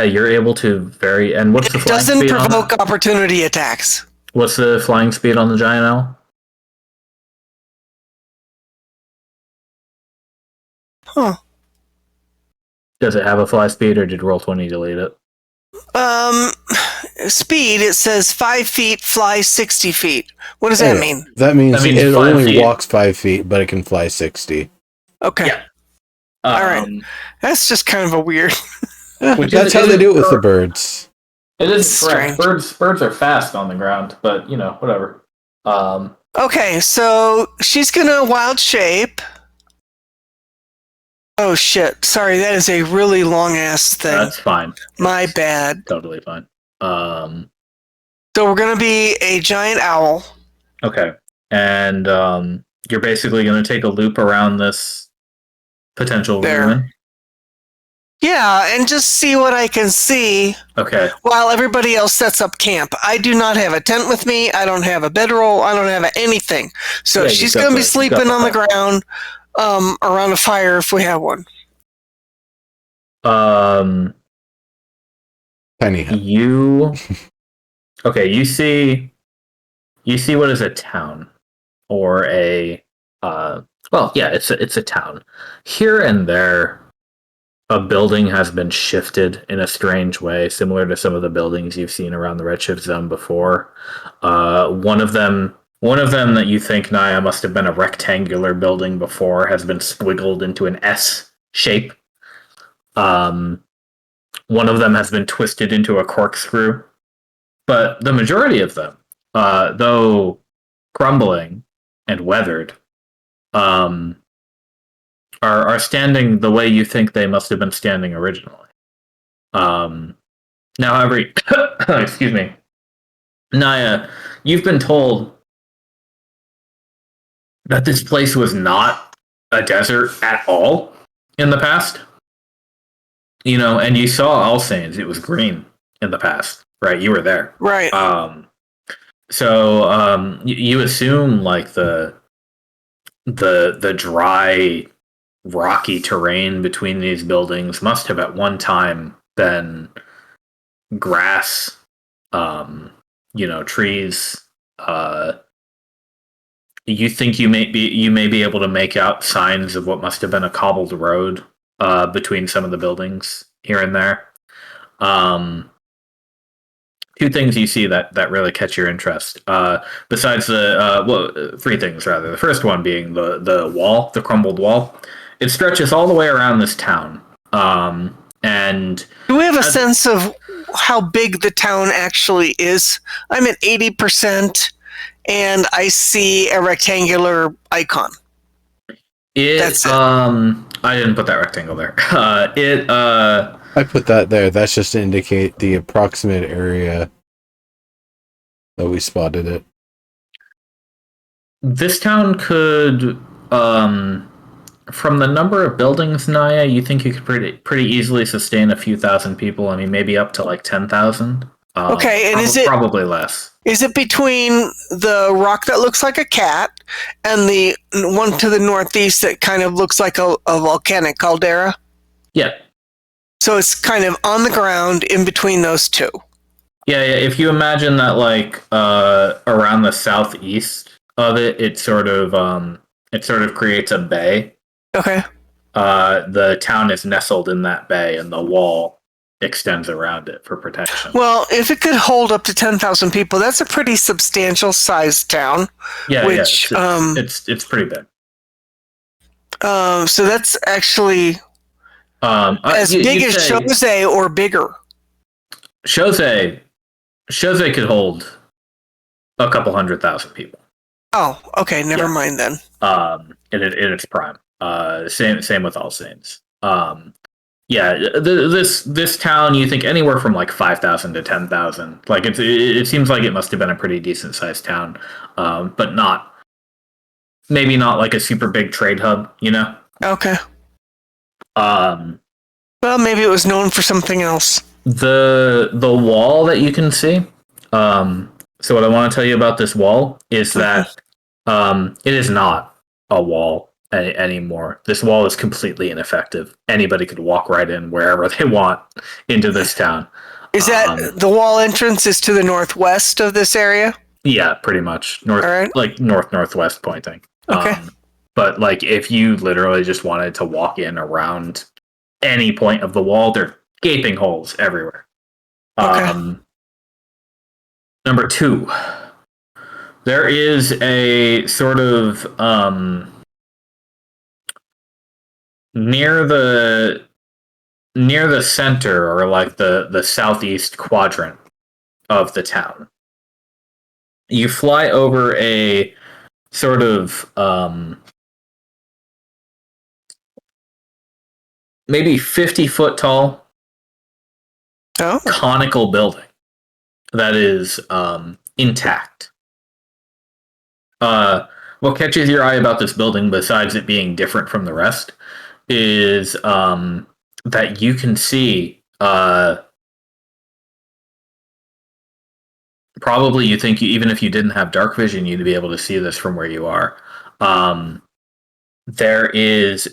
S2: you're able to vary. And what's the
S4: It
S2: flying
S4: doesn't
S2: speed on
S4: provoke
S2: that?
S4: opportunity attacks.
S2: What's the flying speed on the giant owl?
S4: Huh.
S2: Does it have a fly speed, or did Roll20 delete it?
S4: Speed, it says 5 feet, fly 60 feet. What does that mean?
S1: That means it
S2: 5
S1: only
S2: feet.
S1: walks 5 feet, but it can fly 60.
S4: Okay.
S2: Yeah.
S4: All right. That's just kind of a weird.
S1: That's how they do it with the birds.
S2: It is
S4: Strange.
S2: correct. Birds are fast on the ground, but whatever.
S4: Okay, so she's gonna wild shape. Oh shit! Sorry, that is a really long ass thing.
S2: That's fine.
S4: My
S2: It's
S4: bad.
S2: totally fine.
S4: So we're gonna be a giant owl.
S2: Okay. And you're basically going to take a loop around this potential
S4: There.
S2: ruin.
S4: Yeah, and just see what I can see
S2: Okay.
S4: while everybody else sets up camp. I do not have a tent with me. I don't have a bedroll. I don't have anything. So
S2: Yeah,
S4: she's
S2: you've got
S4: gonna be
S2: the- you've got
S4: sleeping
S2: the
S4: on the
S2: hut.
S4: ground, around a fire if we have one.
S1: Tiny hut.
S2: You okay? You see what is a town or a well, yeah, it's a town. Here and there, a building has been shifted in a strange way, similar to some of the buildings you've seen around the Redshift zone before. One of them that you think, Naya, must have been a rectangular building before has been squiggled into an S shape. One of them has been twisted into a corkscrew. But the majority of them, though crumbling and weathered, are standing the way you think they must have been standing originally. Now, every excuse me, Naya, you've been told that this place was not a desert at all in the past. You know, and you saw Alsanes; it was green in the past, right? You were there,
S4: Right.
S2: So you assume like the dry, rocky terrain between these buildings must have at one time been grass, trees. You think you may be able to make out signs of what must have been a cobbled road between some of the buildings here and there. Two things you see that really catch your interest. Besides three things rather. The first one being the wall, the crumbled wall. It stretches all the way around this town. And
S4: do we have a sense of how big the town actually is? I'm at 80%, and I see a rectangular icon.
S2: That's it. I didn't put that rectangle there.
S1: I put that there. That's just to indicate the approximate area that we spotted it.
S2: This town could, from the number of buildings, Naya, you think you could pretty easily sustain a few thousand people. I mean, maybe up to like 10,000.
S4: Okay, and is it
S2: probably less?
S4: Is it between the rock that looks like a cat and the one to the northeast that kind of looks like a volcanic caldera?
S2: Yeah.
S4: So it's kind of on the ground in between those two.
S2: Yeah. If you imagine that, like around the southeast of it, it sort of creates a bay.
S4: Okay.
S2: The town is nestled in that bay, and the wall extends around it for protection.
S4: Well, if it could hold up to 10,000 people, that's a pretty substantial sized town.
S2: Yeah,
S4: which,
S2: it's pretty big.
S4: So that's actually as big as Jose or bigger.
S2: Jose could hold a couple 100,000 people.
S4: Oh, okay, never mind then.
S2: In its prime. Same with All Saints. This town, you think anywhere from like 5,000 to 10,000. Like it seems like it must have been a pretty decent sized town, but maybe not like a super big trade hub, you know?
S4: Okay. Well, maybe it was known for something else.
S2: The wall that you can see. So what I want to tell you about this wall is that it is not a wall anymore. This wall is completely ineffective. Anybody could walk right in wherever they want into this town.
S4: Is that the wall entrance is to the northwest of this area?
S2: Yeah, pretty much northwest pointing.
S4: Okay.
S2: But like if you literally just wanted to walk in around any point of the wall, there are gaping holes everywhere.
S4: Okay.
S2: Number 2, there is a sort of near the center, or like the southeast quadrant of the town. You fly over a sort of maybe 50-foot tall
S4: Oh,
S2: conical building that is intact. What catches your eye about this building, besides it being different from the rest, is that you can see probably you think even if you didn't have dark vision, you'd be able to see this from where you are. There is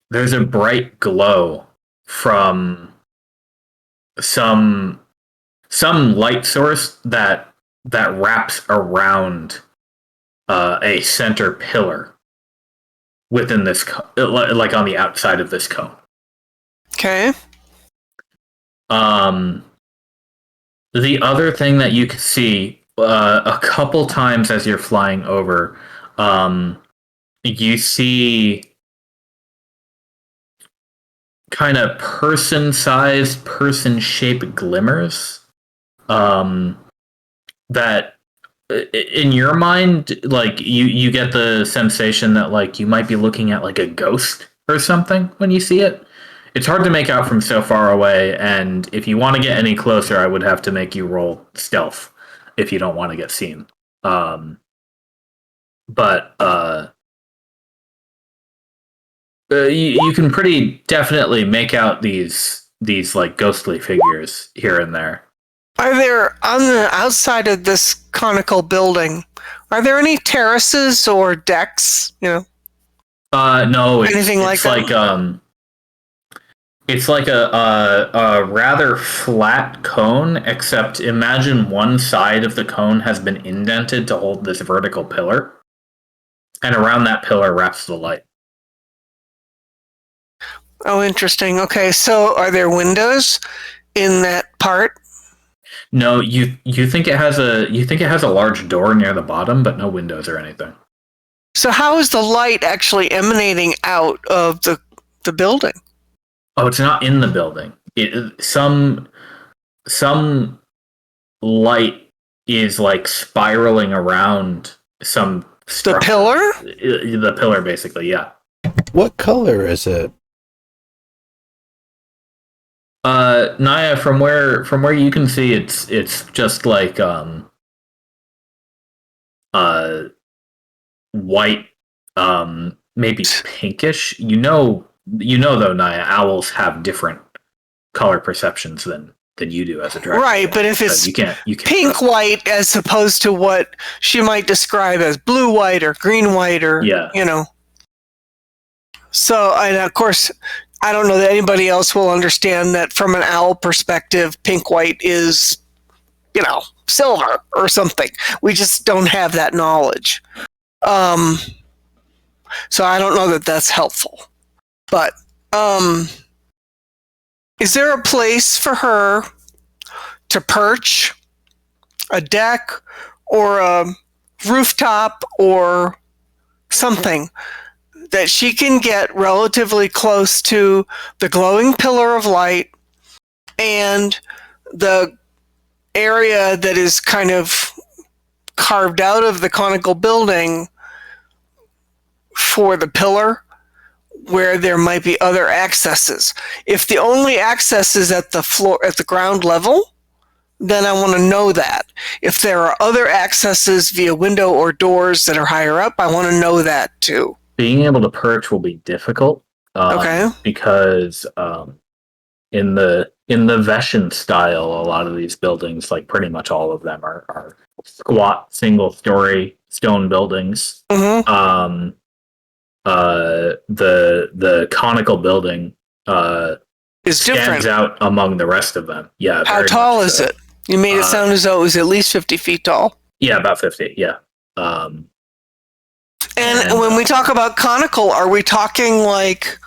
S2: there's a bright glow from some light source that wraps around a center pillar within this like on the outside of this cone.
S4: okay.
S2: The other thing that you can see a couple times as you're flying over, you see kind of person-sized, person-shaped glimmers that in your mind, like you get the sensation that like you might be looking at like a ghost or something when you see it. It's hard to make out from so far away, and if you want to get any closer, I would have to make you roll stealth if you don't want to get seen. But you can pretty definitely make out these like ghostly figures here and there.
S4: Are there, on the outside of this conical building, are there any terraces or decks? No,
S2: Anything
S4: like that?
S2: It's like a rather flat cone, except imagine one side of the cone has been indented to hold this vertical pillar, and around that pillar wraps the light.
S4: Oh, interesting. Okay, so are there windows in that part?
S2: No, you think it has a large door near the bottom, but no windows or anything.
S4: So how is the light actually emanating out of the building?
S2: Oh, it's not in the building. Some light is like spiraling around some structure.
S4: The pillar?
S2: The pillar, basically, yeah.
S1: What color is it?
S2: Naya, from where you can see, it's just like white, maybe pinkish. You know though, Naya, owls have different color perceptions than you do as a dragon.
S4: Right, but if
S2: So
S4: it's
S2: you can't
S4: pink white as opposed to what she might describe as blue white or green white or So, and of course, I don't know that anybody else will understand that from an owl perspective, pink white is, silver or something. We just don't have that knowledge. So I don't know that that's helpful. But is there a place for her to perch, a deck or a rooftop or something that she can get relatively close to the glowing pillar of light and the area that is kind of carved out of the conical building for the pillar, where there might be other accesses? If the only access is at the floor, at the ground level, then I want to know that. If there are other accesses via window or doors that are higher up, I want to know that too.
S2: Being able to perch will be difficult.
S4: Okay.
S2: Because in the Veshan style, a lot of these buildings, like pretty much all of them, are squat, single-story stone buildings.
S4: Mm-hmm.
S2: The conical building
S4: is
S2: stands
S4: different
S2: out among the rest of them. Yeah.
S4: How tall is it? You made it sound as though it was at least 50 feet tall.
S2: Yeah, about 50. Yeah.
S4: And when we talk about conical, are we talking like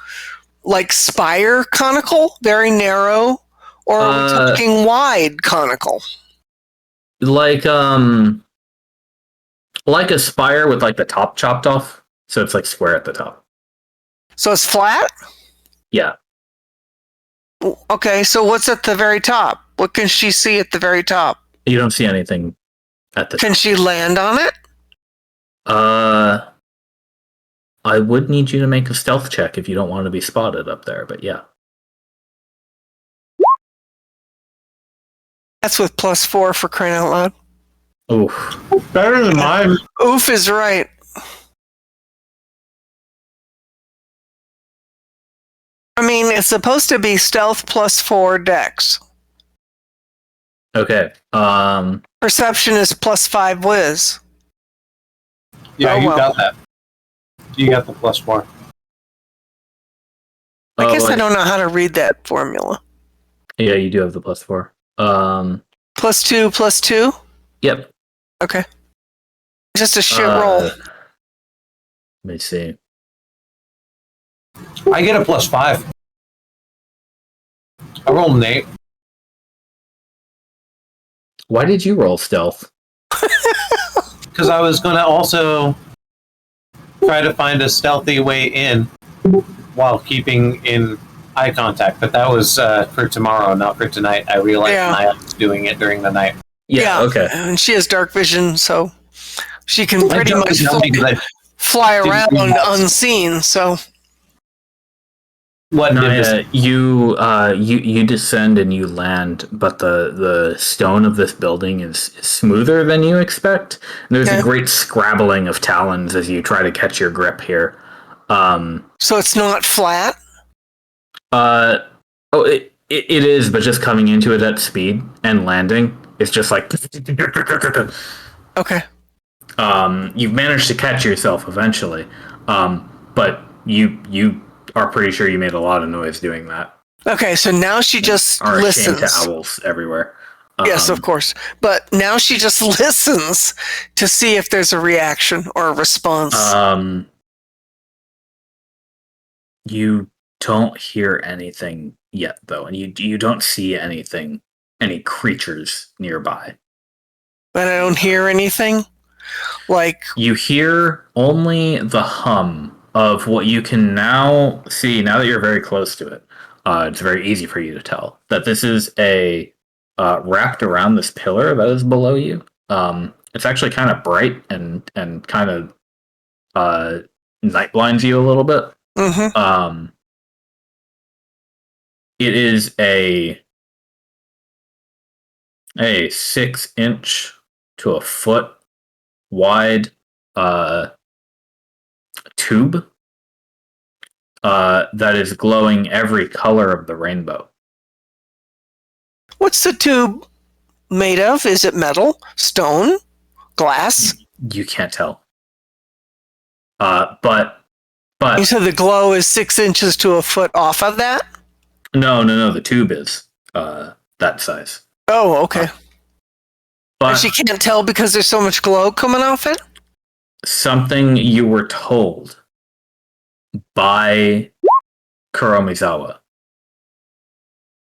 S4: spire conical, very narrow, or are we talking wide conical?
S2: Like a spire with like the top chopped off, so it's like square at the top.
S4: So it's flat?
S2: Yeah.
S4: Okay, so what's at the very top? What can she see at the very top?
S2: You don't see anything at the
S4: Can
S2: time.
S4: she land on it?
S2: I would need you to make a stealth check if you don't want to be spotted up there, but yeah.
S4: That's with +4 for crying out loud.
S2: Oof.
S6: Better than mine.
S4: Oof is right. I mean, it's supposed to be stealth +4 dex.
S2: Okay.
S4: Perception is +5 whiz.
S6: Yeah,
S4: Oh,
S6: you
S4: well.
S6: got that. You got the +4.
S4: I guess I
S2: like-
S4: don't know how to read that formula.
S2: Yeah, you do have the +4.
S4: +2, +2?
S2: Yep.
S4: Okay. Just a shit roll.
S2: Let me see.
S6: I get a +5. I rolled an 8.
S2: Why did you roll stealth?
S6: Because I was going to also try to find a stealthy way in while keeping in eye contact. But that was for tomorrow, not for tonight. I realized
S4: Yeah.
S6: Naya was doing it during the night.
S2: Yeah, okay.
S4: And she has dark vision, so she can
S6: I
S4: pretty
S6: jumped
S4: much
S6: down because I
S4: fly
S6: didn't
S4: around
S6: realize.
S4: unseen. So
S6: what did
S2: Naya, you descend and you land, but the stone of this building is smoother than you expect. And there's
S4: Okay.
S2: a great scrabbling of talons as you try to catch your grip here.
S4: so it's not flat.
S2: It is, but just coming into it at speed and landing, it's just like
S4: Okay.
S2: you've managed to catch yourself eventually, but you are pretty sure you made a lot of noise doing that.
S4: Okay, so now she just
S2: Are ashamed
S4: listens.
S2: to owls everywhere.
S4: Yes, of course. But now she just listens to see if there's a reaction or a response.
S2: You don't hear anything yet, though, and you don't see any creatures nearby.
S4: But I don't hear anything. Like,
S2: You hear only the hum of what you can now see, now that you're very close to it. It's very easy for you to tell that this is a wrapped around this pillar that is below you. It's actually kind of bright and kind of night blinds you a little bit.
S4: mhm.
S2: It is a 6-inch to a foot wide tube that is glowing every color of the rainbow.
S4: What's the tube made of? Is it metal, stone, glass?
S2: You can't tell. But
S4: You said the glow is 6 inches to a foot off of that?
S2: no, the tube is that size.
S4: Oh, okay.
S2: But
S4: And she can't tell because there's so much glow coming off it?
S2: something you were told by Kuromizawa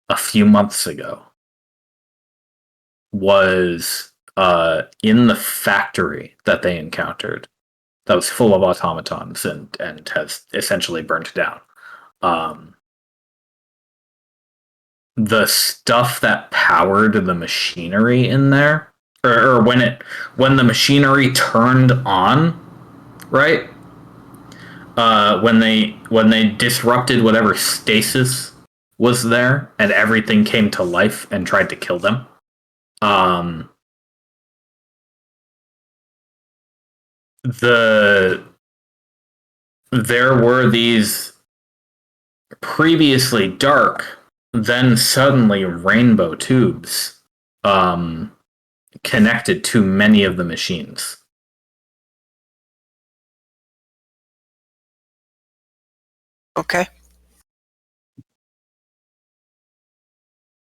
S2: a few months ago was in the factory that they encountered that was full of automatons and has essentially burnt down. The stuff that powered the machinery in there, or when the machinery turned on, right? When they disrupted whatever stasis was there and everything came to life and tried to kill them. There were these previously dark, then suddenly rainbow tubes connected to many of the machines.
S4: Okay.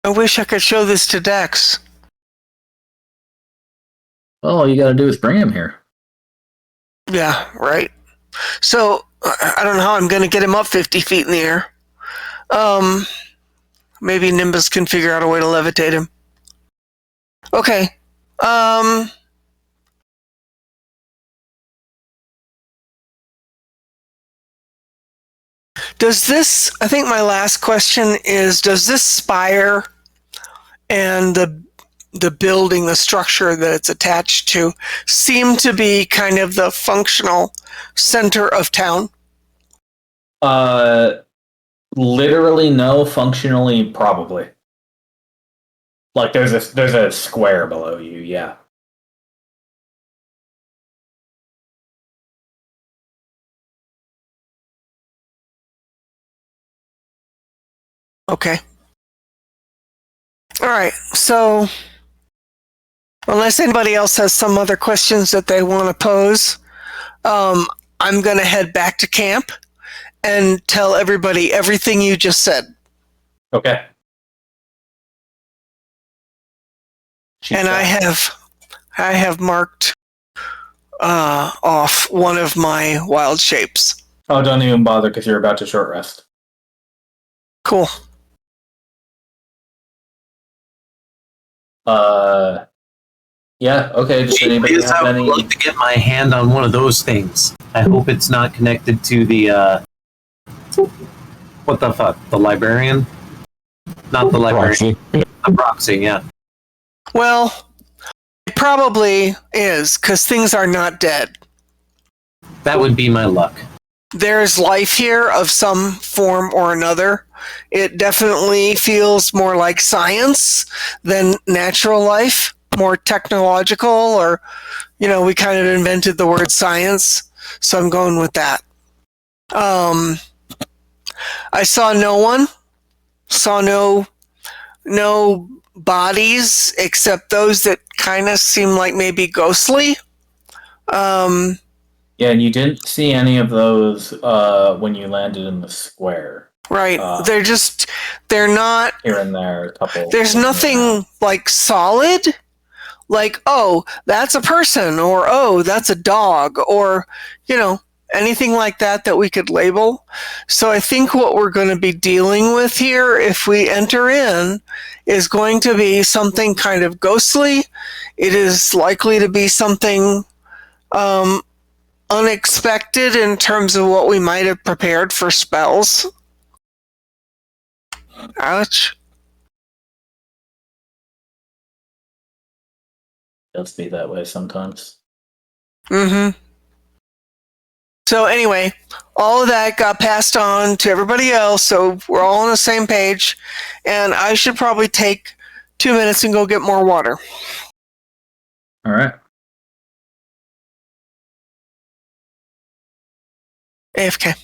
S4: I wish I could show this to Dex.
S2: Well, all you gotta do is bring him here.
S4: Yeah, right. So, I don't know how I'm going to get him up 50 feet in the air. Maybe Nimbus can figure out a way to levitate him. Okay. Does this, I think my last question is, does this spire and the the building, the structure that it's attached to, seem to be kind of the functional center of town?
S2: Literally no, functionally probably. Like there's a square below you, yeah.
S4: Okay. All right. So, unless anybody else has some other questions that they want to pose, I'm going to head back to camp and tell everybody everything you just said.
S2: Okay.
S4: And I have marked off one of my wild shapes.
S2: Oh, don't even bother because you're about to short rest.
S4: Cool.
S2: Yeah, okay. Does anybody
S6: Please,
S2: have
S6: I would
S2: any?
S6: like to get my hand on one of those things. I hope it's not connected to the what the fuck? The librarian? Not the librarian.
S5: Proxy.
S6: The proxy, yeah.
S4: Well, it probably is, because things are not dead.
S6: That would be my luck.
S4: There's life here of some form or another. It definitely feels more like science than natural life, more technological, or, we kind of invented the word science, so I'm going with that. I saw no one, saw no bodies except those that kind of seem like maybe ghostly.
S2: Yeah, and you didn't see any of those when you landed in the square.
S4: Right. They're not
S2: Here and there, a couple.
S4: There's nothing like solid, like, oh, that's a person, or oh, that's a dog, or, anything like that we could label. So I think what we're going to be dealing with here, if we enter in, is going to be something kind of ghostly. It is likely to be something unexpected in terms of what we might have prepared for spells. Ouch.
S2: Does be that way sometimes.
S4: Mm-hmm. So anyway, all of that got passed on to everybody else, so we're all on the same page, and I should probably take 2 minutes and go get more water.
S2: All right.
S4: AFK.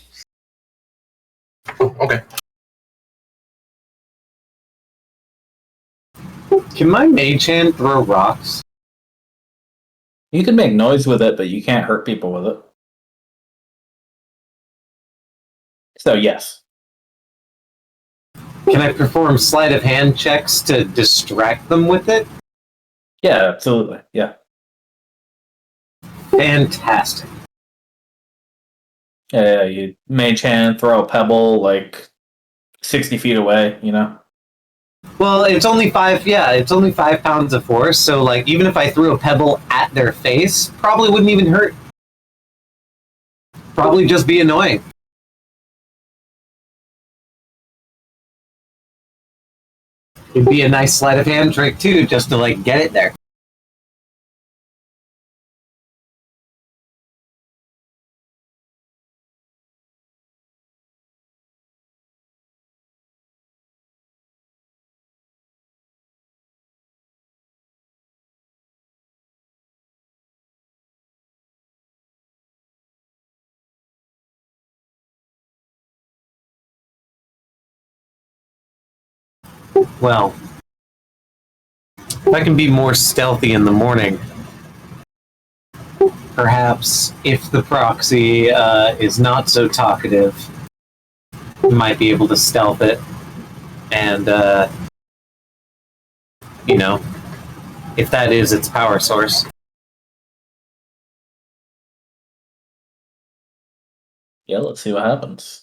S3: Oh, okay.
S6: Can my mage hand throw rocks?
S2: You can make noise with it, but you can't hurt people with it. So yes.
S6: Can I perform sleight of hand checks to distract them with it?
S2: Yeah, absolutely. Yeah.
S6: Fantastic.
S2: Yeah, you mage hand, throw a pebble like 60 feet away,
S6: Well, it's only 5 pounds of force, so like even if I threw a pebble at their face, probably wouldn't even hurt. Probably just be annoying. It'd be a nice sleight of hand trick too, just to like get it there. Well, if I can be more stealthy in the morning, perhaps if the proxy is not so talkative, we might be able to stealth it. And, if that is its power source.
S2: Yeah, let's see what happens.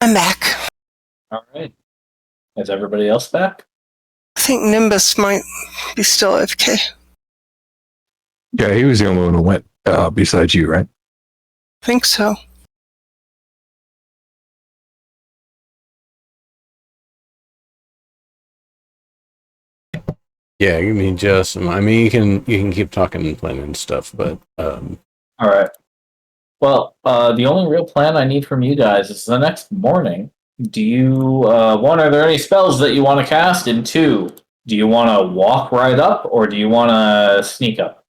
S4: I'm back.
S2: All right. Is everybody else back?
S4: I think Nimbus might be still AFK.
S5: Yeah, he was the only one who went besides you, right?
S4: I think so.
S1: Yeah, you mean just. I mean, you can keep talking and planning and stuff, but
S2: All right. Well, the only real plan I need from you guys is the next morning. Do you one? Are there any spells that you want to cast? And two, do you want to walk right up or do you want to sneak up?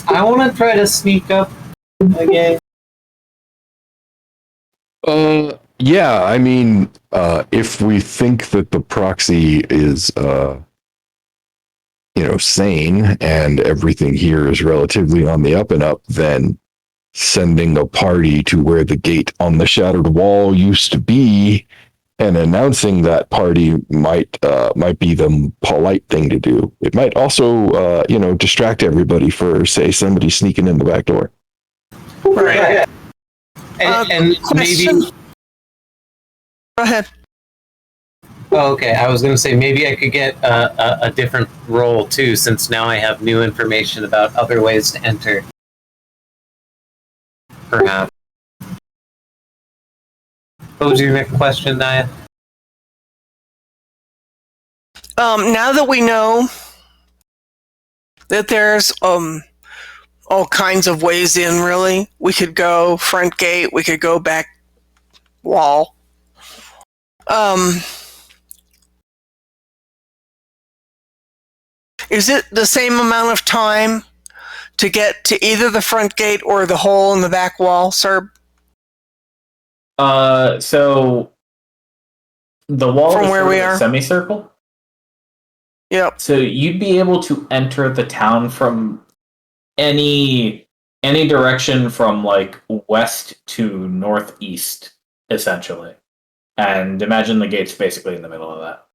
S6: I want to try to sneak up again.
S5: Yeah, I mean, if we think that the proxy is, sane and everything here is relatively on the up and up, then sending a party to where the gate on the shattered wall used to be and announcing that party might be the polite thing to do. It might also, distract everybody for, say, somebody sneaking in the back door.
S6: Right. And maybe.
S4: Go ahead.
S6: Oh, okay, I was going to say maybe I could get a different role too, since now I have new information about other ways to enter. Perhaps. What was your next question, Naya?
S4: Now that we know that there's all kinds of ways in, really, we could go front gate, we could go back wall. Is it the same amount of time to get to either the front gate or the hole in the back wall, sir?
S2: So the wall
S4: From
S2: is
S4: where
S2: sort
S4: we
S2: of a
S4: are?
S2: semicircle.
S4: Yep.
S2: So you'd be able to enter the town from any direction from like west to northeast, essentially. And imagine the gate's basically in the middle of that.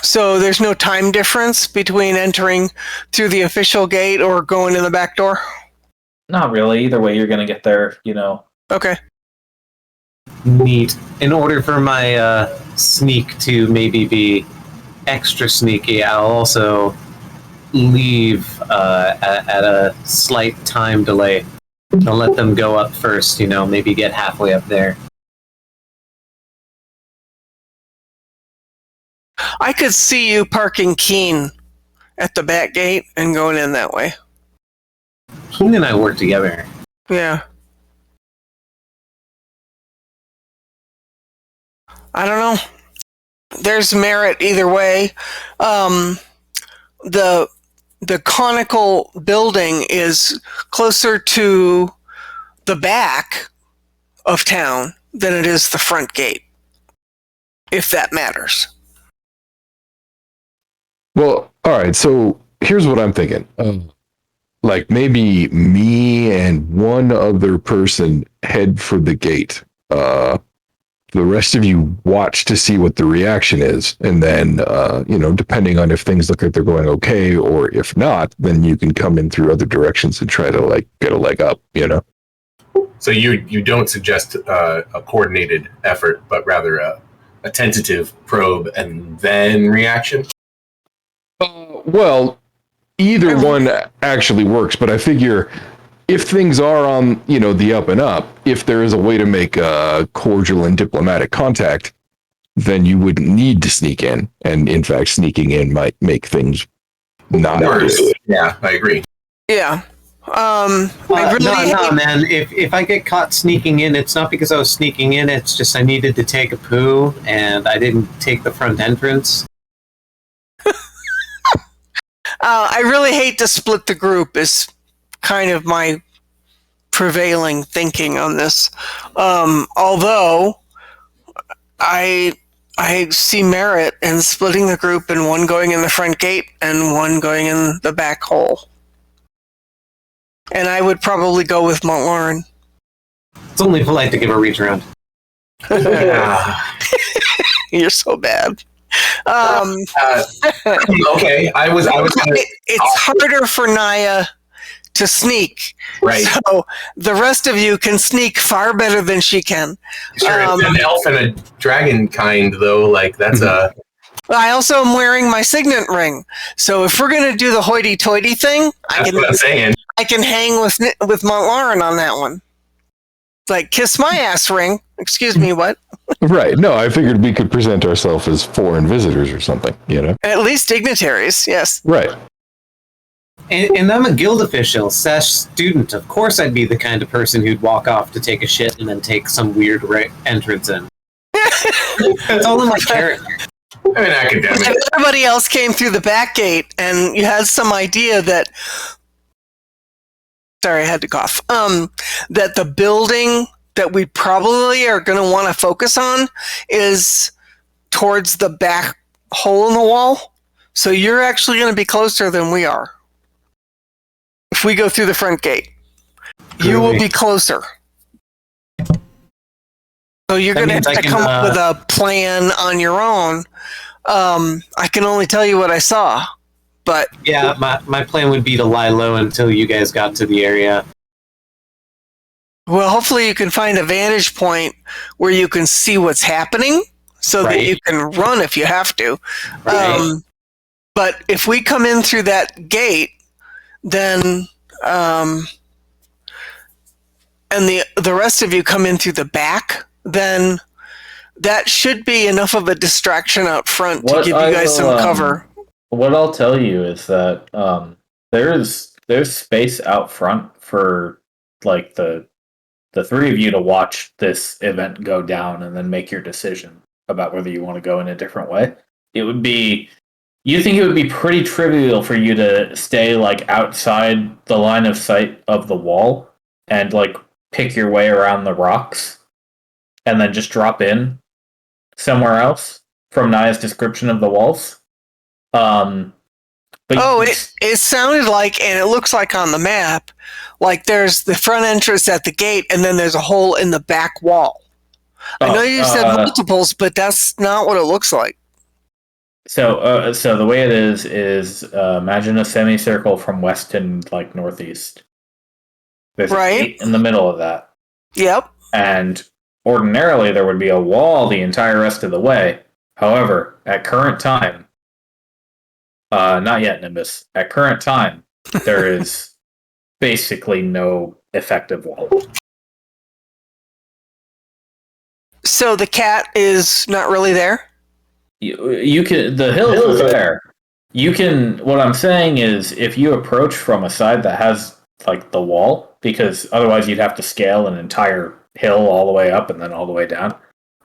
S4: So there's no time difference between entering through the official gate or going in the back door?
S2: Not really. Either way, you're going to get there,
S4: Okay.
S6: Neat. In order for my sneak to maybe be extra sneaky, I'll also leave at a slight time delay. I'll let them go up first, maybe get halfway up there.
S4: I could see you parking Keen at the back gate and going in that way.
S6: Keen and I work together.
S4: Yeah. I don't know. There's merit either way. The conical building is closer to the back of town than it is the front gate, if that matters.
S5: Well, all right. So here's what I'm thinking. Like maybe me and one other person head for the gate. The rest of you watch to see what the reaction is, and then depending on if things look like they're going okay or if not, then you can come in through other directions and try to like get a leg up.
S3: So you don't suggest a coordinated effort, but rather a tentative probe and then reaction?
S5: Well, either one actually works, but I figure if things are on, the up and up, if there is a way to make cordial and diplomatic contact, then you wouldn't need to sneak in. And in fact, sneaking in might make things not
S3: Worse.
S5: good.
S3: Yeah, I agree.
S4: Yeah. I really
S6: No, man. If I get caught sneaking in, it's not because I was sneaking in. It's just I needed to take a poo, and I didn't take the front entrance.
S4: I really hate to split the group is kind of my prevailing thinking on this. Although I see merit in splitting the group and one going in the front gate and one going in the back hole. And I would probably go with Mount Lauren.
S6: It's only polite to give a reach around.
S4: You're so bad.
S3: Okay, I was gonna...
S4: It's harder for Naya to sneak.
S3: Right.
S4: So the rest of you can sneak far better than she can.
S3: Sure, it's an elf and a dragon kind, though. Like, that's a...
S4: I also am wearing my signet ring. So if we're going to do the hoity-toity thing,
S3: That's what I'm saying.
S4: I can hang with Montlarin on that one. Like, kiss my ass ring. Excuse me, what?
S5: Right. No, I figured we could present ourselves as foreign visitors or something, you know?
S4: At least dignitaries, yes.
S5: Right.
S6: And I'm a guild official, / student. Of course I'd be the kind of person who'd walk off to take a shit and then take some weird entrance in. It's all in my character.
S3: I'm an academic.
S4: If everybody else came through the back gate and you had some idea that... Sorry, I had to cough. That the building that we probably are going to want to focus on is towards the back hole in the wall. So you're actually going to be closer than we are. If we go through the front gate, you will be closer. So you're going to have to come up with a plan on your own. I can only tell you what I saw. But
S6: yeah, my plan would be to lie low until you guys got to the area.
S4: Well, hopefully you can find a vantage point where you can see what's happening so that you can run if you have to. Right. But if we come in through that gate, then and the rest of you come in through the back, then that should be enough of a distraction out front to give you guys some cover.
S2: What I'll tell you is that there's space out front for like the three of you to watch this event go down and then make your decision about whether you want to go in a different way. You think it would be pretty trivial for you to stay like outside the line of sight of the wall and like pick your way around the rocks and then just drop in somewhere else from Naya's description of the walls.
S4: It sounded like, and it looks like on the map, like there's the front entrance at the gate, and then there's a hole in the back wall. I know you said multiples, but that's not what it looks like.
S2: So the way it is imagine a semicircle from west to like northeast. There's a gate in the middle of that.
S4: Yep.
S2: And ordinarily there would be a wall the entire rest of the way. However, at current time, not yet, Nimbus. At current time, there is basically no effective wall.
S4: So the cat is not really there?
S2: You can. The hills are there. You can. What I'm saying is, if you approach from a side that has like the wall, because otherwise you'd have to scale an entire hill all the way up and then all the way down,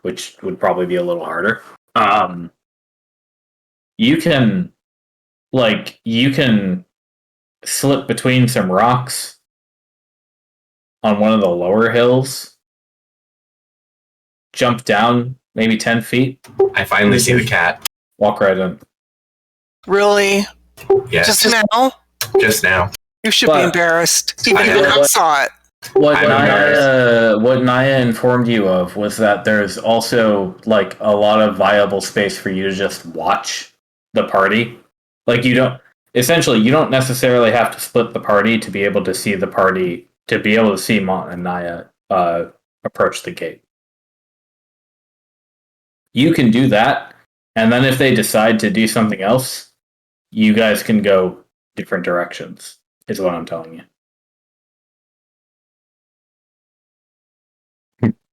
S2: which would probably be a little harder. You can slip between some rocks on one of the lower hills, jump down maybe 10 feet.
S3: I finally see the cat.
S2: Walk right in.
S4: Really?
S3: Yes.
S4: Just now?
S3: Just now.
S4: You should be embarrassed. Even I saw it.
S2: What Naya informed you of was that there's also like a lot of viable space for you to just watch the party. Like you don't necessarily have to split the party to be able to see the party, to be able to see Mont and Naya approach the gate. You can do that, and then if they decide to do something else, you guys can go different directions, is what I'm telling you.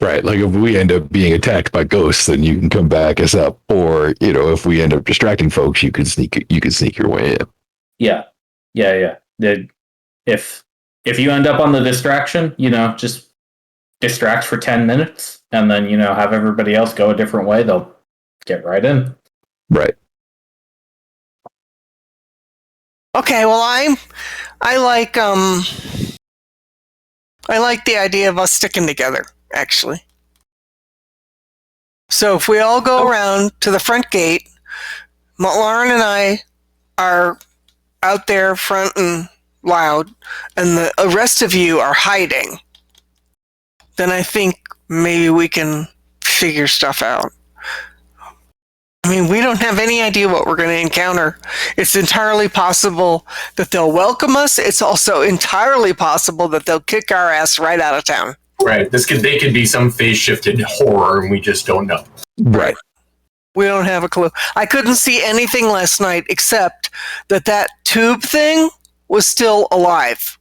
S5: Right, like if we end up being attacked by ghosts, then you can come back us up, or if we end up distracting folks, you can sneak your way in.
S2: Yeah. If you end up on the distraction, just distract for 10 minutes, and then have everybody else go a different way. They'll get right in.
S5: Right.
S4: Okay. Well, I like the idea of us sticking together, actually. So if we all go around to the front gate, Lauren and I are out there front and loud, and the rest of you are hiding, then I think maybe we can figure stuff out. I mean, we don't have any idea what we're going to encounter. It's entirely possible that they'll welcome us. It's also entirely possible that they'll kick our ass right out of town.
S3: Right. They could be some phase shifted horror, and we just don't know.
S5: Right.
S4: We don't have a clue. I couldn't see anything last night except that tube thing was still alive.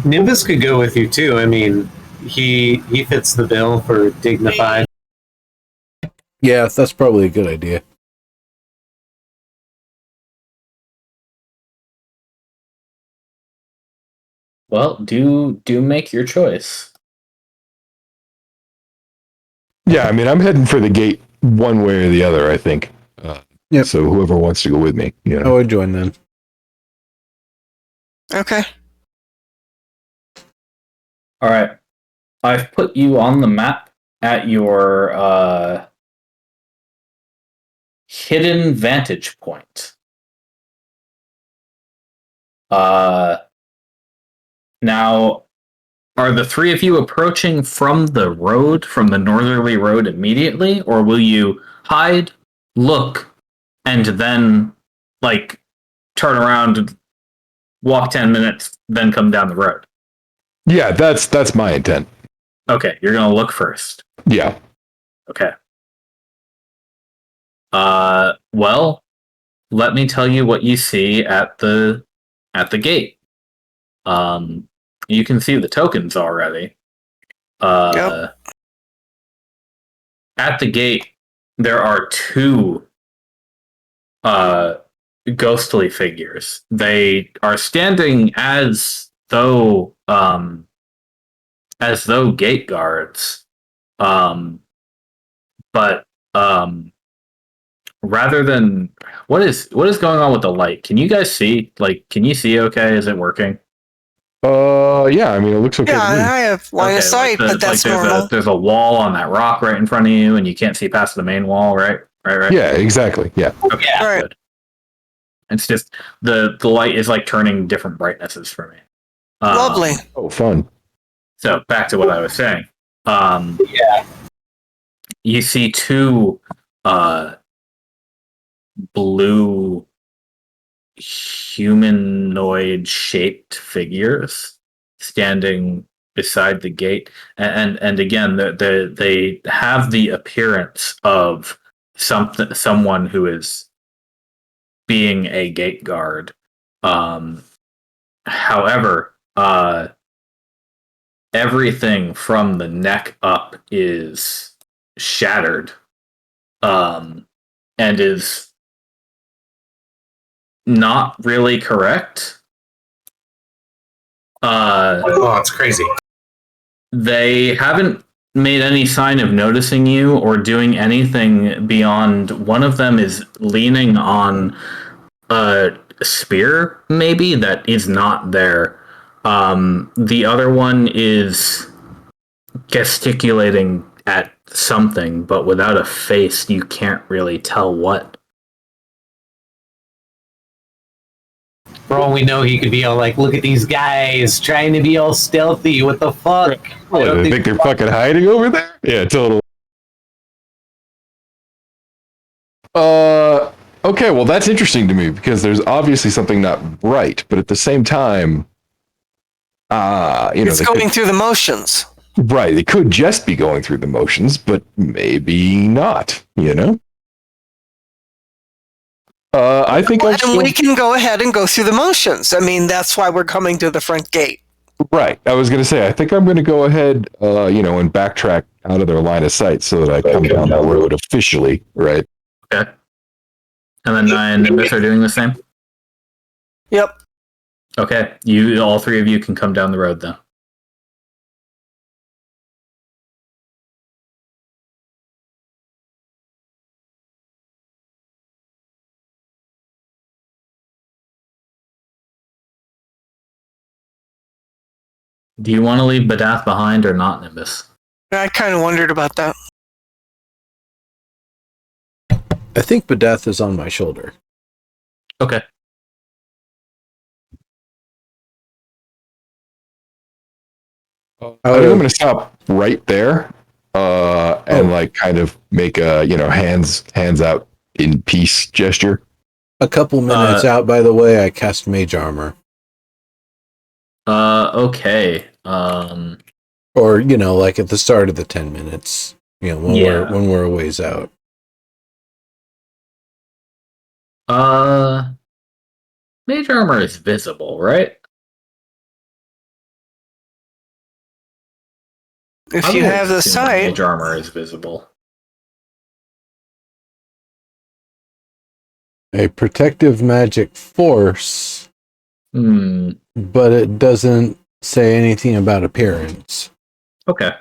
S6: Nimbus could go with you too. I mean, he fits the bill for dignified.
S1: Yeah, that's probably a good idea.
S2: Well, do make your choice.
S5: Yeah, I mean, I'm heading for the gate one way or the other, I think.
S1: Yep.
S5: So whoever wants to go with me, you
S1: I
S5: know.
S1: would join them.
S4: Okay.
S2: All right. I've put you on the map at your hidden vantage point. Now, are the three of you approaching from the road, from the northerly road immediately, or will you hide, look, and then, like, turn around, walk 10 minutes, then come down the road?
S5: Yeah, that's my intent.
S2: Okay, you're going to look first.
S5: Yeah.
S2: Okay. Well, let me tell you what you see at the gate. You can see the tokens already.
S4: Yep.
S2: At the gate, there are two ghostly figures. They are standing as though gate guards. But rather than what is going on with the light? Can you guys see? Like, can you see okay? Is it working?
S5: Yeah, I mean, it looks okay
S4: Yeah,
S5: to me.
S4: I have line of sight, but that's normal.
S2: There's a wall on that rock right in front of you, and you can't see past the main wall, right? Right.
S5: Yeah, exactly. Yeah.
S2: Okay,
S4: Right.
S2: good. It's just the light is like turning different brightnesses for me.
S4: Lovely.
S5: Oh, fun.
S2: So back to what I was saying.
S3: Yeah.
S2: You see two blue humanoid shaped figures standing beside the gate, and again they have the appearance of someone who is being a gate guard. However, everything from the neck up is shattered, and is not really correct.
S3: Oh, it's crazy.
S2: They haven't made any sign of noticing you or doing anything beyond one of them is leaning on a spear, maybe, that is not there. The other one is gesticulating at something, but without a face, you can't really tell what.
S6: For all we know, he could be all like, "Look at these guys trying to be all stealthy. What the fuck?"
S5: What, I think they're fucking hiding over there? Yeah, totally. Okay, well, that's interesting to me because there's obviously something not right, but at the same time,
S4: It's going through the motions.
S5: right, it could just be going through the motions, but maybe not, you know? I think
S4: we can go ahead and go through the motions. I mean, that's why we're coming to the front gate.
S5: Right. I was going to say, I think I'm going to go ahead, and backtrack out of their line of sight so that I come down the road officially, right?
S2: Okay. And then Naya and Nimbus are doing the same?
S4: Yep.
S2: Okay. All three of you can come down the road, though. Do you want to leave Badath behind or not, Nimbus?
S4: I kind of wondered about that.
S1: I think Badath is on my shoulder.
S2: Okay.
S5: I think I'm going to stop right there and like kind of make a hands out in peace gesture.
S1: A couple minutes out, by the way, I cast mage armor.
S2: Okay.
S1: Or, like at the start of the 10 minutes, when we're a ways out.
S2: Mage armor is visible, right?
S4: If you have the
S2: assume that
S4: sight,
S2: mage armor is visible.
S1: A protective magic force, but it doesn't say anything about appearance.
S2: Okay.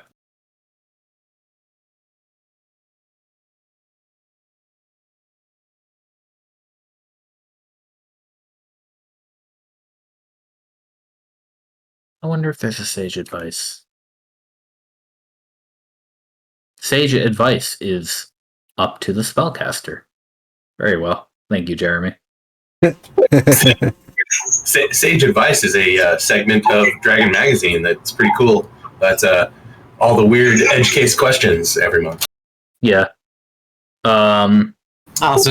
S2: I wonder if there's a sage advice. Sage advice is up to the spellcaster. Very well. Thank you, Jeremy.
S3: Sage Advice is a segment of Dragon Magazine that's pretty cool. That's all the weird edge case questions every month.
S2: Yeah.
S6: So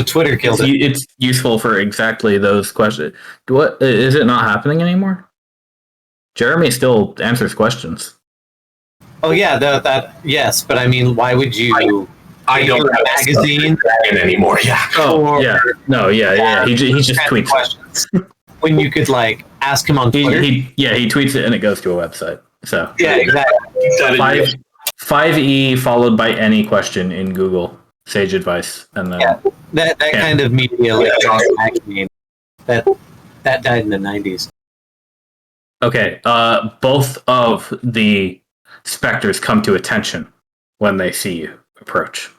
S6: Twitter killed it.
S2: It's useful for exactly those questions. What is it not happening anymore? Jeremy still answers questions.
S6: Oh yeah, that yes, but I mean, why would you?
S3: I don't have
S6: a magazine
S3: Dragon anymore. Yeah.
S2: Oh yeah. No. Yeah. He just tweets
S6: questions when you could like ask him on Twitter.
S2: He tweets it and it goes to a website. So
S6: yeah, exactly.
S2: 5E followed by any question in Google. Sage advice, and then
S6: that kind of media, like magazine, that died in the 90s.
S2: Okay, both of the specters come to attention when they see you approach.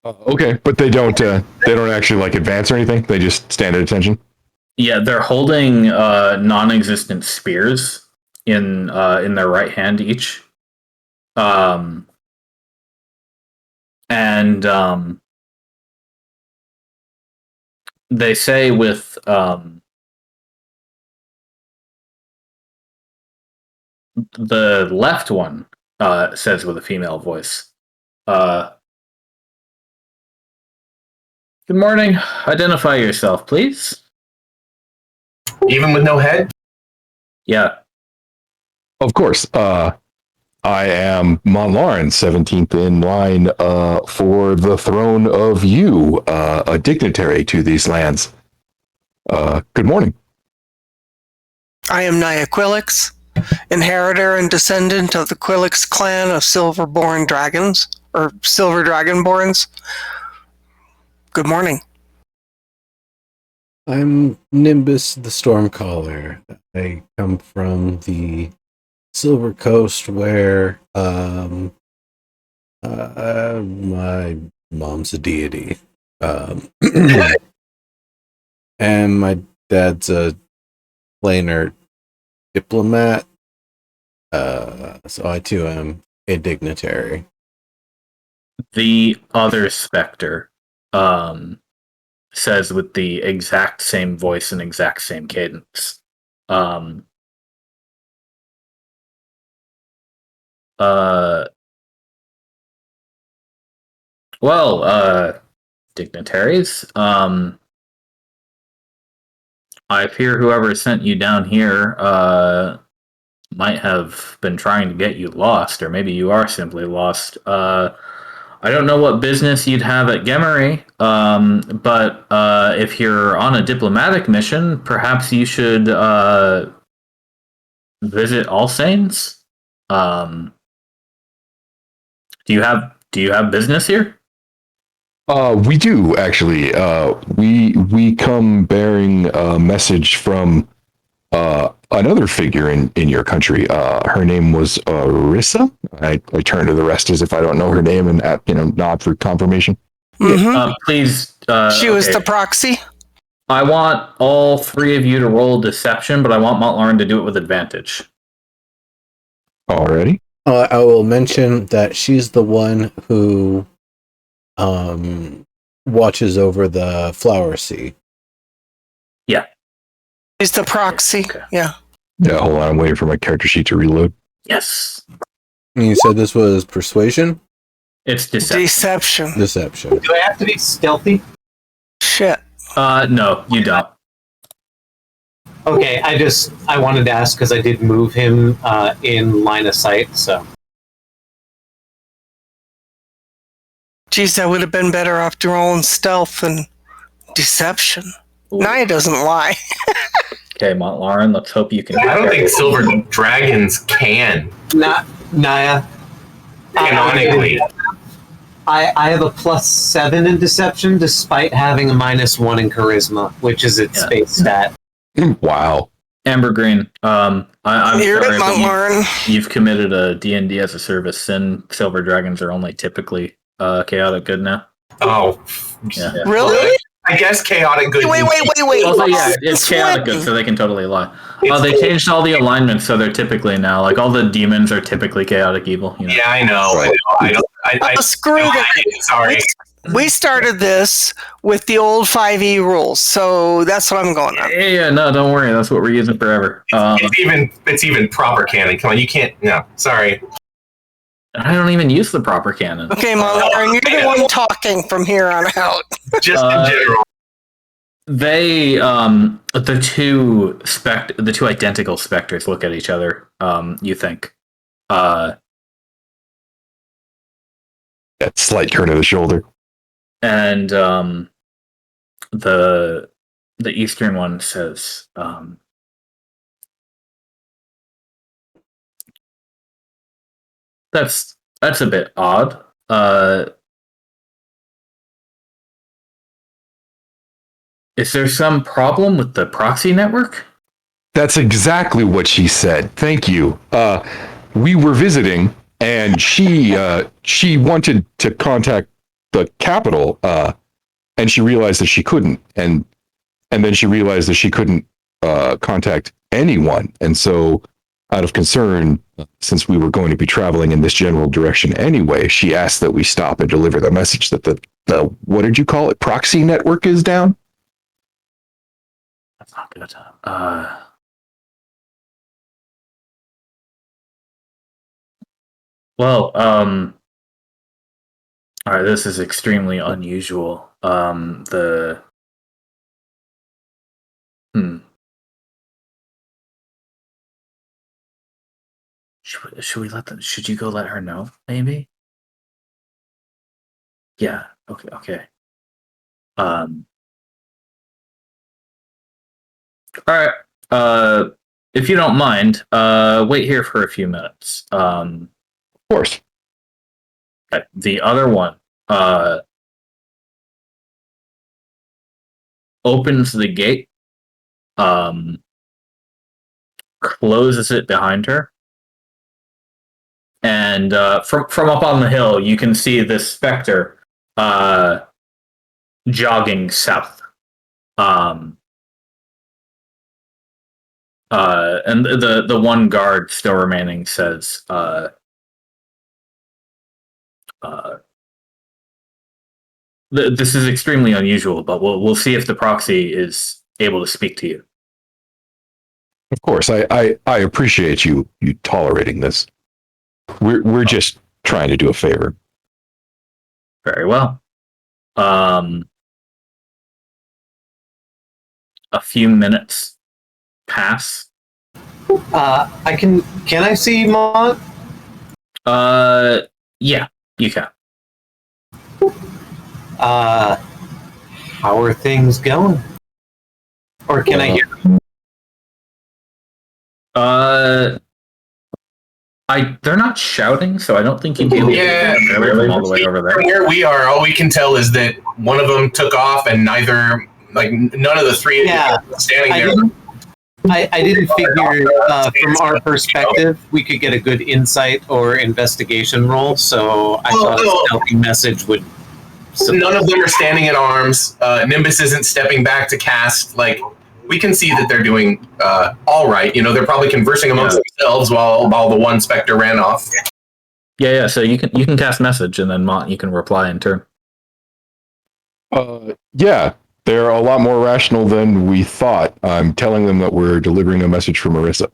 S5: Okay, but they don't actually like advance or anything. They just stand at attention.
S2: Yeah, they're holding non-existent spears in their right hand each. And they say with the left one says with a female voice, "Good morning. Identify yourself, please."
S3: Even with no head?
S2: Yeah.
S5: Of course. I am Monlauren, 17th in line for the throne of you, a dignitary to these lands. Good morning.
S4: I am Naya Quillix, inheritor and descendant of the Quillix clan of Silverborn Dragons, or Silver Dragonborns. Good morning.
S1: I'm Nimbus the Stormcaller. I come from the Silver Coast, where my mom's a deity, and my dad's a planar diplomat. So I too am a dignitary.
S2: The other specter says with the exact same voice and exact same cadence. Dignitaries, I fear whoever sent you down here might have been trying to get you lost, or maybe you are simply lost. I don't know what business you'd have at Gemery, but if you're on a diplomatic mission, perhaps you should visit All Saints. Do you have business here?
S5: We do actually. We come bearing a message from another figure in your country. Her name was Rissa. I turn to the rest as if I don't know her name and nod for confirmation.
S4: Mm-hmm.
S2: Please.
S4: She was the proxy.
S2: I want all three of you to roll deception, but I want Montlauren to do it with advantage.
S5: Alrighty.
S1: I will mention that she's the one who watches over the flower sea.
S2: Yeah.
S4: She's the proxy.
S2: Okay.
S4: Yeah.
S5: Yeah, hold on. I'm waiting for my character sheet to reload.
S2: Yes.
S1: And you said this was persuasion?
S2: It's deception.
S1: Deception.
S6: Do I have to be stealthy?
S4: Shit.
S2: No, you don't.
S6: Okay, I wanted to ask because I did move him in line of sight, so.
S4: Geez, I would have been better off rolling stealth than deception. Naya doesn't lie.
S2: Okay, Montlarin, let's hope you can.
S3: I don't think silver dragons can.
S6: Naya.
S3: Canonically.
S6: I have a +7 in deception despite having a -1 in charisma, which is its base stat.
S5: Wow.
S2: Amber Green, I'm
S4: Hear
S2: sorry,
S4: it,
S2: but
S4: Montlarin.
S2: you've committed a D&D as a service sin. Silver dragons are only typically chaotic good now.
S3: Oh.
S2: Yeah.
S4: Really?
S3: I guess chaotic good.
S4: Wait.
S2: Also, yeah, it's chaotic good, so they can totally lie. They changed all the alignments, so they're typically now like all the demons are typically chaotic evil. You know?
S3: Yeah, I know.
S5: Right.
S4: Screw that.
S3: Sorry.
S4: We started this with the old 5e rules, so that's what I'm going on.
S2: Yeah, no, don't worry. That's what we're using forever.
S3: It's even proper canon. Come on, you can't. No, sorry.
S2: I don't even use the proper canon.
S4: Okay, Montlarin, you're the one talking from here on out.
S3: Just in general.
S2: They the two identical specters look at each other. You think
S5: That slight turn of the shoulder.
S2: and the eastern one says that's a bit odd. Is there some problem with the proxy network?
S5: That's exactly what she said. Thank you. We were visiting, and she wanted to contact the capital, and she realized that she couldn't, and then she realized that she couldn't contact anyone, and so out of concern, since we were going to be traveling in this general direction anyway, she asked that we stop and deliver the message that the what did you call it? Proxy network is down.
S2: That's not good. Well, all right, this is extremely unusual. Should we let them? Should you go let her know? Maybe. Yeah. Okay. All right. If you don't mind, wait here for a few minutes.
S5: Of course.
S2: Okay. The other one opens the gate, closes it behind her, and from up on the hill, you can see this specter jogging south. And the one guard still remaining says, this is extremely unusual, but we'll see if the proxy is able to speak to you.
S5: Of course, I appreciate you tolerating this. We're just trying to do a favor.
S2: Very well. A few minutes pass.
S6: Can I see Mont?
S2: Yeah, you can.
S6: How are things going? Or can I hear?
S3: They're
S2: not shouting, so I don't think you can
S3: Yeah,
S2: hear them all the way over there.
S3: From where we are, all we can tell is that one of them took off, and none of the three standing there.
S6: I didn't figure from our perspective we could get a good insight or investigation roll, so I thought a stealthy message would.
S3: None of them are standing at arms. Nimbus isn't stepping back to cast. We can see that they're doing all right. They're probably conversing amongst themselves while the one specter ran off.
S2: Yeah. So you can cast message, and then Mont, you can reply in turn.
S5: Yeah, they're a lot more rational than we thought. I'm telling them that we're delivering a message from Marissa.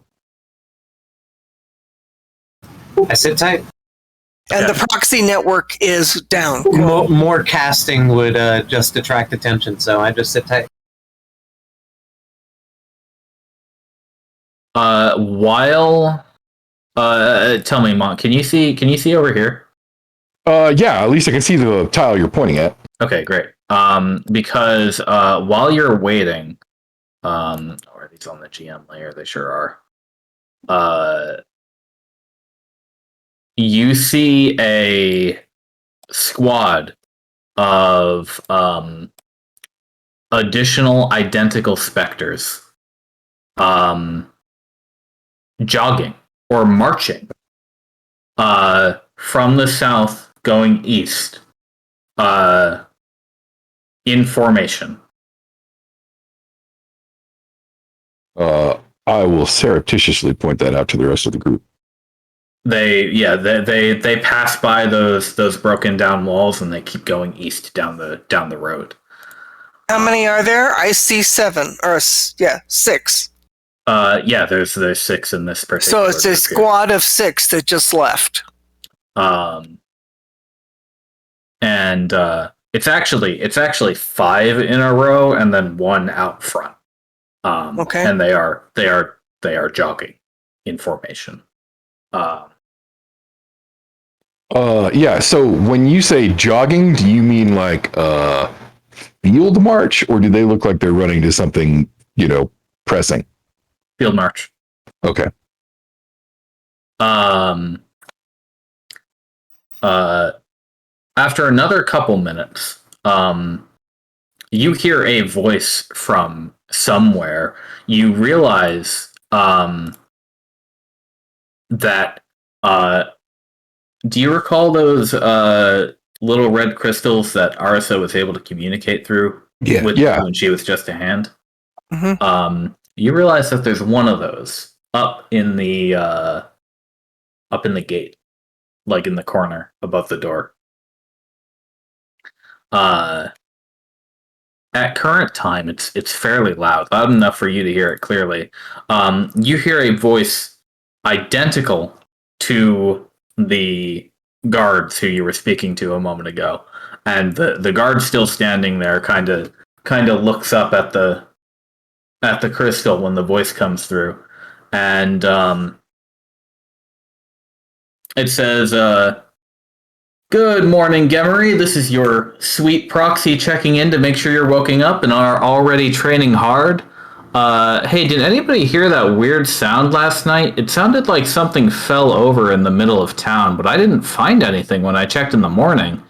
S6: I sit tight.
S4: And
S2: Okay.
S4: the proxy network is down.
S6: More casting would just attract attention, so I just sit tight.
S2: While tell me, Monk, can you see over here?
S5: Yeah, at least I can see the tile you're pointing at.
S2: Okay, great. Because while you're waiting, are these on the GM layer? They sure are. You see a squad of additional identical specters jogging or marching from the south going east in formation.
S5: I will surreptitiously point that out to the rest of the group.
S2: They pass by those broken down walls and they keep going east down the road.
S4: How many are there? I see 7 or 6.
S2: There's 6 in this particular.
S4: So it's a
S2: group
S4: squad of 6 that just left.
S2: here. And it's actually 5 in a row and then 1 out front.
S4: Okay.
S2: And they are jogging in formation.
S5: Yeah, so when you say jogging, do you mean like field march, or do they look like they're running to something, pressing?
S2: Field march.
S5: Okay.
S2: After another couple minutes, you hear a voice from somewhere. You realize that do you recall those little red crystals that Arisa was able to communicate through when she was just a hand?
S4: Mm-hmm.
S2: You realize that there's one of those up in the gate, like in the corner above the door. At current time, it's fairly loud enough for you to hear it clearly. You hear a voice identical to the guards who you were speaking to a moment ago, and the guard still standing there, kind of looks up at the crystal when the voice comes through, and it says, "Good morning, Gemery. This is your sweet proxy checking in to make sure you're woken up and are already training hard. Hey, did anybody hear that weird sound last night? It sounded like something fell over in the middle of town, but I didn't find anything when I checked in the morning.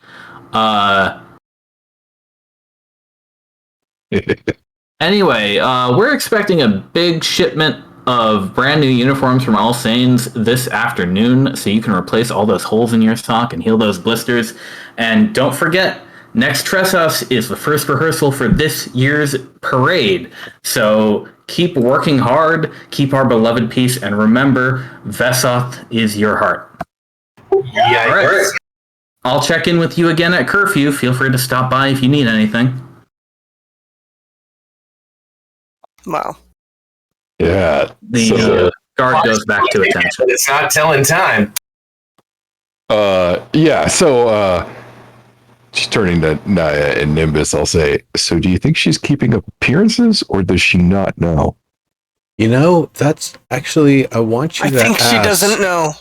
S2: Anyway, we're expecting a big shipment of brand new uniforms from All Saints this afternoon, so you can replace all those holes in your sock and heal those blisters. And don't forget, next Tresshouse is the first rehearsal for this year's parade. So keep working hard, keep our beloved peace, and remember, Vesoth is your heart."
S3: Yeah,
S2: All right. I'll check in with you again at curfew. Feel free to stop by if you need anything.
S4: Wow.
S5: Yeah.
S2: The guard goes back to attention.
S3: But it's not telling time.
S5: Yeah, so just turning to Naya and Nimbus, I'll say, so do you think she's keeping up appearances, or does she not know?
S1: That's actually, I want you
S4: I
S1: to
S4: think
S1: ask.
S4: she doesn't know.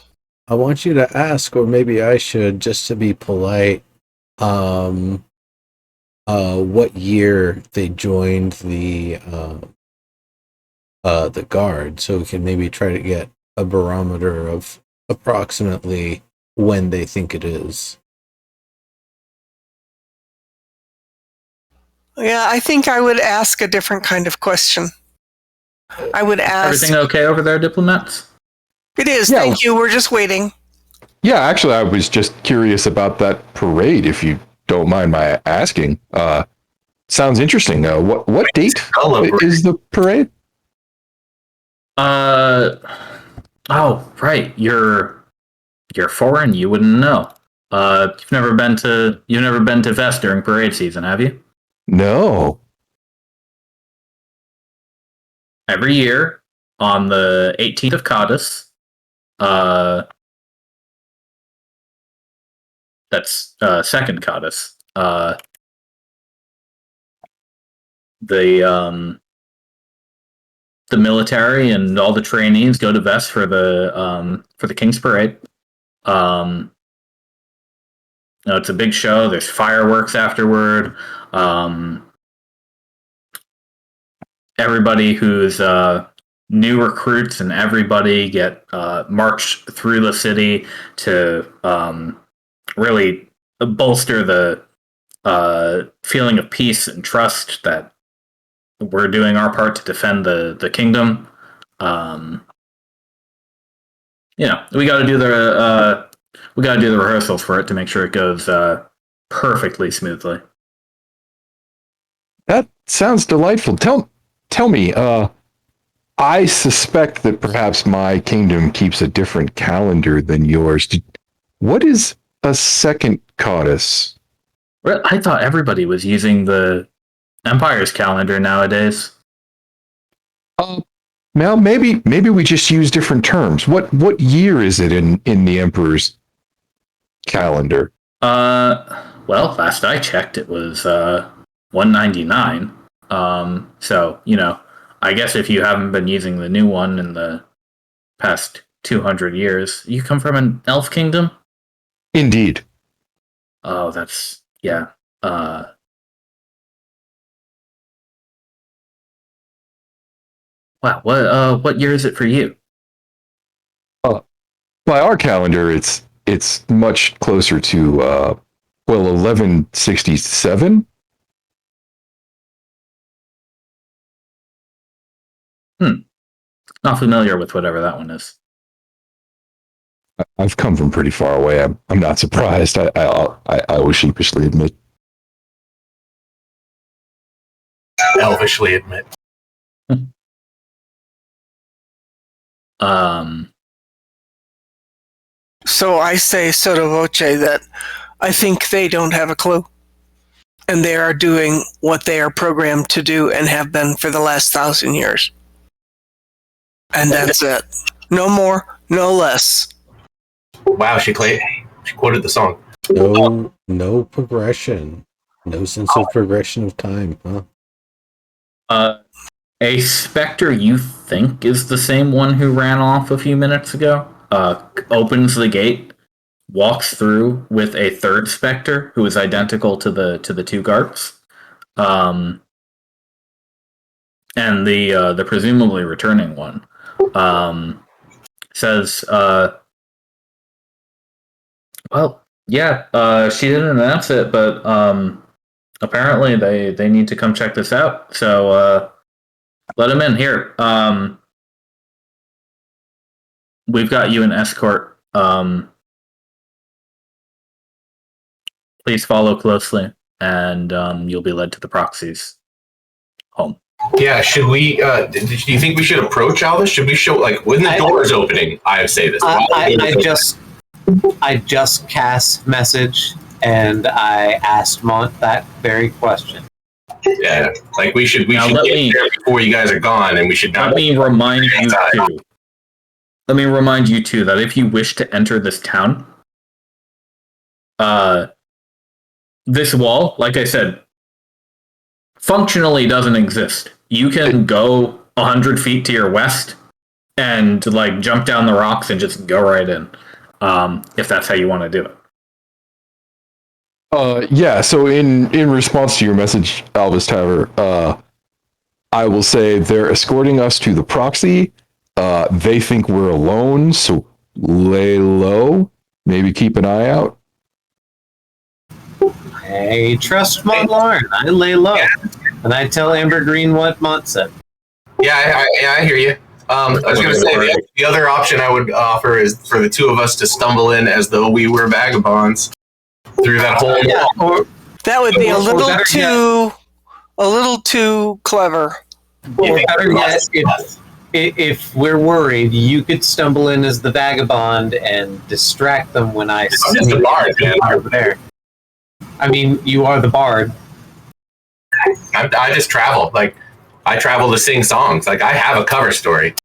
S1: I want you to ask, or maybe I should, just to be polite, what year they joined the guard, so we can maybe try to get a barometer of approximately when they think it is.
S4: Yeah, I think I would ask a different kind of question. I would ask...
S2: Everything okay over there, diplomats?
S4: It is,
S5: Yeah.
S4: thank you. We're just waiting.
S5: Yeah, actually, I was just curious about that parade, if you don't mind my asking. Sounds interesting. What date is the parade?
S2: Oh, right. You're foreign. You wouldn't know. You've never been to Vest during parade season, have you?
S5: No.
S2: Every year on the 18th of Cadiz, that's second Codice. The military and all the trainees go to Vest for the King's Parade. It's a big show. There's fireworks afterward. Everybody who's new recruits and everybody get marched through the city to really bolster the feeling of peace and trust that we're doing our part to defend the kingdom. We got to do the rehearsals for it to make sure it goes perfectly smoothly.
S5: That sounds delightful. Tell me, I suspect that perhaps my kingdom keeps a different calendar than yours. What is a second Codice?
S2: Well, I thought everybody was using the Empire's calendar nowadays.
S5: Well, maybe we just use different terms. What year is it in the Emperor's calendar?
S2: Well, last I checked, it was 199. So I guess if you haven't been using the new one in the past 200 years, you come from an elf kingdom?
S5: Indeed.
S2: Oh, that's yeah. Wow. What year is it for you?
S5: By our calendar, it's much closer to 1167.
S2: Not familiar with whatever that one is.
S5: I've come from pretty far away. I'm not surprised. I will sheepishly admit.
S3: Elvishly admit.
S4: So I say sotto voce that I think they don't have a clue. And they are doing what they are programmed to do and have been for the last 1,000 years. And that's it. No more, no less.
S3: Wow, she quoted the song.
S1: No progression. No sense of progression of time, huh?
S2: A Spectre you think is the same one who ran off a few minutes ago, opens the gate, walks through with a third Spectre who is identical to the two guards, and the presumably returning one says, "Well, yeah, she didn't announce it, but apparently they need to come check this out. So let him in here. We've got you an escort. Please follow closely, and you'll be led to the proxy's home."
S3: Yeah, should we? Do you think we should approach Albus? Should we show when the door is opening? I would say this.
S6: I just cast message and I asked Mont that very question.
S3: Yeah, we should get there before you guys are gone, and we should not.
S2: Let me remind you too that if you wish to enter this town, this wall, like I said, functionally doesn't exist. You can go 100 feet to your west and jump down the rocks and just go right in, if that's how you want to do it.
S5: Yeah, so in response to your message, Albus Taver, I will say they're escorting us to the proxy. They think we're alone, so lay low. Maybe keep an eye out.
S6: I trust Mont Lauren. I lay low. Yeah. And I tell Amber Green what Mont said.
S3: Yeah, I hear you. I was going to say, the other option I would offer is for the two of us to stumble in as though we were vagabonds through that whole wall.
S4: That would be a little too clever.
S6: Or better yet, if we're worried, you could stumble in as the vagabond and distract them when I
S3: sneak the bard,
S6: over there. I mean, you are the bard.
S3: I just travel. I travel to sing songs. I have a cover story.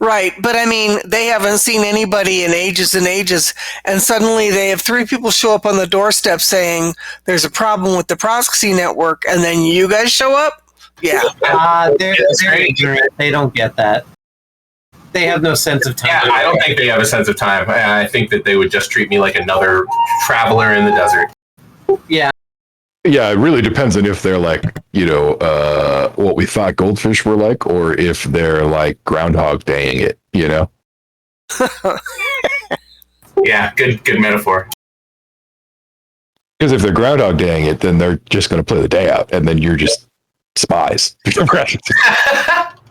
S4: Right, but I mean, they haven't seen anybody in ages and ages, and suddenly they have 3 people show up on the doorstep saying there's a problem with the proxy network, and then you guys show up? Yeah.
S6: They're ignorant. They don't get that. They have no sense of time.
S3: Yeah, I don't think they have a sense of time. I think that they would just treat me like another traveler in the desert.
S6: Yeah.
S5: Yeah, it really depends on if they're like, what we thought goldfish were like, or if they're like Groundhog Daying it,
S3: Yeah, good metaphor.
S5: Because if they're Groundhog Daying it, then they're just going to play the day out, and then you're just spies.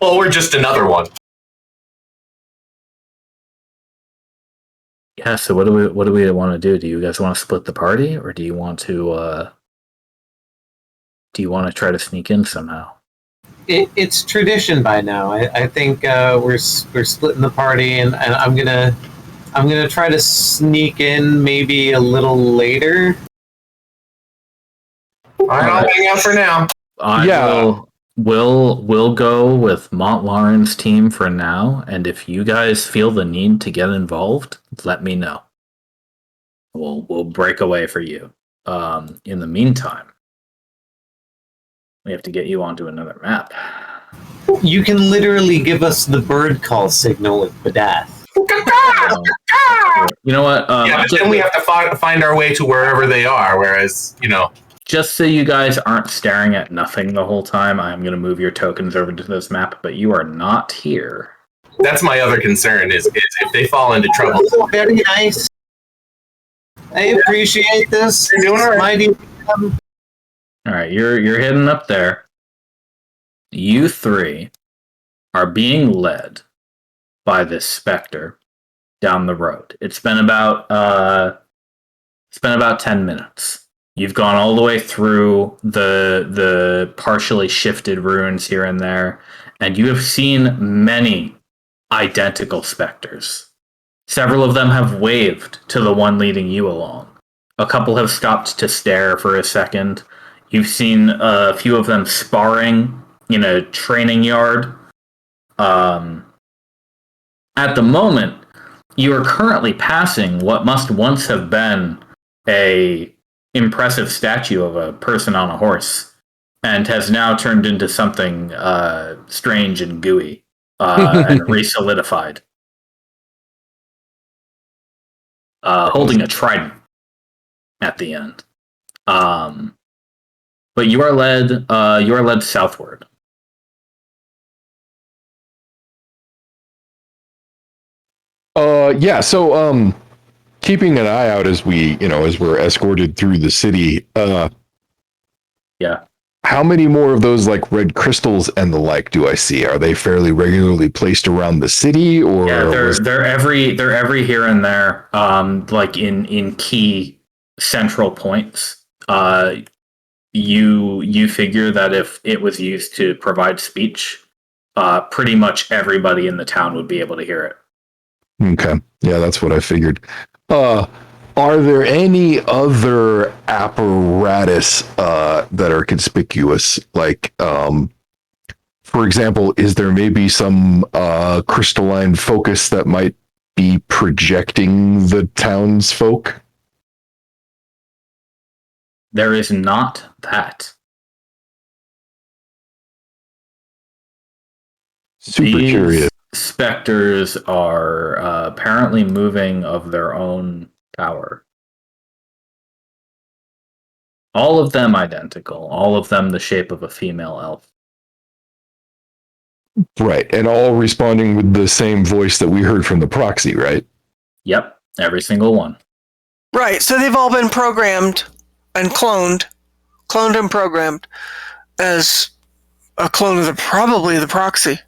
S3: Well, we're just another one.
S2: Yeah, so what do we want to do? Do you guys want to split the party, or do you want to try to sneak in somehow?
S6: It's tradition by now. I think we're splitting the party, and I'm gonna try to sneak in maybe a little later.
S3: All right, I'll hang out for now.
S2: We'll go with Montlaren's team for now, and if you guys feel the need to get involved, let me know. We'll break away for you. In the meantime, we have to get you onto another map.
S6: You can literally give us the bird call signal with Badath.
S2: You know what?
S3: Yeah, but then we have to find our way to wherever they are, whereas,
S2: Just so you guys aren't staring at nothing the whole time, I'm going to move your tokens over to this map, but you are not here.
S3: That's my other concern, is if they fall into trouble.
S6: Very nice. I appreciate this.
S3: You're doing all right.
S2: All right, you're heading up there. You 3 are being led by this specter down the road. It's been about 10 minutes. You've gone all the way through the partially shifted ruins here and there, and you have seen many identical specters. Several of them have waved to the one leading you along. A couple have stopped to stare for a second. You've seen a few of them sparring in a training yard. At the moment, you are currently passing what must once have been a impressive statue of a person on a horse, and has now turned into something strange and gooey and re-solidified. Holding a trident at the end. But you are led southward.
S5: So keeping an eye out as we're escorted through the city,
S2: Yeah.
S5: how many more of those like red crystals and the like do I see? Are they fairly regularly placed around the city, or
S2: they're every here and there, like in key central points. You figure that if it was used to provide speech, pretty much everybody in the town would be able to hear it.
S5: Okay. Yeah, that's what I figured. Are there any other apparatus that are conspicuous? Like, for example, is there maybe some crystalline focus that might be projecting the townsfolk?
S2: There is not that.
S5: Super
S2: These
S5: curious.
S2: specters are apparently moving of their own power. All of them identical. All of them the shape of a female elf.
S5: Right, and all responding with the same voice that we heard from the proxy, right?
S2: Yep, every single one.
S4: Right, so they've all been programmed and cloned and programmed as a clone of probably the proxy.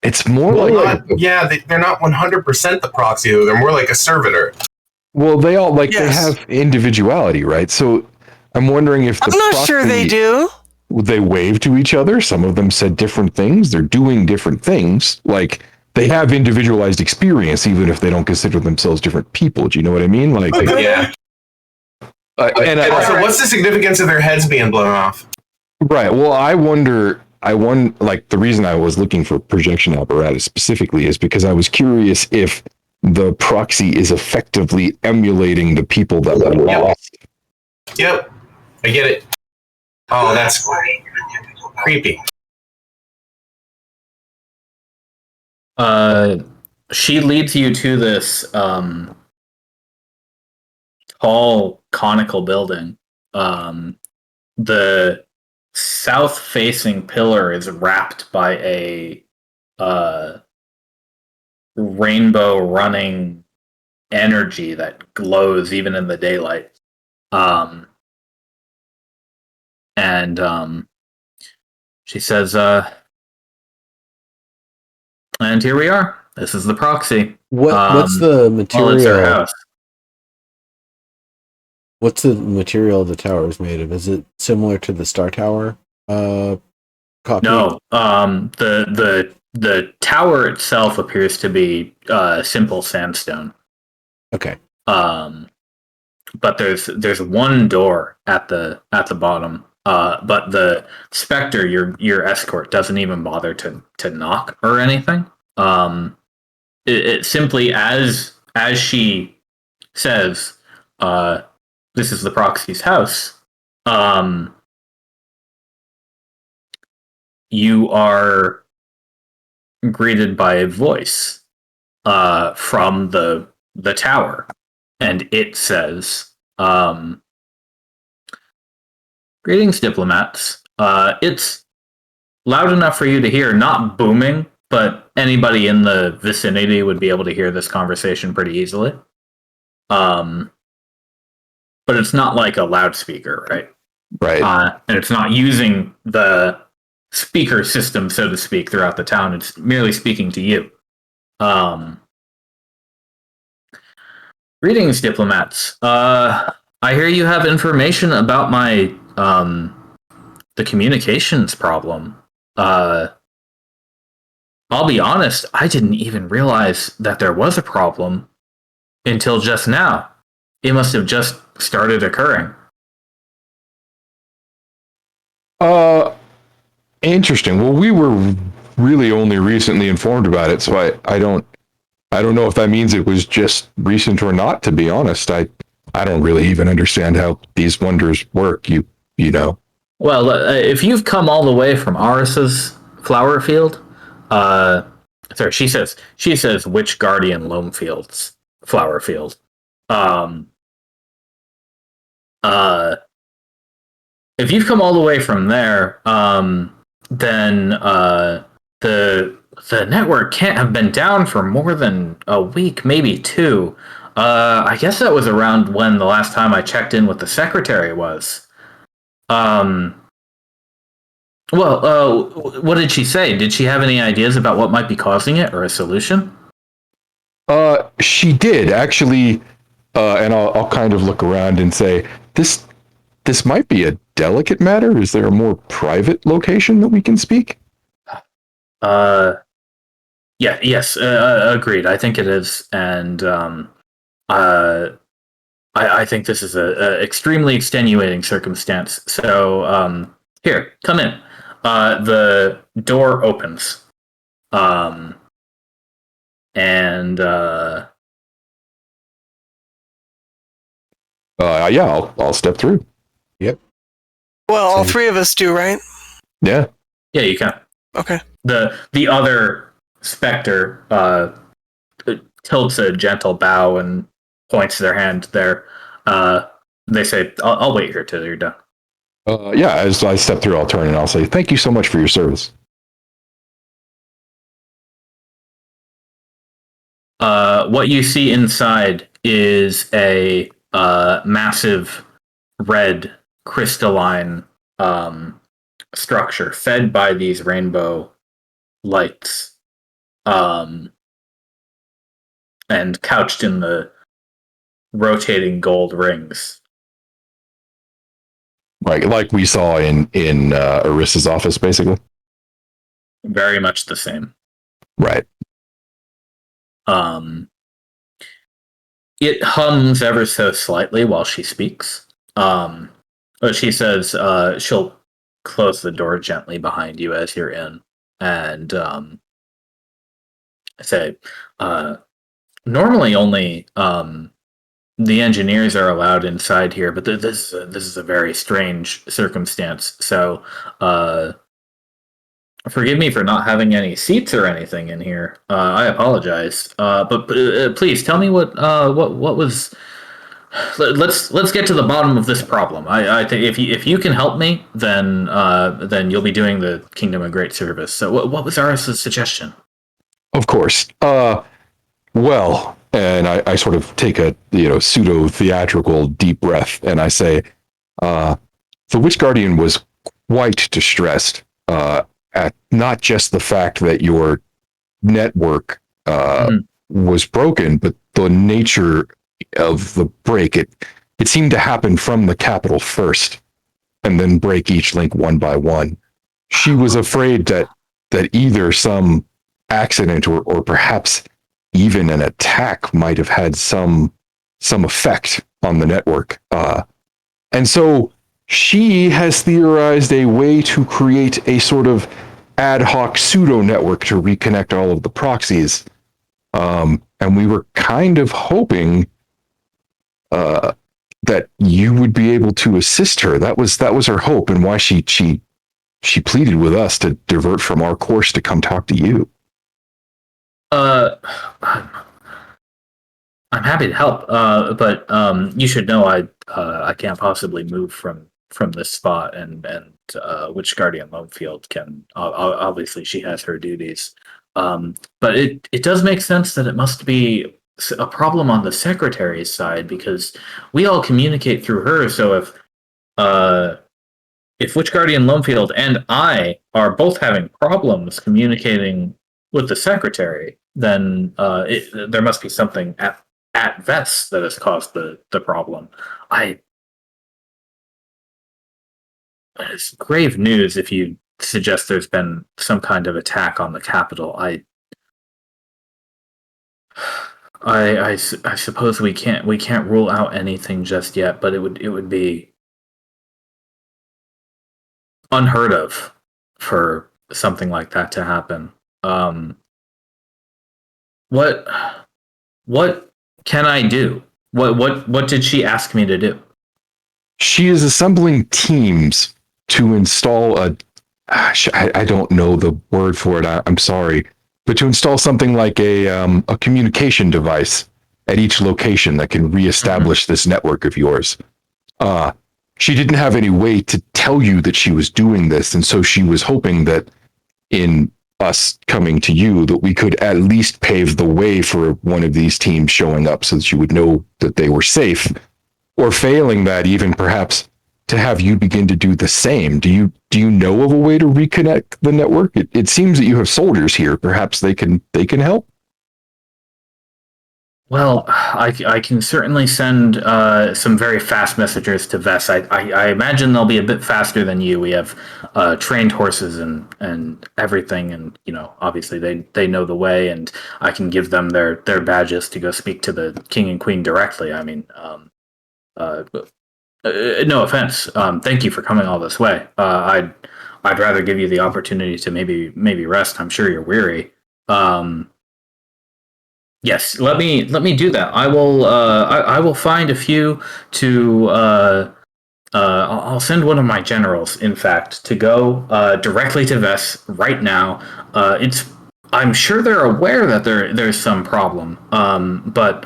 S5: It's more
S3: they're not 100% the proxy, though. They're more like a servitor.
S5: Well, they all
S4: Yes.
S5: they have individuality, right? So I'm wondering if
S4: I'm not sure they do.
S5: They wave to each other. Some of them said different things. They're doing different things. Like, they have individualized experience, even if they don't consider themselves different people. Do you know what I mean? Like,
S3: Yeah.
S5: and
S3: Also, what's the significance of their heads being blown off?
S5: right. Well, I wonder the reason I was looking for projection apparatus specifically is because I was curious if the proxy is effectively emulating the people that we lost.
S3: Yep, I get it. Oh, that's creepy.
S2: She leads you to this tall conical building. The south-facing pillar is wrapped by a rainbow running energy that glows even in the daylight. And she says, and here we are. This is the proxy.
S1: What's the material?
S2: Well, it's her house.
S1: What's the material the tower is made of? Is it similar to the Star Tower copy?
S2: No, the tower itself appears to be simple sandstone.
S1: Okay.
S2: But there's one door at the bottom. But the Spectre, your escort, doesn't even bother to knock or anything. It simply, as she says, this is the proxy's house. You are greeted by a voice from the tower, and it says, "Greetings, diplomats. It's loud enough for you to hear, not booming, but anybody in the vicinity would be able to hear this conversation pretty easily. But it's not like a loudspeaker, right?
S5: Right.
S2: And it's not using the speaker system, so to speak, throughout the town. It's merely speaking to you. Greetings, diplomats. I hear you have information about my the communications problem. I'll be honest, I didn't even realize that there was a problem until just now. It must have just started occurring."
S5: Interesting. Well, we were really only recently informed about it, so I don't know if that means it was just recent or not, to be honest. I don't really even understand how these wonders work, you know.
S2: Well, if you've come all the way from Aris's flower field, sorry, she says Witch Guardian Loamfield's flower field. If you've come all the way from there, then the network can't have been down for more than a week, maybe two. I guess that was around when the last time I checked in with the secretary was. Well, what did she say? Did she have any ideas about what might be causing it or a solution?
S5: She did actually, and I'll kind of look around and say, this might be a delicate matter. Is there a more private location that we can speak?
S2: Yes, agreed. I think it is, and I think this is a extremely extenuating circumstance. So here, come in. The door opens, and
S5: yeah, I'll step through.
S1: Yep.
S4: Well, all
S1: Same.
S4: three of us do, right?
S5: Yeah.
S2: yeah, you can.
S4: Okay.
S2: The other Spectre tilts a gentle bow and points their hand there. They say, I'll wait here till you're done.
S5: Yeah, as I step through, I'll turn and I'll say, thank you so much for your service.
S2: What you see inside is a massive red crystalline structure fed by these rainbow lights, and couched in the rotating gold rings.
S5: Like we saw in Arissa's office, basically.
S2: Very much the same.
S5: Right.
S2: It hums ever so slightly while she speaks. But she says she'll close the door gently behind you as you're in, and say, normally only the engineers are allowed inside here, but this is a very strange circumstance. So, forgive me for not having any seats or anything in here. I apologize. But please tell me what was. Let's get to the bottom of this problem. I think if you can help me, then you'll be doing the kingdom a great service. So what was Aris's suggestion?
S5: Of course. Well, and I sort of take a pseudo theatrical deep breath, and I say, the Witch Guardian was quite distressed at not just the fact that your network was broken, but the nature of the break. It seemed to happen from the capital first, and then break each link one by one. She was afraid that either some accident or perhaps even an attack might have had some effect on the network. And so she has theorized a way to create a sort of ad hoc pseudo network to reconnect all of the proxies. And we were kind of hoping that you would be able to assist her. That was her hope, and why she pleaded with us to divert from our course to come talk to you.
S2: I'm happy to help, but you should know I can't possibly move from this spot, and Witch Guardian Lonefield can. Obviously, she has her duties, but it does make sense that it must be a problem on the secretary's side, because we all communicate through her. So if Witch Guardian Lonefield and I are both having problems communicating with the secretary, then there must be something at Vets that has caused the problem. It's grave news if you suggest there's been some kind of attack on the capital. I suppose we can't rule out anything just yet, but it would be unheard of for something like that to happen. What can I do? What did she ask me to do?
S5: She is assembling teams to install I don't know the word for it. I'm sorry, but to install something like a communication device at each location that can reestablish this network of yours. She didn't have any way to tell you that she was doing this, and so she was hoping that in us coming to you, that we could at least pave the way for one of these teams showing up, so that you would know that they were safe, or failing that, even perhaps to have you begin to do the same. Do you know of a way to reconnect the network? It seems that you have soldiers here. Perhaps they can help.
S2: Well, I can certainly send some very fast messengers to Vess. I imagine they'll be a bit faster than you. We have trained horses and everything, and obviously they know the way, and I can give them their badges to go speak to the king and queen directly. I mean, no offense. Thank you for coming all this way. I'd rather give you the opportunity to maybe rest. I'm sure you're weary. Yes, let me do that. I will find a few to. I'll send one of my generals, in fact, to go directly to Vess right now. I'm sure they're aware that there's some problem. But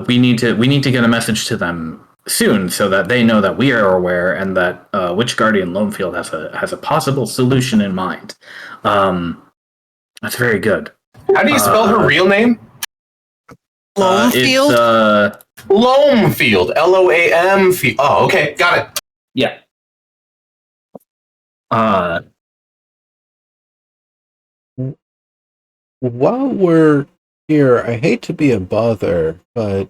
S2: we need to get a message to them soon, so that they know that we are aware, and that Witch Guardian Lonefield has a possible solution in mind. That's very good.
S3: How do you spell her real name?
S4: Lonefield?
S3: Loamfield. Loam. Oh, okay, got it.
S2: Yeah.
S1: While we're here, I hate to be a bother, but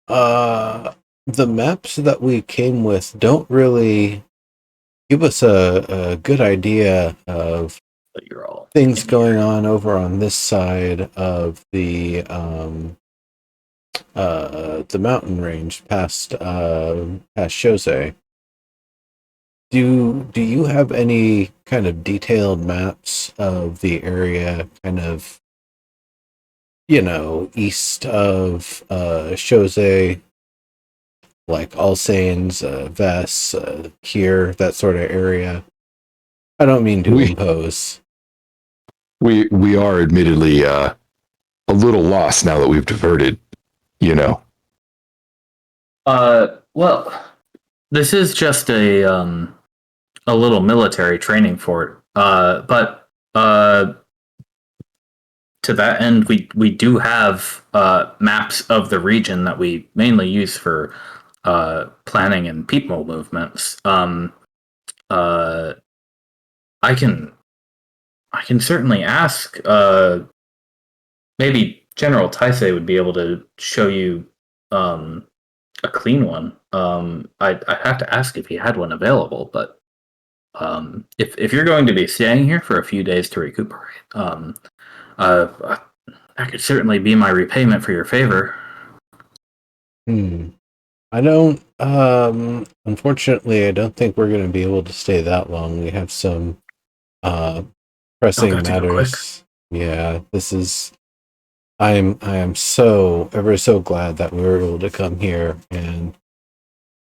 S1: the maps that we came with don't really give us a good idea of things going on over on this side of the mountain range past Jose. do you have any kind of detailed maps of the area, kind of, east of Jose, like All Saints, Vess, here, that sort of area? I don't mean to
S5: We-
S1: impose.
S5: We are admittedly a little lost now that we've diverted.
S2: Well, this is just a little military training fort. But to that end, we do have maps of the region that we mainly use for planning and people movements. Uh, I can certainly ask. Maybe General Taisei would be able to show you a clean one. I'd have to ask if he had one available, but if you're going to be staying here for a few days to recuperate, that could certainly be my repayment for your favor.
S1: I don't, unfortunately, I don't think we're going to be able to stay that long. We have some pressing
S2: got to go
S1: matters. Yeah, I am so ever so glad that we were able to come here and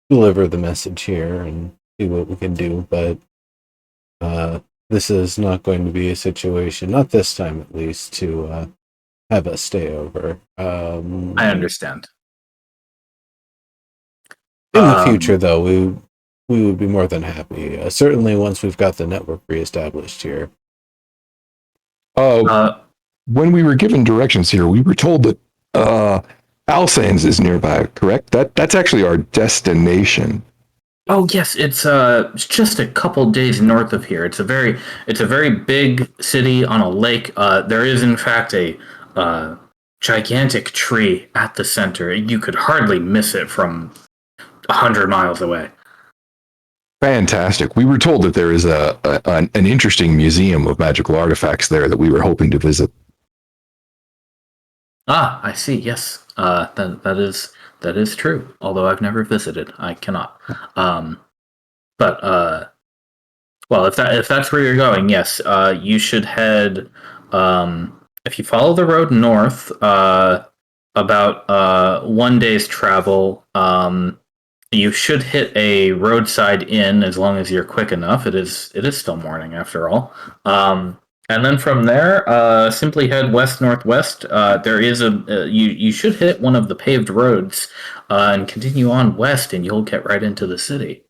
S1: deliver the message here and see what we can do, but this is not going to be a situation, not this time at least, to have us stay over.
S2: I understand.
S1: In the future, though, we would be more than happy. Certainly, once we've got the network reestablished here.
S5: When we were given directions here, we were told that Alsanes is nearby. Correct? That's actually our destination.
S2: Oh yes, it's just a couple days north of here. It's a very big city on a lake. There is in fact a gigantic tree at the center. You could hardly miss it from 100 miles away.
S5: Fantastic. We were told that there is an interesting museum of magical artifacts there that we were hoping to visit.
S2: Ah, I see. Yes, that is true. Although I've never visited, I cannot. But well, if that's where you're going, yes, you should head. If you follow the road north, about 1 day's travel, you should hit a roadside inn as long as you're quick enough. It is still morning after all. And then from there, simply head west northwest. There is you should hit one of the paved roads and continue on west, and you'll get right into the city.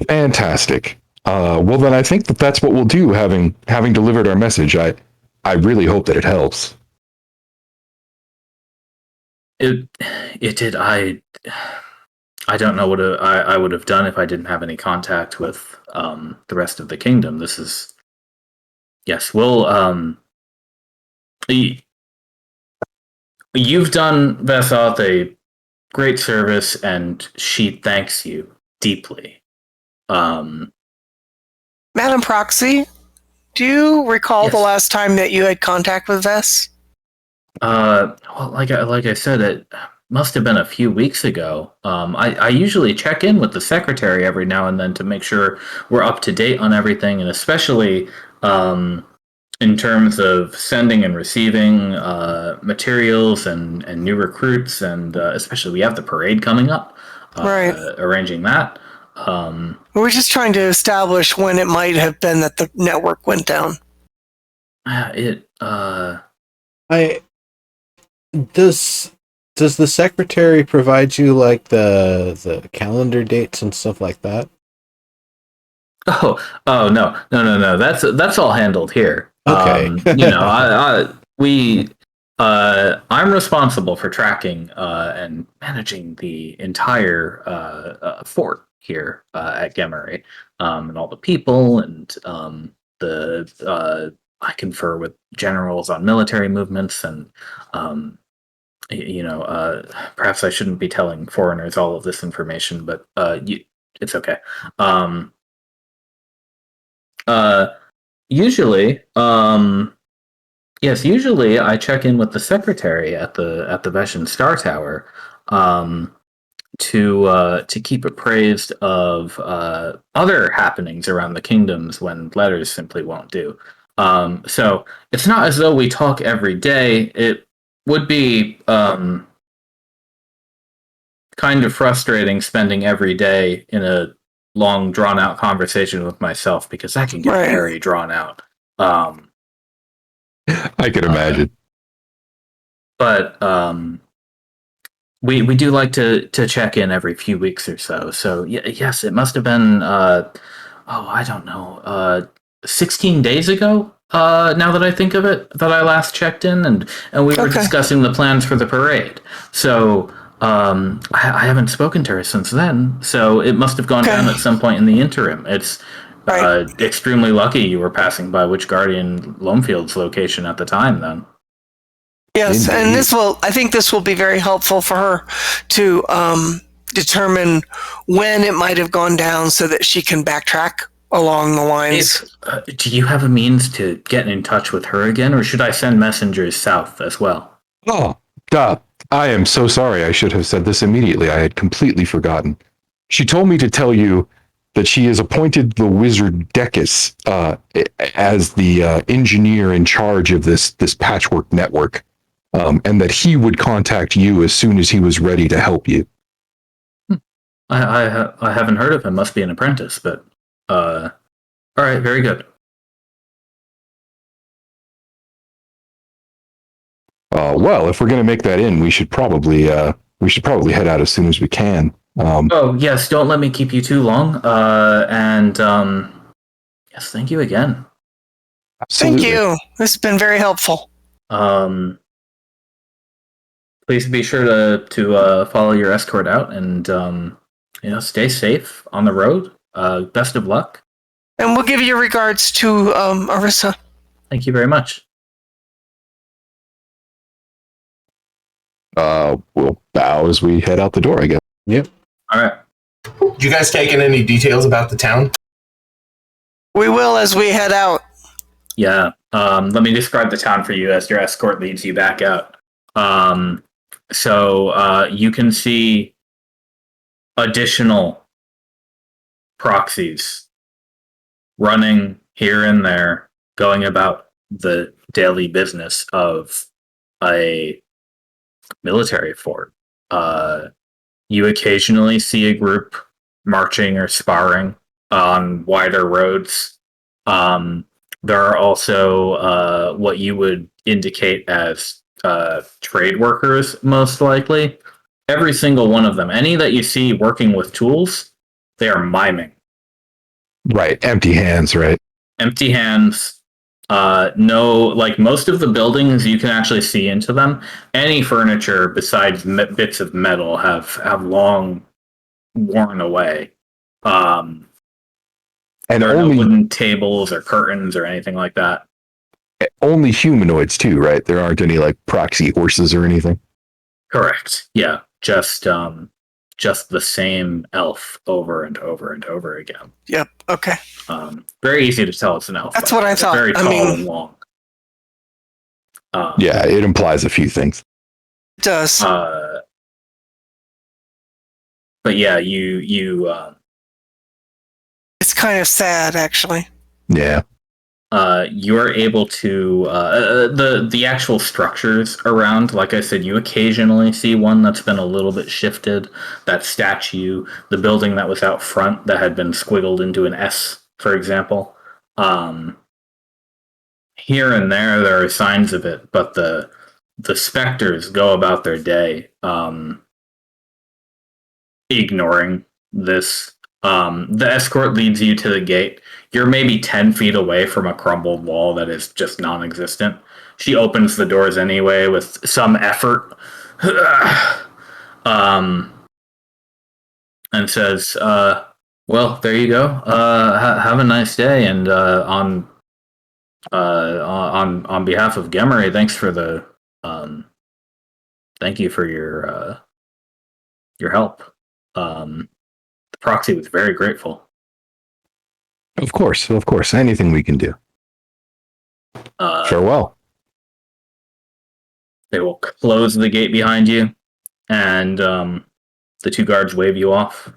S5: Fantastic. Well, then I think that's what we'll do. Having delivered our message, I really hope that it helps.
S2: It did. I don't know what I would have done if I didn't have any contact with the rest of the kingdom. This is yes. We'll you've done Vesoth a great service, and she thanks you deeply.
S4: Madam Proxy, do you recall
S2: Yes.
S4: the last time that you had contact with Vess?
S2: Well, like I said, it must have been a few weeks ago. I usually check in with the secretary every now and then to make sure we're up to date on everything, and especially in terms of sending and receiving materials and new recruits, and especially we have the parade coming up.
S4: Right.
S2: Arranging that.
S4: We're just trying to establish when it might have been that the network went down.
S1: Does the secretary provide you like the calendar dates and stuff like that?
S2: Oh no. That's all handled here.
S1: Okay.
S2: I'm responsible for tracking and managing the entire fort here at Gemery, and all the people, and I confer with generals on military movements, and perhaps I shouldn't be telling foreigners all of this information, but it's okay. Usually, usually I check in with the secretary at the Veshan Star Tower to keep appraised of other happenings around the kingdoms when letters simply won't do. So it's not as though we talk every day. It would be kind of frustrating spending every day in a long, drawn-out conversation with myself, because that can get
S4: Right.
S2: very drawn out.
S5: I can imagine.
S2: But we do like to check in every few weeks or so. So yes, it must have been I don't know, 16 days ago. Now that I think of it, that I last checked in, and we were discussing the plans for the parade. So I haven't spoken to her since then. So it must have gone down at some point in the interim. It's extremely lucky you were passing by Witch Guardian Lomefield's location at the time, then.
S4: Yes,
S5: Indeed.
S4: and I think this will be very helpful for her to determine when it might have gone down so that she can backtrack along the lines.
S2: Do you have a means to get in touch with her again, or should I send messengers south as well?
S5: Oh, God. I am so sorry. I should have said this immediately. I had completely forgotten. She told me to tell you that she has appointed the wizard Decus as the engineer in charge of this patchwork network, and that he would contact you as soon as he was ready to help you.
S2: I haven't heard of him. Must be an apprentice, but all right, very good.
S5: Well, if we're going to make that in, we should probably head out as soon as we can.
S2: Oh yes, don't let me keep you too long. And yes, thank you again.
S5: Absolutely.
S4: Thank you. This has been very helpful.
S2: Please be sure to follow your escort out, and stay safe on the road. Best of luck.
S4: And we'll give your regards to Arissa.
S2: Thank you very much.
S5: We'll bow as we head out the door, I guess.
S1: Yep.
S2: All right.
S3: Did you guys take in any details about the town?
S4: We will as we head out.
S2: Yeah. Let me describe the town for you as your escort leads you back out. So you can see additional proxies running here and there, going about the daily business of a military fort. You occasionally see a group marching or sparring on wider roads. There are also what you would indicate as trade workers, most likely. Every single one of them, any that you see working with tools, they are miming.
S5: Right, empty hands, right?
S2: Empty hands. No, like most of the buildings, you can actually see into them. Any furniture besides bits of metal have long worn away.
S5: And
S2: there are
S5: only
S2: no wooden tables or curtains or anything like that.
S5: only humanoids too, right? There aren't any like proxy horses or anything.
S2: Correct. Yeah, just the same elf over and over and over again.
S4: Yep. Okay.
S2: Very easy to tell it's an elf.
S4: That's what I thought.
S2: Very tall and long.
S5: Yeah, it implies a few things.
S4: It does.
S2: But yeah, you
S4: It's kind of sad, actually.
S5: Yeah.
S2: you're able to the actual structures around, like I said, you occasionally see one that's been a little bit shifted. That statue, the building that was out front that had been squiggled into an S, for example. Here and there are signs of it, but the specters go about their day ignoring this. The escort leads you to the gate. You're maybe 10 feet away from a crumbled wall that is just non-existent. She opens the doors anyway with some effort. And says, well, there you go. Have a nice day. And on behalf of Gemery, thanks for the thank you for your help. The proxy was very grateful.
S5: Of course. Anything we can do. Farewell.
S2: They will close the gate behind you, and The two guards wave you off.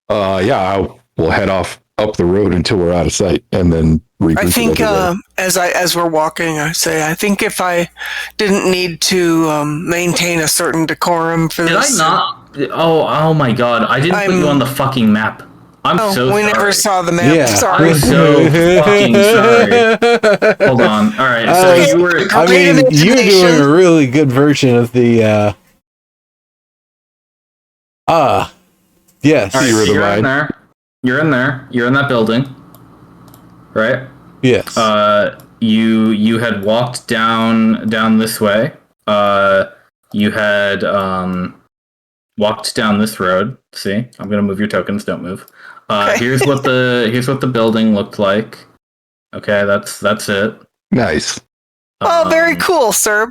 S5: Yeah, we'll head off up the road until we're out of sight, and then regroup.
S4: I think
S5: together.
S4: as we're walking, I think if I didn't need to maintain a certain decorum for
S2: Did I
S4: this.
S2: not? Oh my god! I didn't put you on the fucking map. I'm so sorry.
S4: We never saw the map.
S1: Yeah.
S4: Sorry.
S2: I'm so fucking sorry. Hold on. All right. So
S4: Okay.
S2: you were.
S1: I mean, you're doing a really good version of the. Yes.
S2: All right,
S5: You're
S2: so
S5: the
S2: you're in
S5: mind.
S2: there. You're in there. You're in that building, right?
S1: Yes.
S2: You had walked down this way. You had walked down this road. See, I'm gonna move your tokens. Don't move.
S4: Okay.
S2: Here's what the building looked like. Okay, that's it.
S5: Nice.
S4: Oh, very cool, sir.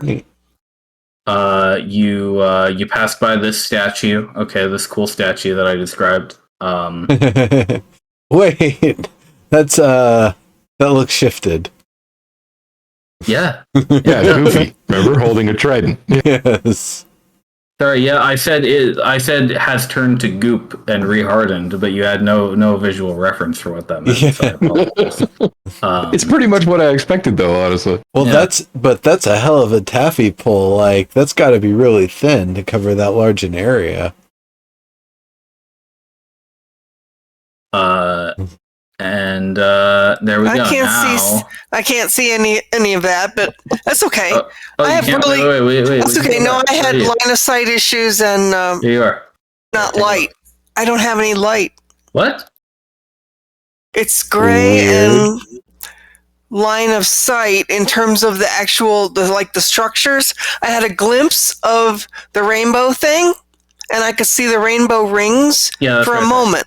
S2: You passed by this statue. Okay, this cool statue that I described.
S1: Wait, that's that looks shifted.
S2: Yeah.
S5: Yeah, Goofy. Remember, holding a trident.
S1: Yes.
S2: Sorry, yeah, I said it has turned to goop and rehardened, but you had no visual reference for what that meant.
S1: Yeah.
S2: So I apologize.
S5: It's pretty much what I expected, though. Honestly.
S1: Well,
S2: Yeah.
S1: that's a hell of a taffy pull. Like that's got to be really thin to cover that large an area.
S2: And there we go.
S4: I can't see any of that, but that's okay.
S2: Oh,
S4: I have
S2: wait.
S4: That's okay. No, I had line of sight issues and
S2: Here you are.
S4: not light. I don't have any light.
S2: What?
S4: It's gray
S1: Weird.
S4: and line of sight in terms of the actual the structures. I had a glimpse of the rainbow thing, and I could see the rainbow rings
S2: Yeah,
S4: for a moment.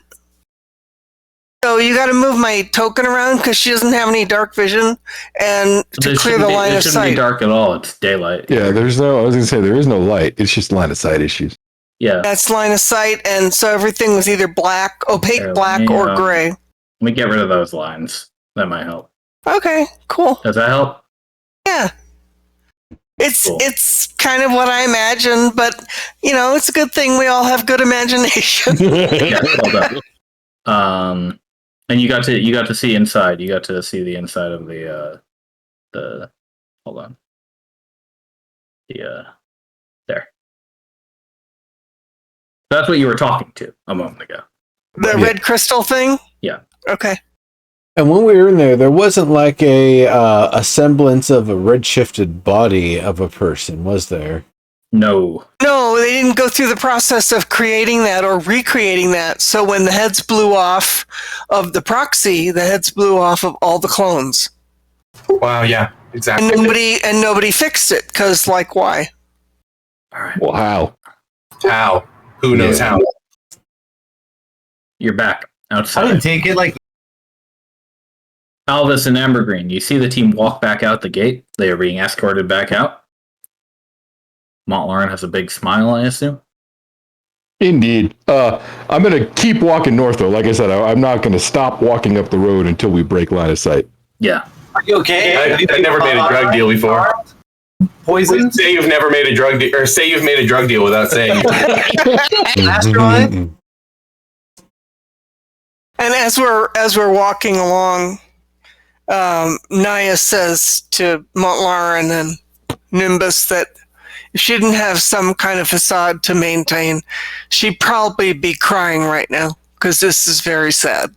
S4: So you got to move my token around because she doesn't have any dark vision, and to clear the line of
S2: It shouldn't
S4: sight.
S2: be dark at all. It's daylight.
S5: Yeah, I was gonna say there is no light. It's just line of sight issues.
S2: Yeah.
S4: That's line of sight, and so everything was either black, opaque
S2: Here,
S4: black,
S2: let me,
S4: or gray.
S2: Let me get rid of those lines. That might help.
S4: Okay, cool.
S2: Does that help?
S4: Yeah.
S2: Cool.
S4: It's kind of what I imagined, but it's a good thing we all have good imagination.
S2: Yeah, well done. And you got to see inside. You got to see the inside of the hold on. There. That's what you were talking to a moment ago.
S4: The red crystal thing?
S2: Yeah.
S4: Okay.
S1: And when we were in there wasn't like a semblance of a redshifted body of a person, was there?
S2: No.
S4: No, they didn't go through the process of creating that or recreating that. So when the heads blew off of the proxy, the heads blew off of all the clones.
S3: Wow, yeah, exactly.
S4: And nobody fixed it because, like, why?
S2: All right.
S5: Well, how?
S3: How? Who knows how?
S2: You're back
S6: I
S2: outside.
S6: didn't take it like
S2: Alvis and Ambergreen, you see the team walk back out the gate. They are being escorted back out. Montlaurent has a big smile, I assume.
S5: Indeed. I'm gonna keep walking north, though. Like I said, I'm not gonna stop walking up the road until we break line of sight.
S2: Yeah.
S6: Are you okay?
S3: I never made a drug deal before.
S6: Poison?
S3: Say you've never made a drug deal, or say you've made a drug deal without saying it.
S6: Asteroid?
S4: And as we're walking along, Naya says to Montlaurent and Nimbus that if she didn't have some kind of facade to maintain, she'd probably be crying right now because this is very sad.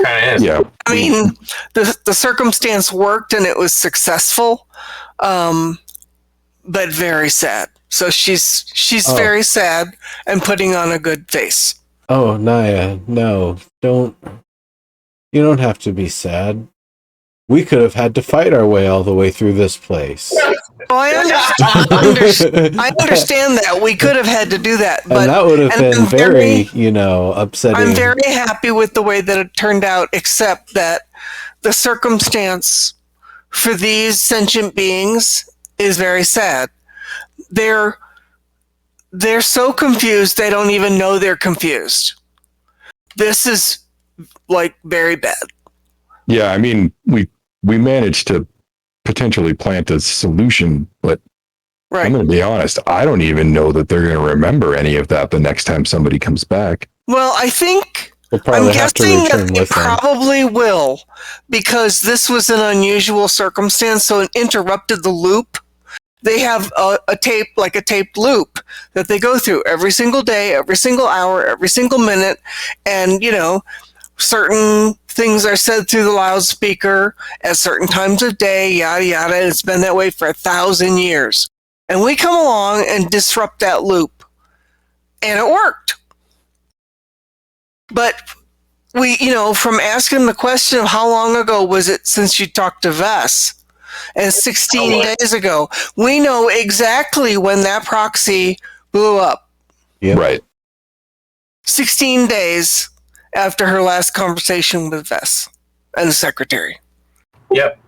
S3: Kind of is.
S5: Yeah.
S4: I mean, the circumstance worked and it was successful, but very sad. So she's very sad and putting on a good face.
S1: Oh, Naya, no, you don't have to be sad. We could have had to fight our way all the way through this place.
S4: Well, I understand that. We could have had to do that. But
S1: And that would have been
S4: I'm
S1: very, upsetting.
S4: I'm very happy with the way that it turned out, except that the circumstance for these sentient beings is very sad. They're so confused they don't even know they're confused. This is like very bad.
S5: Yeah, I mean, we managed to potentially plant a solution, but
S4: Right.
S5: I'm going to be honest. I don't even know that they're going to remember any of that the next time somebody comes back.
S4: Well, I think
S1: We'll
S4: I'm
S1: probably have to
S4: guessing that
S1: return
S4: they
S1: with them.
S4: probably will, because this was an unusual circumstance, so it interrupted the loop. They have a tape, like a taped loop, that they go through every single day, every single hour, every single minute, and, you know, certain things are said through the loudspeaker at certain times of day, yada, yada. It's been that way for 1,000 years. And we come along and disrupt that loop. And it worked. But we, you know, from asking the question of how long ago was it since you talked to Vess, and 16 days ago, we know exactly when that proxy blew up.
S1: Yep.
S5: Right.
S4: 16 days after her last conversation with Vess and the secretary.
S3: Yep.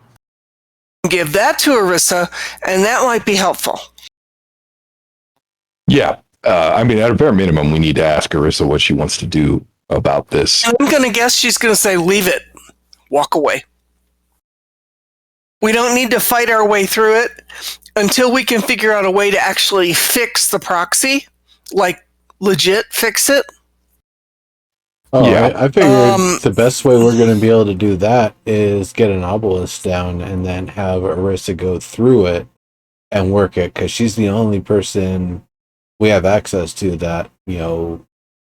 S4: Give that to Arissa, and that might be helpful.
S5: Yeah. I mean, at a bare minimum, we need to ask Arissa what she wants to do about this.
S4: And I'm going to guess she's going to say, leave it. Walk away. We don't need to fight our way through it until we can figure out a way to actually fix the proxy, like legit fix it.
S1: Oh,
S5: Yeah.
S1: I figured the best way we're going to be able to do that is get an obelisk down and then have Arissa go through it and work it, because she's the only person we have access to that, you know,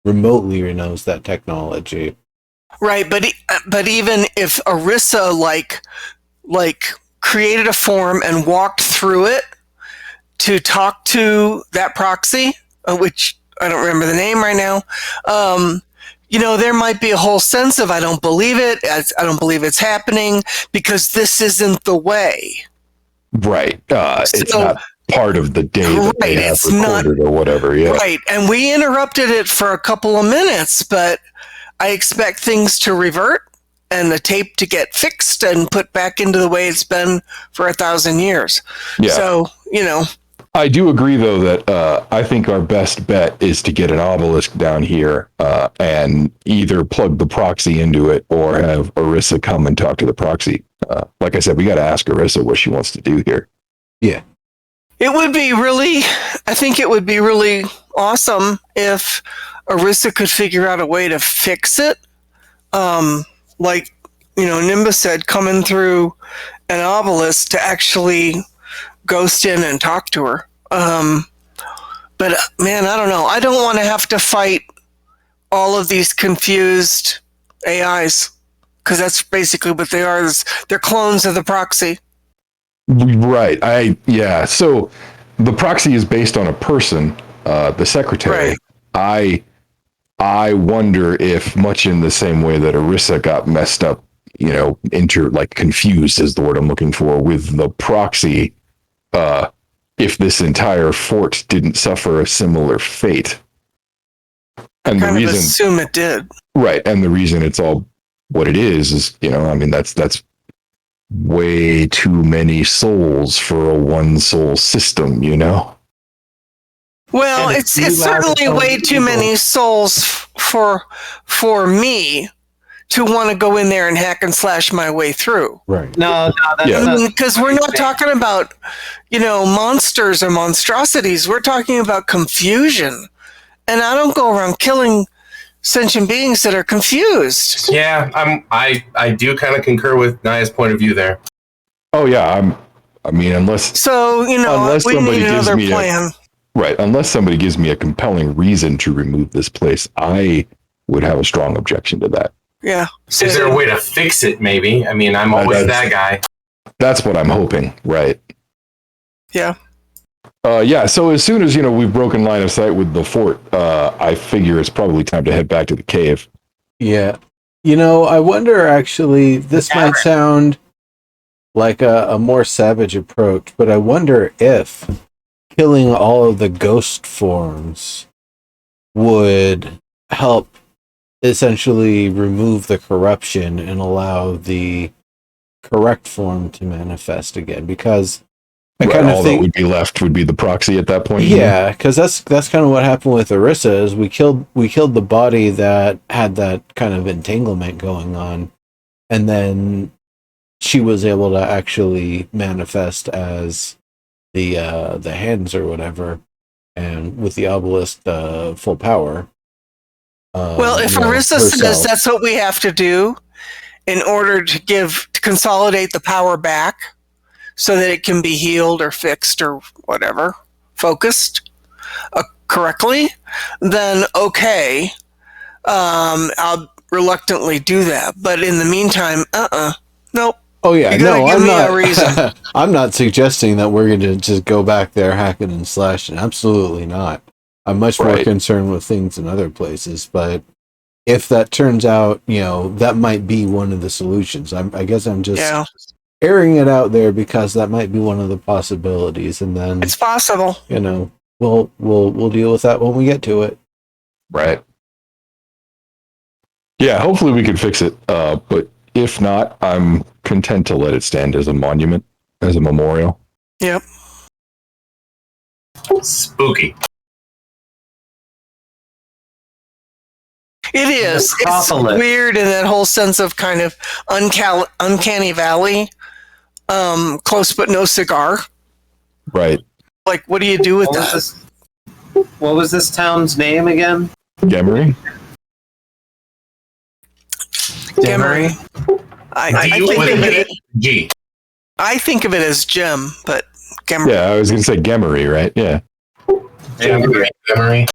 S1: remotely knows that technology.
S4: Right, but even if Arissa like created a form and walked through it to talk to that proxy, which I don't remember the name right now, you know, there might be a whole sense of I don't believe it, I don't believe it's happening, because this isn't the way.
S5: Right. It's not part of the day that they have
S4: it's
S5: recorded
S4: not,
S5: or whatever. Yeah.
S4: Right, and we interrupted it for a couple of minutes, but I expect things to revert and the tape to get fixed and put back into the way it's been for 1,000 years.
S5: Yeah.
S4: So, you know.
S5: I do agree, though, that I think our best bet is to get an obelisk down here and either plug the proxy into it or have Arissa come and talk to the proxy. Like I said, we got to ask Arissa what she wants to do here.
S1: Yeah.
S4: It would be really, I think it would be really awesome if Arissa could figure out a way to fix it. Like, you know, Nimbus said, coming through an obelisk to actually ghost in and talk to her. But man, I don't know. I don't want to have to fight all of these confused AIs, because that's basically what they are. They're clones of the proxy.
S5: Right. So the proxy is based on a person, the secretary.
S4: Right.
S5: I wonder if, much in the same way that Arissa got messed up, you know, confused is the word I'm looking for, with the proxy, if this entire fort didn't suffer a similar fate. And
S4: kind
S5: the reason,
S4: of assume it did.
S5: right, and the reason it's all what it is, you know, I mean, that's way too many souls for a one soul system, you know?
S4: Well, it's certainly way too many souls for me to want to go in there and hack and slash my way through.
S1: Right.
S6: No, that's
S4: because we're not talking about, you know, monsters or monstrosities. We're talking about confusion. And I don't go around killing sentient beings that are confused.
S3: Yeah, I do kind of concur with Naya's point of view there.
S5: Oh yeah, unless
S4: So, you know,
S5: unless
S4: we
S5: somebody
S4: need
S5: gives
S4: another
S5: me
S4: plan.
S5: unless somebody gives me a compelling reason to remove this place, I would have a strong objection to that.
S4: Yeah. So
S3: Is there a way to fix it, maybe? I mean, I'm always that guy.
S5: That's what I'm hoping, right?
S4: Yeah.
S5: Yeah, so as soon as, you know, we've broken line of sight with the fort, I figure it's probably time to head back to the cave.
S1: Yeah. You know, I wonder, actually, this might sound like a more savage approach, but I wonder if killing all of the ghost forms would help essentially remove the corruption and allow the correct form to manifest again, because I kind of think
S5: that would be left would be the proxy at that point.
S1: Yeah, because that's kind of what happened with Arissa. Is we killed the body that had that kind of entanglement going on, and then she was able to actually manifest as the hands or whatever, and with the obelisk full power.
S4: Well, if
S1: you know,
S4: Arissa says
S1: herself.
S4: that's what we have to do in order to consolidate the power back so that it can be healed or fixed or whatever, focused correctly, then okay, I'll reluctantly do that. But in the meantime, nope.
S1: Oh yeah,
S4: You gotta
S1: no,
S4: give
S1: I'm
S4: me a reason.
S1: not. I'm not suggesting that we're going to just go back there hacking and slashing. Absolutely not. I'm much more
S5: Right.
S1: concerned with things in other places. But if that turns out, you know, that might be one of the solutions. I guess I'm just
S4: Yeah,
S1: airing it out there because that might be one of the possibilities. And then,
S4: it's possible.
S1: you know, we'll deal with that when we get to it.
S5: Right. Yeah, hopefully we can fix it. But if not, I'm content to let it stand as a monument, as a memorial.
S4: Yep.
S3: Spooky.
S4: It is. It's
S6: Necropolis.
S4: weird in that whole sense of kind of uncanny valley, close but no cigar.
S5: Right.
S4: Like, what do you do with
S6: What
S4: that?
S6: was this? What was this town's name again?
S5: Gemery?
S4: Gemery. I
S3: D
S4: think
S3: with
S4: of
S3: a
S4: it.
S3: G.
S4: I think of it as gem, but Gemery.
S5: Yeah, I was going to say Gemery, right? Yeah.
S3: Memory.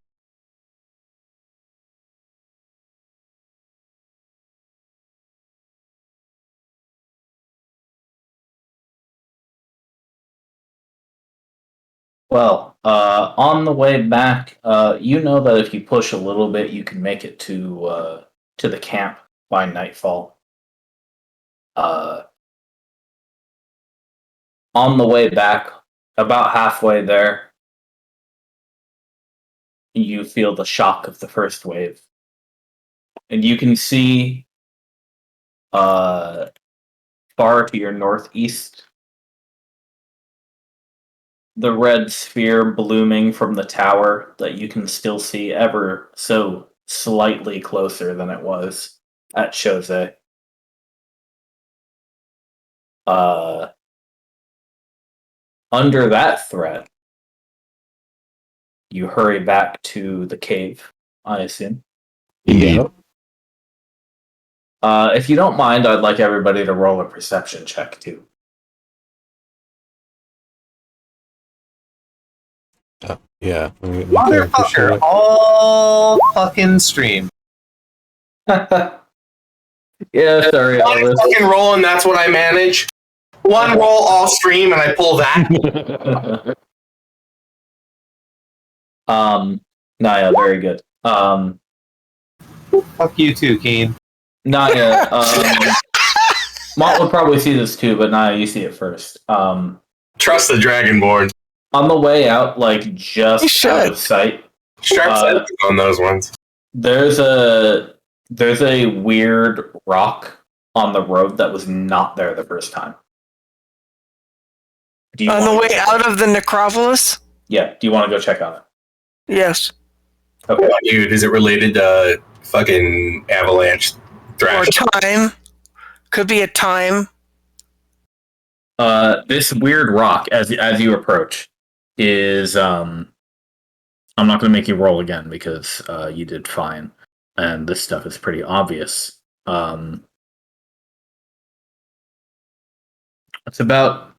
S2: Well, on the way back, you know that if you push a little bit, you can make it to the camp by nightfall. On the way back, about halfway there, you feel the shock of the first wave, and you can see far to your northeast the red sphere blooming from the tower that you can still see ever so slightly closer than it was at Chose. Under that threat, you hurry back to the cave, I assume.
S5: Indeed.
S2: If you don't mind, I'd like everybody to roll a perception check too.
S1: Yeah. We can for
S6: Motherfucker,
S1: sure.
S6: all fucking stream.
S2: Yeah, sorry,
S3: One
S2: Elvis.
S3: fucking roll, and that's what I manage. One roll, all stream, and I pull that.
S2: Naya, very good.
S6: Fuck you too, Keen.
S2: Naya, Mont would probably see this too, but Naya, you see it first.
S3: Trust the Dragonborn.
S2: On the way out, like
S4: You
S2: just
S4: should.
S2: out of sight,
S3: Sharp sighted on those ones.
S2: there's a weird rock on the road that was not there the first time. Do you
S4: On the
S2: wanna
S4: way
S2: go check
S4: out of the necropolis?
S2: Yeah, do you want to go check on it?
S4: Yes.
S2: Okay.
S3: Dude, is it related to fucking avalanche
S4: Or
S3: thrash?
S4: time. Could be a time.
S2: This weird rock, as you approach, is I'm not going to make you roll again because you did fine, and this stuff is pretty obvious. It's about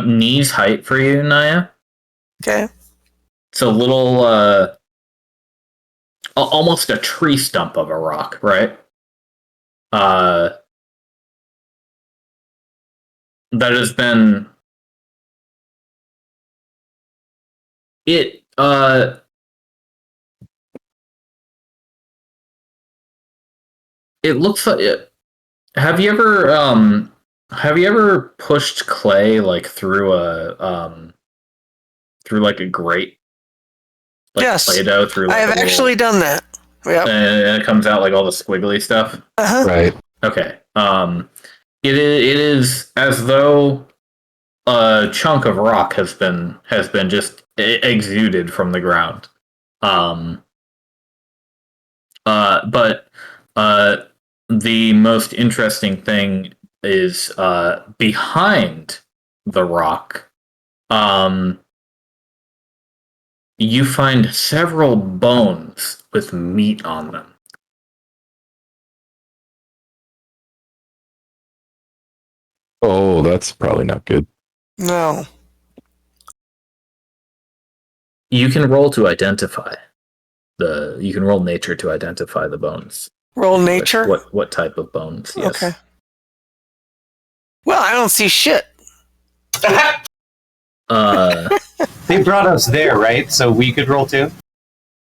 S2: knees height for you, Naya.
S4: Okay.
S2: It's a little almost a tree stump of a rock, right? That has been it it looks like it. Have you ever pushed clay like through like a grate? Like
S4: Yes.
S2: Play-Doh through like
S4: I have
S2: a little-
S4: actually done that. Yep.
S2: and it comes out like all the squiggly stuff.
S4: Uh-huh.
S5: Right.
S2: Okay. It is as though a chunk of rock has been just exuded from the ground. But the most interesting thing is behind the rock You find several bones with meat on them.
S5: Oh, that's probably not good.
S4: No.
S2: You can roll to identify you can roll nature to identify the bones.
S4: Roll nature?
S2: What type of bones? Yes.
S4: Okay. Well, I don't see shit.
S6: They brought us there, right? So we could roll too?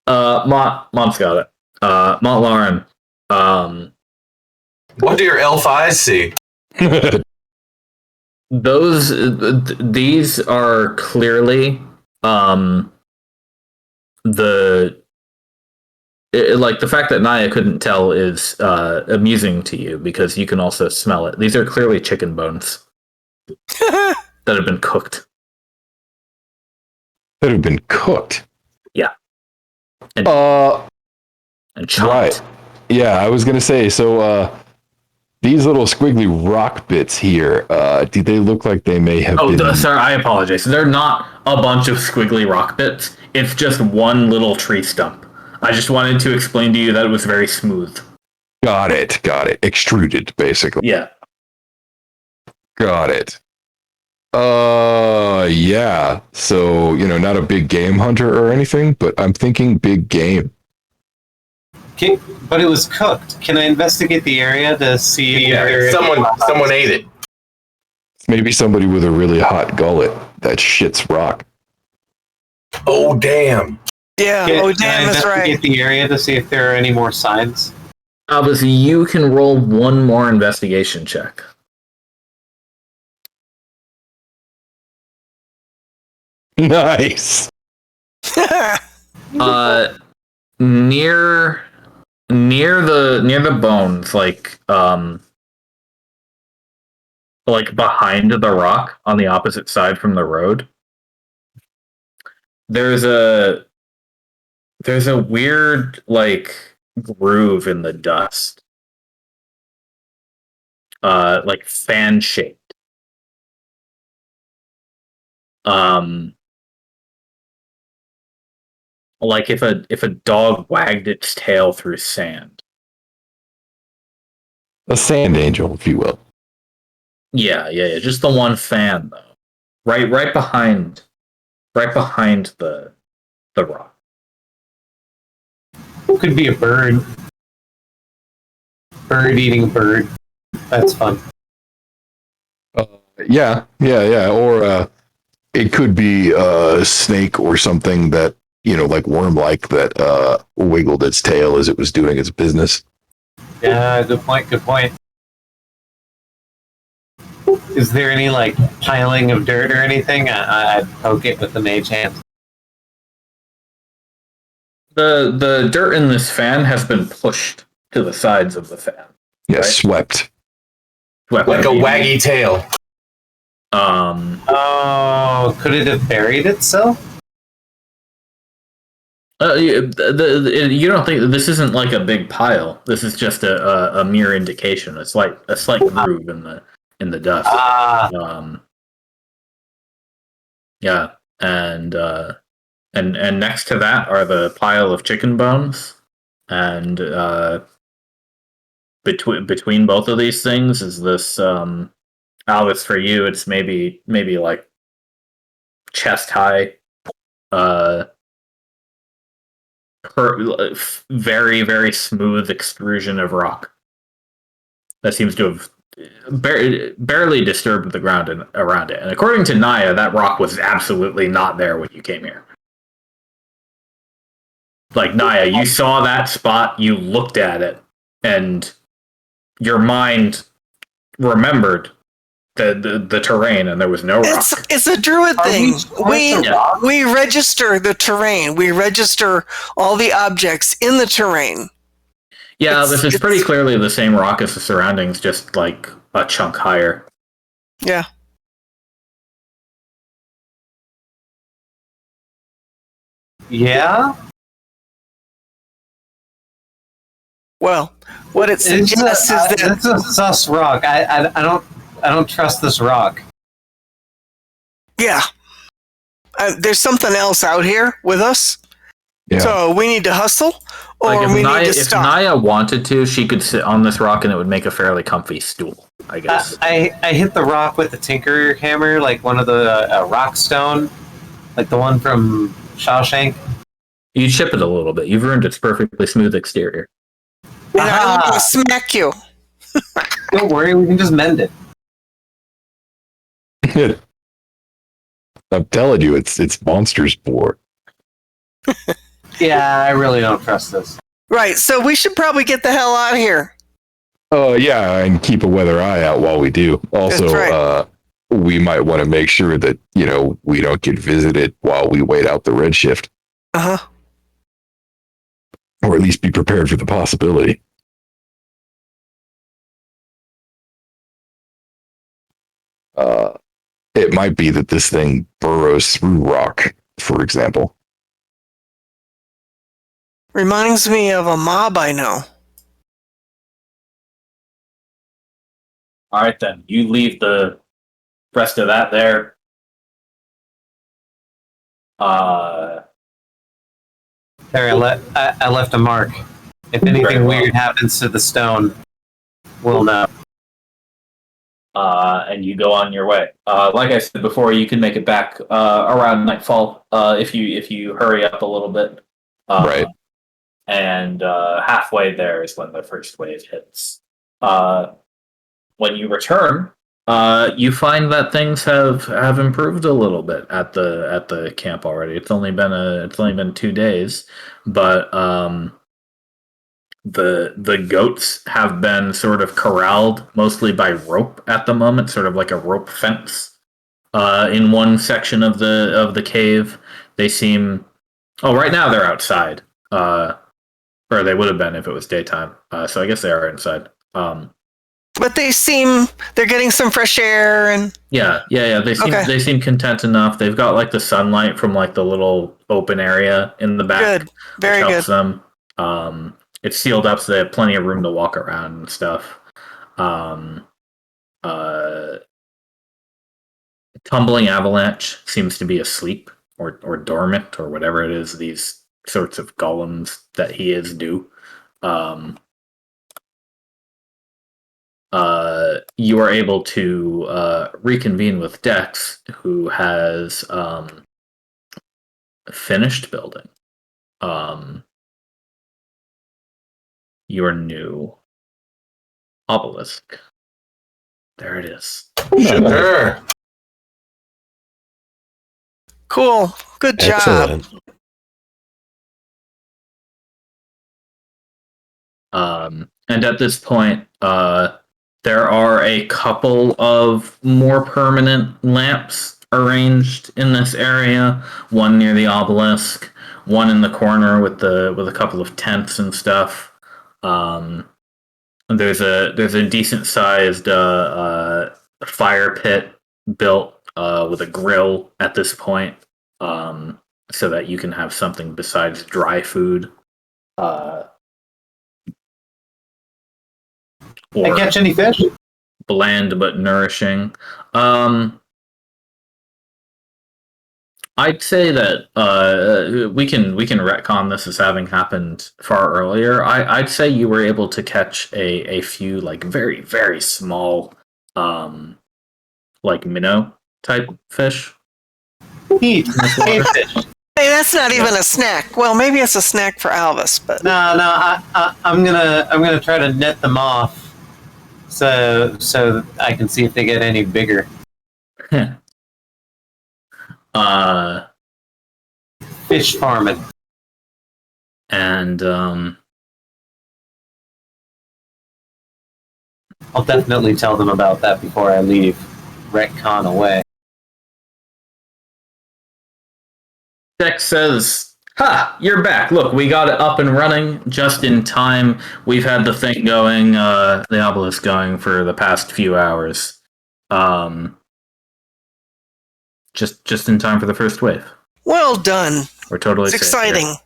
S2: Mom's got it. Mont Lauren.
S3: What do your elf eyes see?
S2: These are clearly the fact that Naya couldn't tell is amusing to you because you can also smell it. These are clearly chicken bones that have been cooked.
S5: That have been cooked.
S2: Yeah. And chopped.
S5: Right. Yeah, I was gonna say. So these little squiggly rock bits here, do they look like they may have been?
S2: Sorry, I apologize. They're not a bunch of squiggly rock bits. It's just one little tree stump. I just wanted to explain to you that it was very smooth.
S5: Got it. Extruded, basically.
S2: Yeah.
S5: Got it. Yeah. So, not a big game hunter or anything, but I'm thinking big game.
S6: But it was cooked. Can I investigate the area to see if
S3: someone ate it.
S5: Maybe somebody with a really hot gullet that shits rock.
S3: Oh, damn.
S4: Yeah,
S6: Can I
S4: that's right.
S6: investigate the area to see if there are any more signs?
S2: Obviously, you can roll one more investigation check.
S5: Nice.
S2: Near the bones, like behind the rock on the opposite side from the road, there's a weird groove in the dust, like fan shaped. Like if a dog wagged its tail through sand.
S5: A sand angel, if you will.
S2: Yeah. Just the one fan though. Right behind the rock.
S6: Could be a bird. Bird eating a bird. That's fun.
S5: Yeah. Or it could be a snake or something that, like worm-like that wiggled its tail as it was doing its business.
S6: Yeah, good point. Is there any piling of dirt or anything? I'd poke it with the mage hand.
S2: The dirt in this fan has been pushed to the sides of the fan.
S5: Yeah,
S2: right?
S5: Swept.
S3: Like a waggy tail.
S6: Oh, could it have buried itself?
S2: You don't think this isn't like a big pile? This is just a mere indication. It's like a slight groove in the dust. Yeah, and next to that are the pile of chicken bones, and between both of these things is this. Alice, for you, it's maybe like chest high. Very, very smooth extrusion of rock that seems to have barely disturbed the ground around it. And according to Naya, that rock was absolutely not there when you came here. Like, Naya, you saw that spot, you looked at it, and your mind remembered the terrain, and there was no rock.
S4: It's a druid thing. We register the terrain. We register all the objects in the terrain.
S2: Yeah, this is pretty clearly the same rock as the surroundings, just like a chunk higher.
S4: Yeah.
S6: Yeah?
S4: Well, what it suggests is that
S6: it's a sus rock. I don't trust this rock.
S4: Yeah. there's something else out here with us.
S5: Yeah.
S4: So we need to hustle, or
S2: Like
S4: we need to
S2: if
S4: stop.
S2: Naya wanted to, she could sit on this rock and it would make a fairly comfy stool, I guess.
S6: I hit the rock with the tinker hammer, like one of the rock stone, like the one from Shawshank.
S2: You chip it a little bit. You've ruined its perfectly smooth exterior.
S4: And I want
S6: Aha!
S4: to smack you.
S6: Don't worry, we can just mend it.
S5: I'm telling you, it's monster spore.
S6: Yeah, I really don't trust this.
S4: Right. So we should probably get the hell out of here.
S5: Oh yeah, and keep a weather eye out while we do. Also,
S4: That's right.
S5: We might want to make sure that we don't get visited while we wait out the redshift,
S4: Uh huh.
S5: or at least be prepared for the possibility. It might be that this thing burrows through rock, for example.
S4: Reminds me of a mob I know.
S2: All right, then. You leave the rest of that there.
S6: There, I left a mark. If
S2: Very
S6: anything
S2: well.
S6: weird happens to the stone, we'll know.
S2: And you go on your way. Like I said before, you can make it back around nightfall if you hurry up a little bit.
S5: Right.
S2: And halfway there is when the first wave hits. When you return, you find that things have improved a little bit at the camp already. It's only been 2 days, but the goats have been sort of corralled mostly by rope at the moment, sort of like a rope fence. In one section of the cave, they seem. Oh, right now they're outside. Or they would have been if it was daytime. So I guess they are inside.
S4: But they're getting some fresh air and
S2: Yeah.
S4: Okay.
S2: They seem content enough. They've got like the sunlight from like the little open area in the back.
S4: good. Very
S2: which
S4: good.
S2: helps them. It's sealed up, so they have plenty of room to walk around and stuff. Tumbling Avalanche seems to be asleep or dormant or whatever it is these sorts of golems that he is do. You are able to reconvene with Dex, who has finished building your new obelisk. There it is.
S3: Sure.
S4: Cool. Good job.
S1: Excellent.
S2: And at this point, there are a couple of more permanent lamps arranged in this area. One near the obelisk, one in the corner with a couple of tents and stuff. There's a decent sized fire pit built with a grill at this point, so that you can have something besides dry food.
S6: I catch any fish?
S2: Bland but nourishing. I'd say that we can retcon this as having happened far earlier. I'd say you were able to catch a few like very very small like minnow type fish.
S6: Eat. Eat fish.
S4: Hey, that's not even a snack. Well, maybe it's a snack for Alvis, but
S6: No, I'm gonna try to net them off, so I can see if they get any bigger. Fish farming.
S2: And
S6: I'll definitely tell them about that before I leave. Retcon away.
S2: Dex says, "Ha! You're back. Look, we got it up and running just in time. We've had the thing going, the obelisk going for the past few hours. Just in time for the first wave.
S4: well done.
S2: We're totally
S4: It's
S2: safe here."
S4: exciting.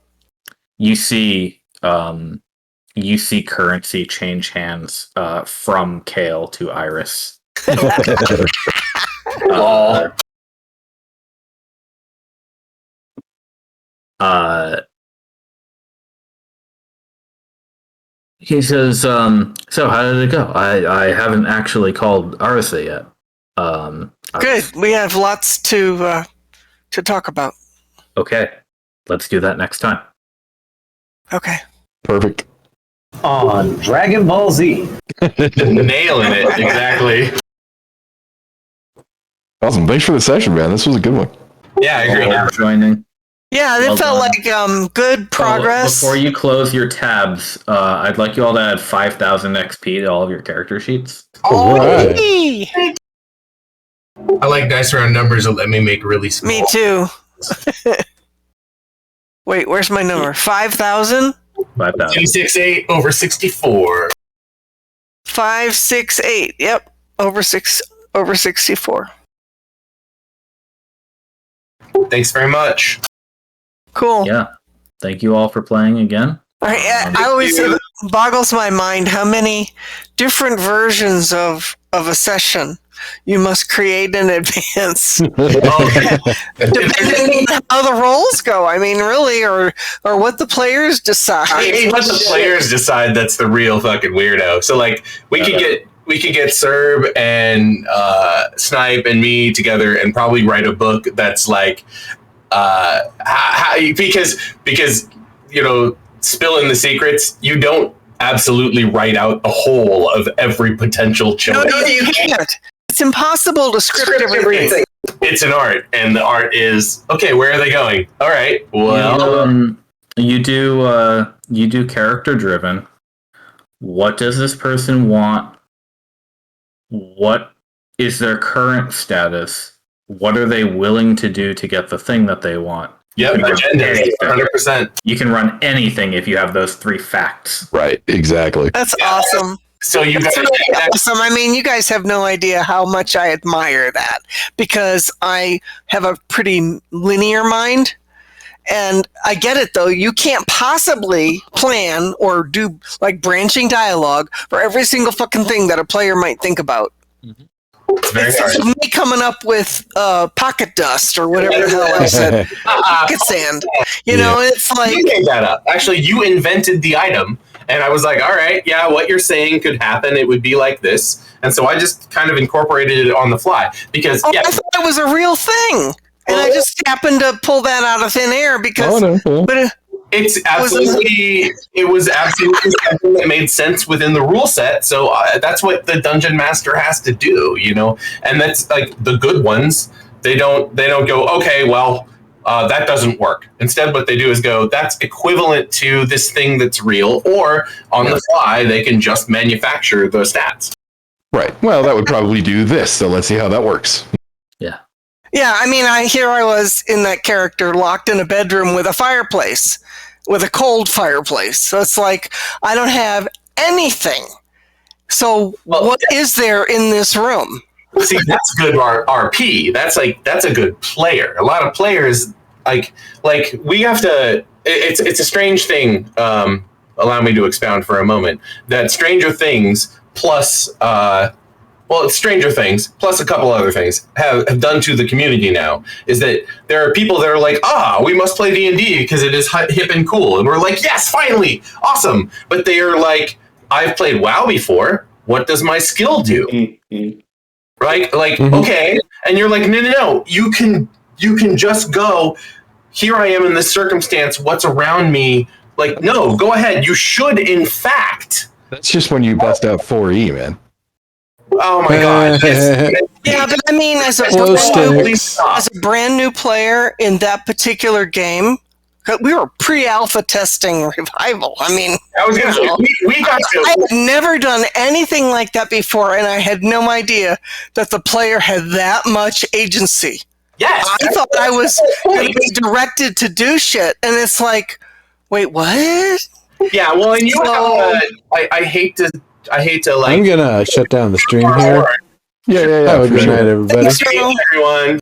S2: You see currency change hands from Kale to Iris. He says, so how did it go? I haven't actually called Arisa yet.
S4: Good. We have lots to talk about.
S2: Okay, let's do that next time.
S4: Okay.
S5: Perfect.
S6: On Dragon Ball Z.
S3: Nailing it, exactly.
S5: Awesome. Thanks for the session, man. This was a good one.
S3: Yeah, I agree.
S2: For joining.
S4: Yeah, it
S2: Well
S4: felt
S2: done.
S4: like good progress.
S2: Before you close your tabs, I'd like you all to add 5,000 XP to all of your character sheets.
S1: All right.
S4: Hey!
S3: I like dice around numbers that let me make really small.
S4: Me too. Wait, where's my number? 5,000?
S2: 5,000.
S3: 268 over 64.
S4: 568. Yep. Over 64.
S3: Thanks very much.
S4: Cool.
S2: Yeah. Thank you all for playing again.
S4: I always it boggles my mind how many different versions of a session you must create in advance, depending on how the roles go. I mean, really, or what the players decide.
S3: I mean, let the players decide. That's the real fucking weirdo. So like we could get Serb and Snipe and me together and probably write a book that's like because you know, spilling the secrets, you don't absolutely write out the whole of every potential choice.
S4: No, you can't. It's impossible to script everything.
S3: It's an art, and the art is okay. Where are they going? All right. Well,
S2: you do character driven. What does this person want? What is their current status? What are they willing to do to get the thing that they want?
S3: yep, agenda, 100%.
S2: You can run anything if you have those 3 facts.
S5: Right, exactly.
S4: That's awesome.
S3: So you guys,
S4: Awesome. I mean, you guys have no idea how much I admire that, because I have a pretty linear mind. And I get it, though. You can't possibly plan or do like branching dialogue for every single fucking thing that a player might think about.
S3: it's very hard.
S4: It's me coming up with pocket dust or whatever the hell I said. Pocket sand. You know, it's like...
S3: You made that up. Actually, you invented the item. And I was like, all right, yeah, what you're saying could happen. It would be like this. And so I just kind of incorporated it on the fly. Because,
S4: I thought it was a real thing. And I just happened to pull that out of thin air because... But
S3: it's absolutely... It was absolutely something that made sense within the rule set. So that's what the Dungeon Master has to do, you know? And that's like the good ones. They don't go, okay, well... that doesn't work. Instead, what they do is go, that's equivalent to this thing that's real, or on the fly, they can just manufacture the stats.
S5: Right. Well, that would probably do this, so let's see how that works.
S4: yeah, I mean, I was in that character locked in a bedroom with a fireplace, with a cold fireplace. So it's like, I don't have anything. So what is there in this room?
S3: See, that's good RP. That's a good player. A lot of players like we have to. It's a strange thing. Allow me to expound for a moment. That Stranger Things plus it's Stranger Things plus a couple other things have done to the community now is that there are people that are like, we must play D&D because it is hip and cool, and we're like, yes, finally, awesome. But they are like, I've played WoW before. What does my skill do? Right? Like, okay. And you're like, no. You can just go, here I am in this circumstance. What's around me? Like, no, go ahead. You should, in fact.
S5: That's just when you bust out 4E, man.
S3: Oh, my God.
S4: Yeah, but I mean, as a brand new player in that particular game, we were pre-alpha testing Revival. I mean,
S3: I was going to say, we got to.
S4: I had never done anything like that before, and I had no idea that the player had that much agency.
S3: Yes.
S4: I thought I was going to be directed to do shit, and it's like, wait, what?
S3: Yeah, well, and you have I hate to like...
S1: I'm going to shut down the stream here.
S5: Yeah.
S1: Have a good night, everybody.
S3: Thanks, everyone.